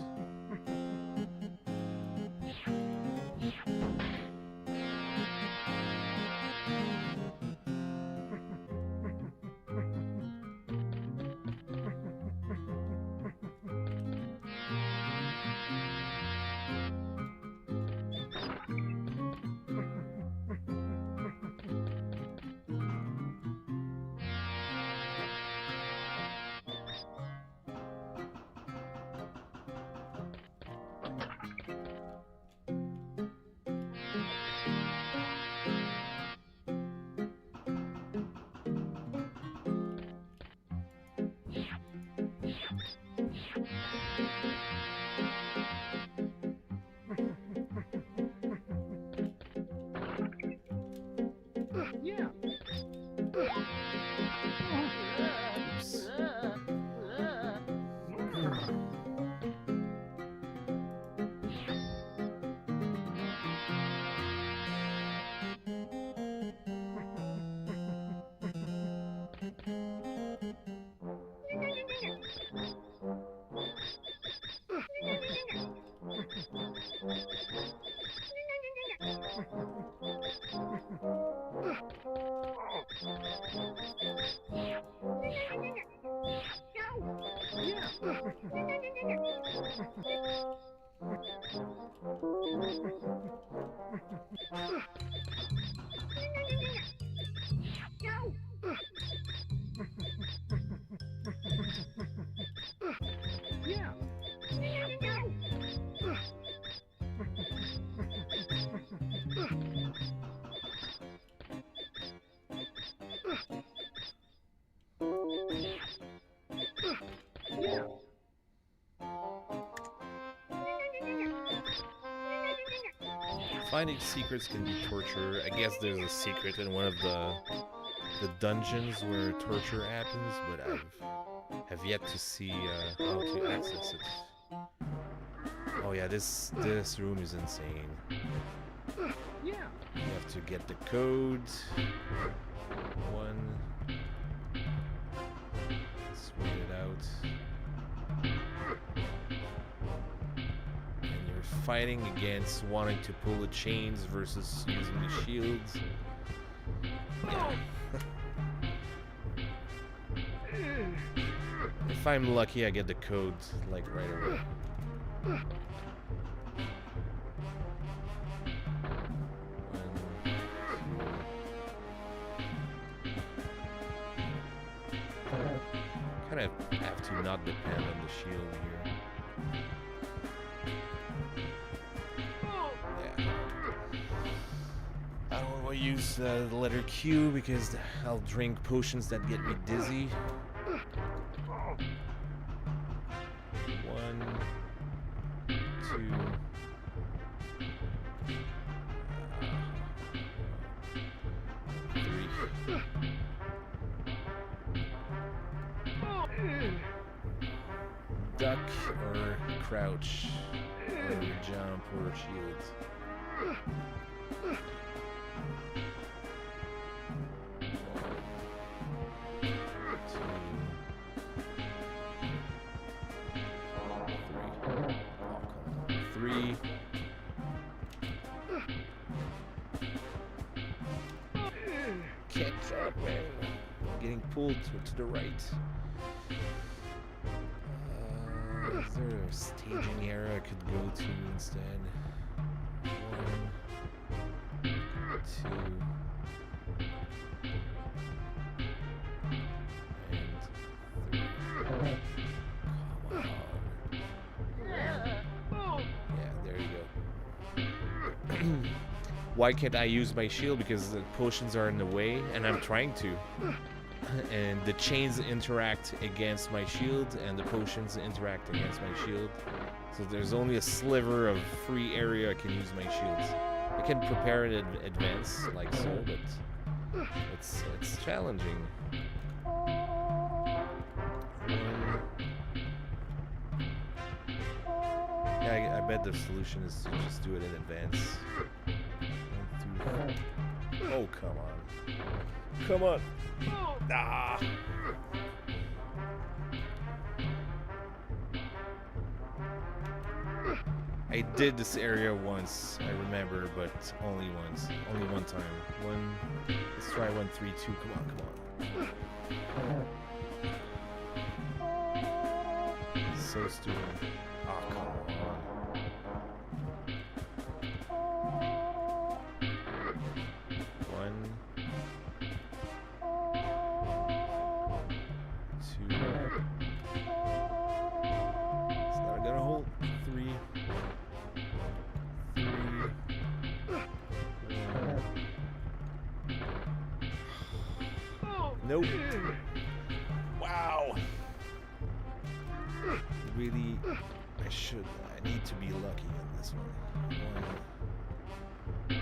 Yeah. Oops. Yeah. Yeah. Finding secrets can be torture. I guess there's a secret in one of the dungeons where torture happens, but have yet to see how to access it. Oh yeah, this room is insane. Yeah. You have to get the code. One. Let's read it out. And you're fighting against wanting to pull the chains versus using the shields. Yeah. If I'm lucky, I get the code like right away. Kind of have to not depend on the shield here. Yeah. I don't want to use the letter Q because I'll drink potions that get me dizzy. 1, 2. 3. Duck or crouch or jump or shield. 3. Catch up, man. Getting pulled to the right. Is there a staging area I could go to instead? 1, 2. And 3. Come on. Yeah, there you go. Why can't I use my shield? Because the potions are in the way, and I'm trying to. And the chains interact against my shield, and the potions interact against my shield. So there's only a sliver of free area I can use my shields. I can prepare in advance, like so, but it's challenging. Yeah, I bet the solution is to just do it in advance. 1, 2. Oh, come on. Come on. Ah. I did this area once, I remember, but only once. Only one time. Let's try 1, 3, 2. Come on, come on. So stupid. Oh, come on. 1, 2. It's not gonna hold. 3. 3. 1. Nope. Wow. Really, I need to be lucky in this one. 1, 2.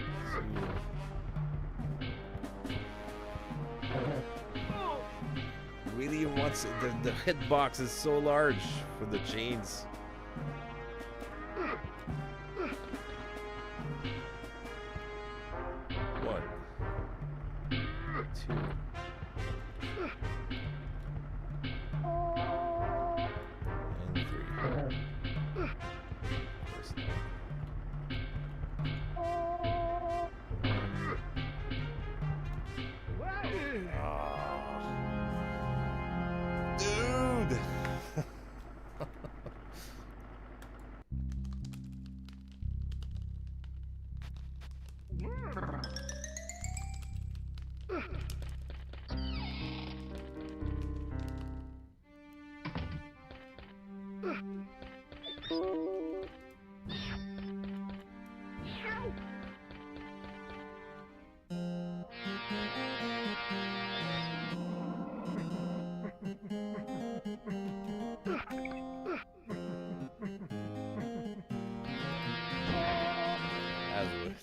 really wants it. The hitbox is so large for the chains. One, two, and three. First one. Dude!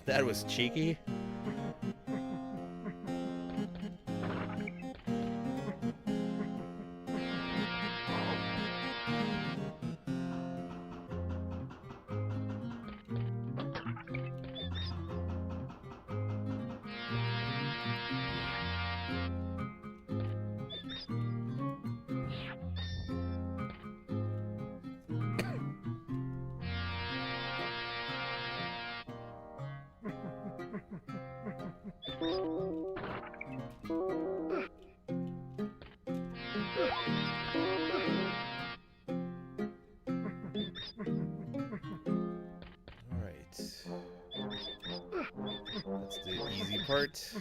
That was cheeky. That's the easy part.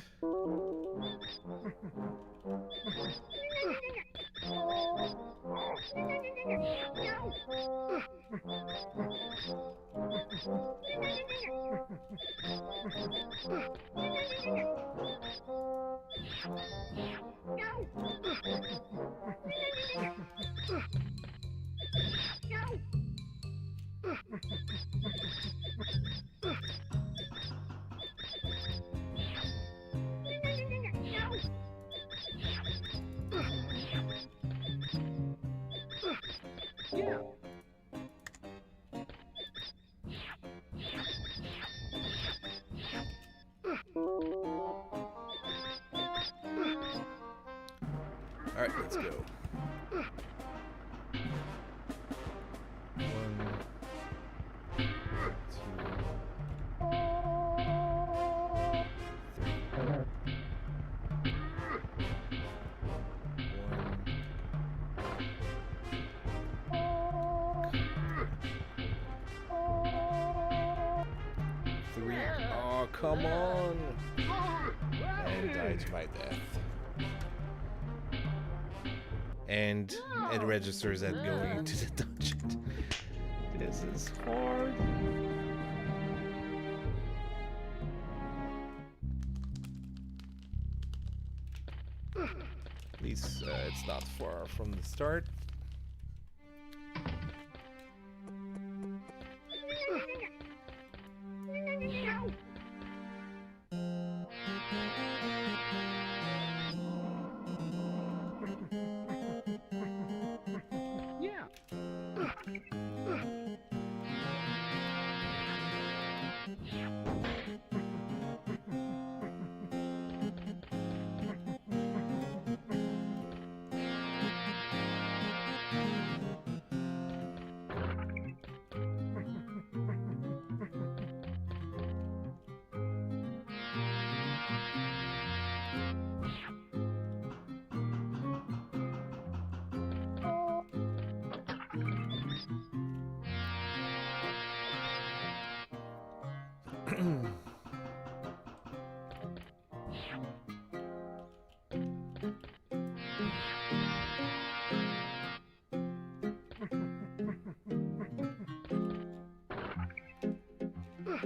Yeah. All right, let's go. Oh, come on! And died to my death. And it registers at going into the dungeon. This is hard. At least it's not far from the start.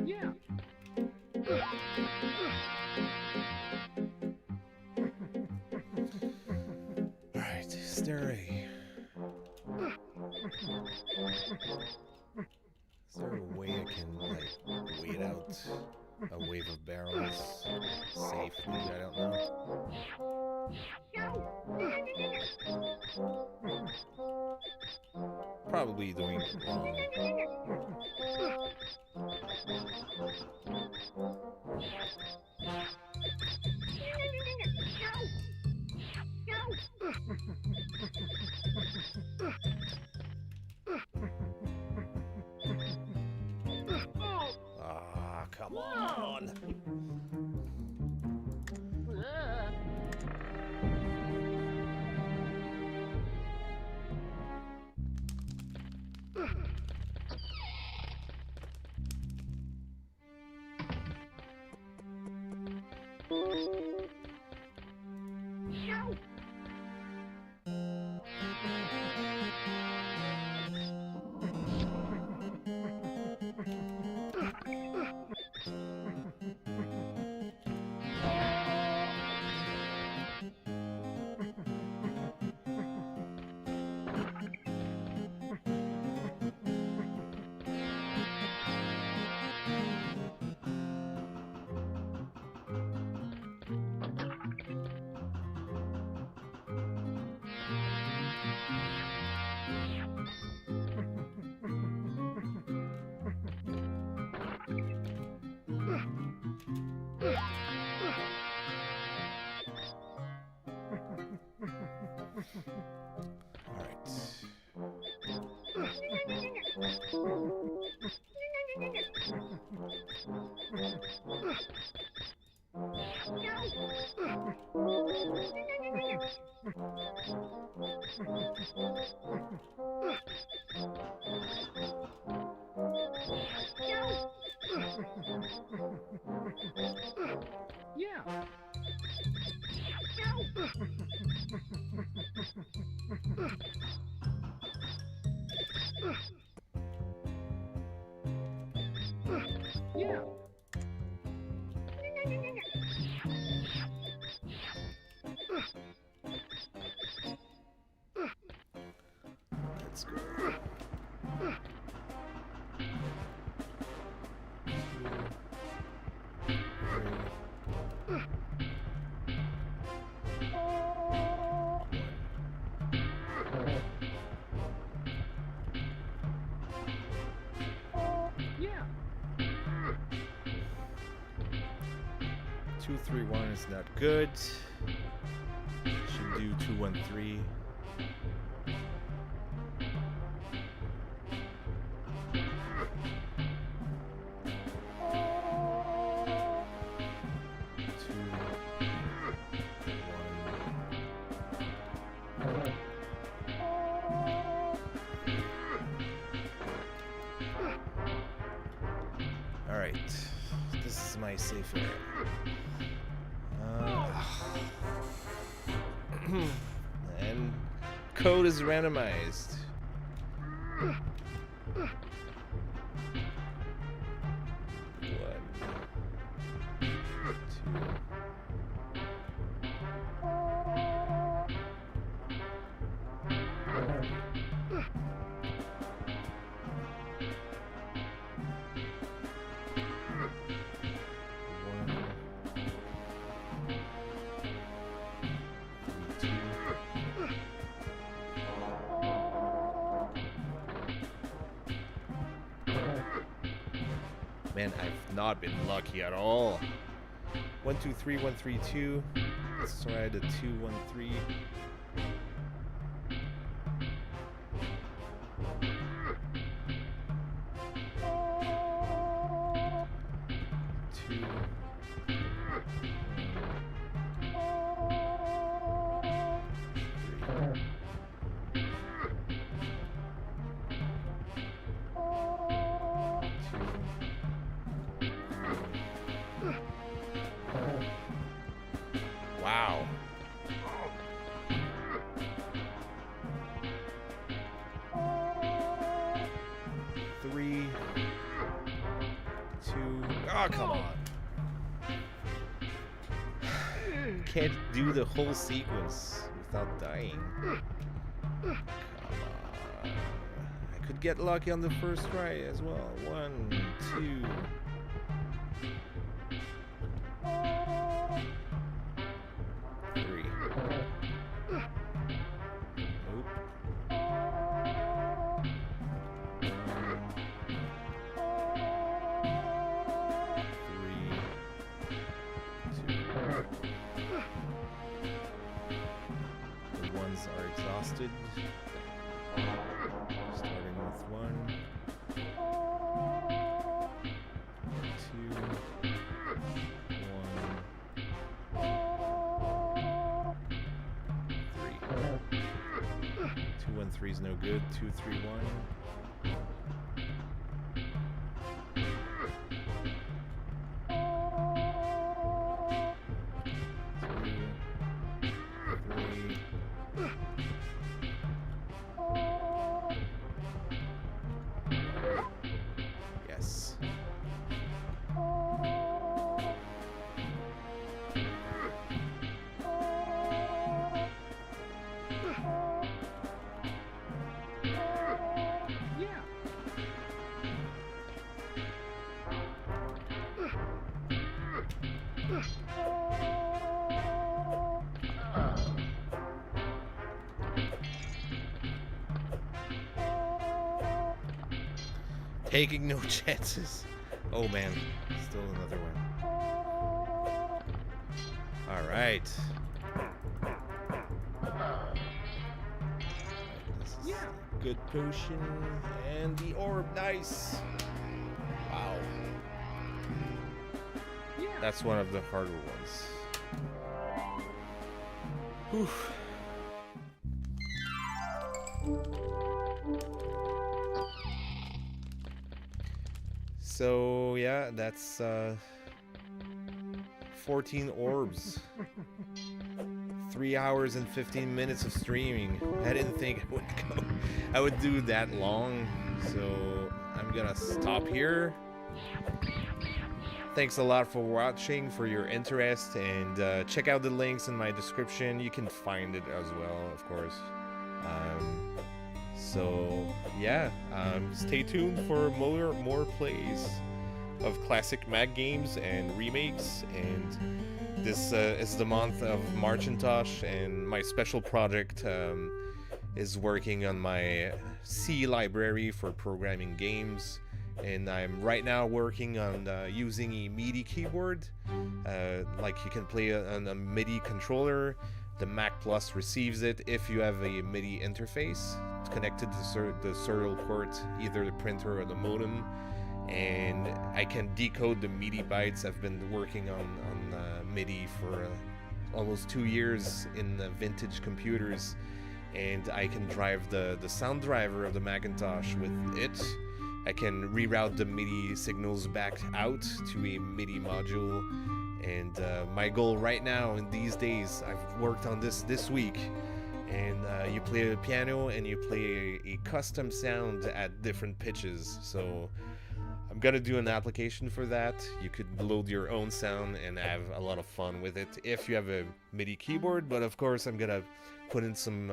Yeah. Alright, stairway. Is there a way I can, like, wait out a wave of barrels safely? I don't know. probably doing it wrong. Ah, come on. Yeah. Yeah. Let's go. Yeah. 231 is not good. Should do 213. All right, this is my safe area. And code is randomized. Man, I've not been lucky at all. 1, 2, 3, 1, 3, 2. Let's try the 2, 1, 3. Wow. Three, two. Oh, come on. Can't do the whole sequence without dying. Come on. I could get lucky on the first try as well. 1, 2. keys are exhausted. Starting with 1, 2, 1, 3. 2, 1, 3 is no good. 2, 3, 1. 2, 3. Yes. Yeah. Taking no chances. Oh man, still another one. All right. This is Yeah. good potion and the orb. Nice. Wow. Yeah. That's one of the harder ones. Whew. So yeah, that's 14 orbs. 3 hours and 15 minutes of streaming. I didn't think I would do that long. So I'm gonna stop here. Thanks a lot for watching, for your interest, and check out the links in my description. You can find it as well, of course. So yeah, stay tuned for more plays of classic Mac games and remakes. And this is the month of Marcintosh, and my special project is working on my C library for programming games. And I'm right now working on using a MIDI keyboard. Like you can play on a MIDI controller. The Mac Plus receives it if you have a MIDI interface. It's connected to the serial port, either the printer or the modem. And I can decode the MIDI bytes. I've been working on MIDI for almost 2 years in vintage computers. And I can drive the sound driver of the Macintosh with it. I can reroute the MIDI signals back out to a MIDI module. And my goal right now in these days, I've worked on this week, and you play the piano and you play a custom sound at different pitches. So I'm gonna do an application for that. You could load your own sound and have a lot of fun with it if you have a MIDI keyboard. But of course, I'm gonna put in some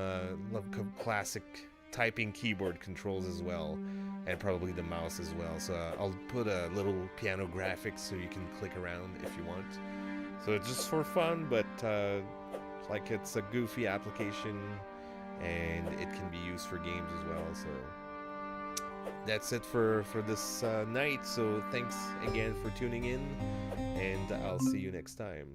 classic typing keyboard controls as well, and probably the mouse as well. So I'll put a little piano graphics so you can click around if you want. So it's just for fun, but like it's a goofy application, and it can be used for games as well. So that's it for this night. So thanks again for tuning in, and I'll see you next time.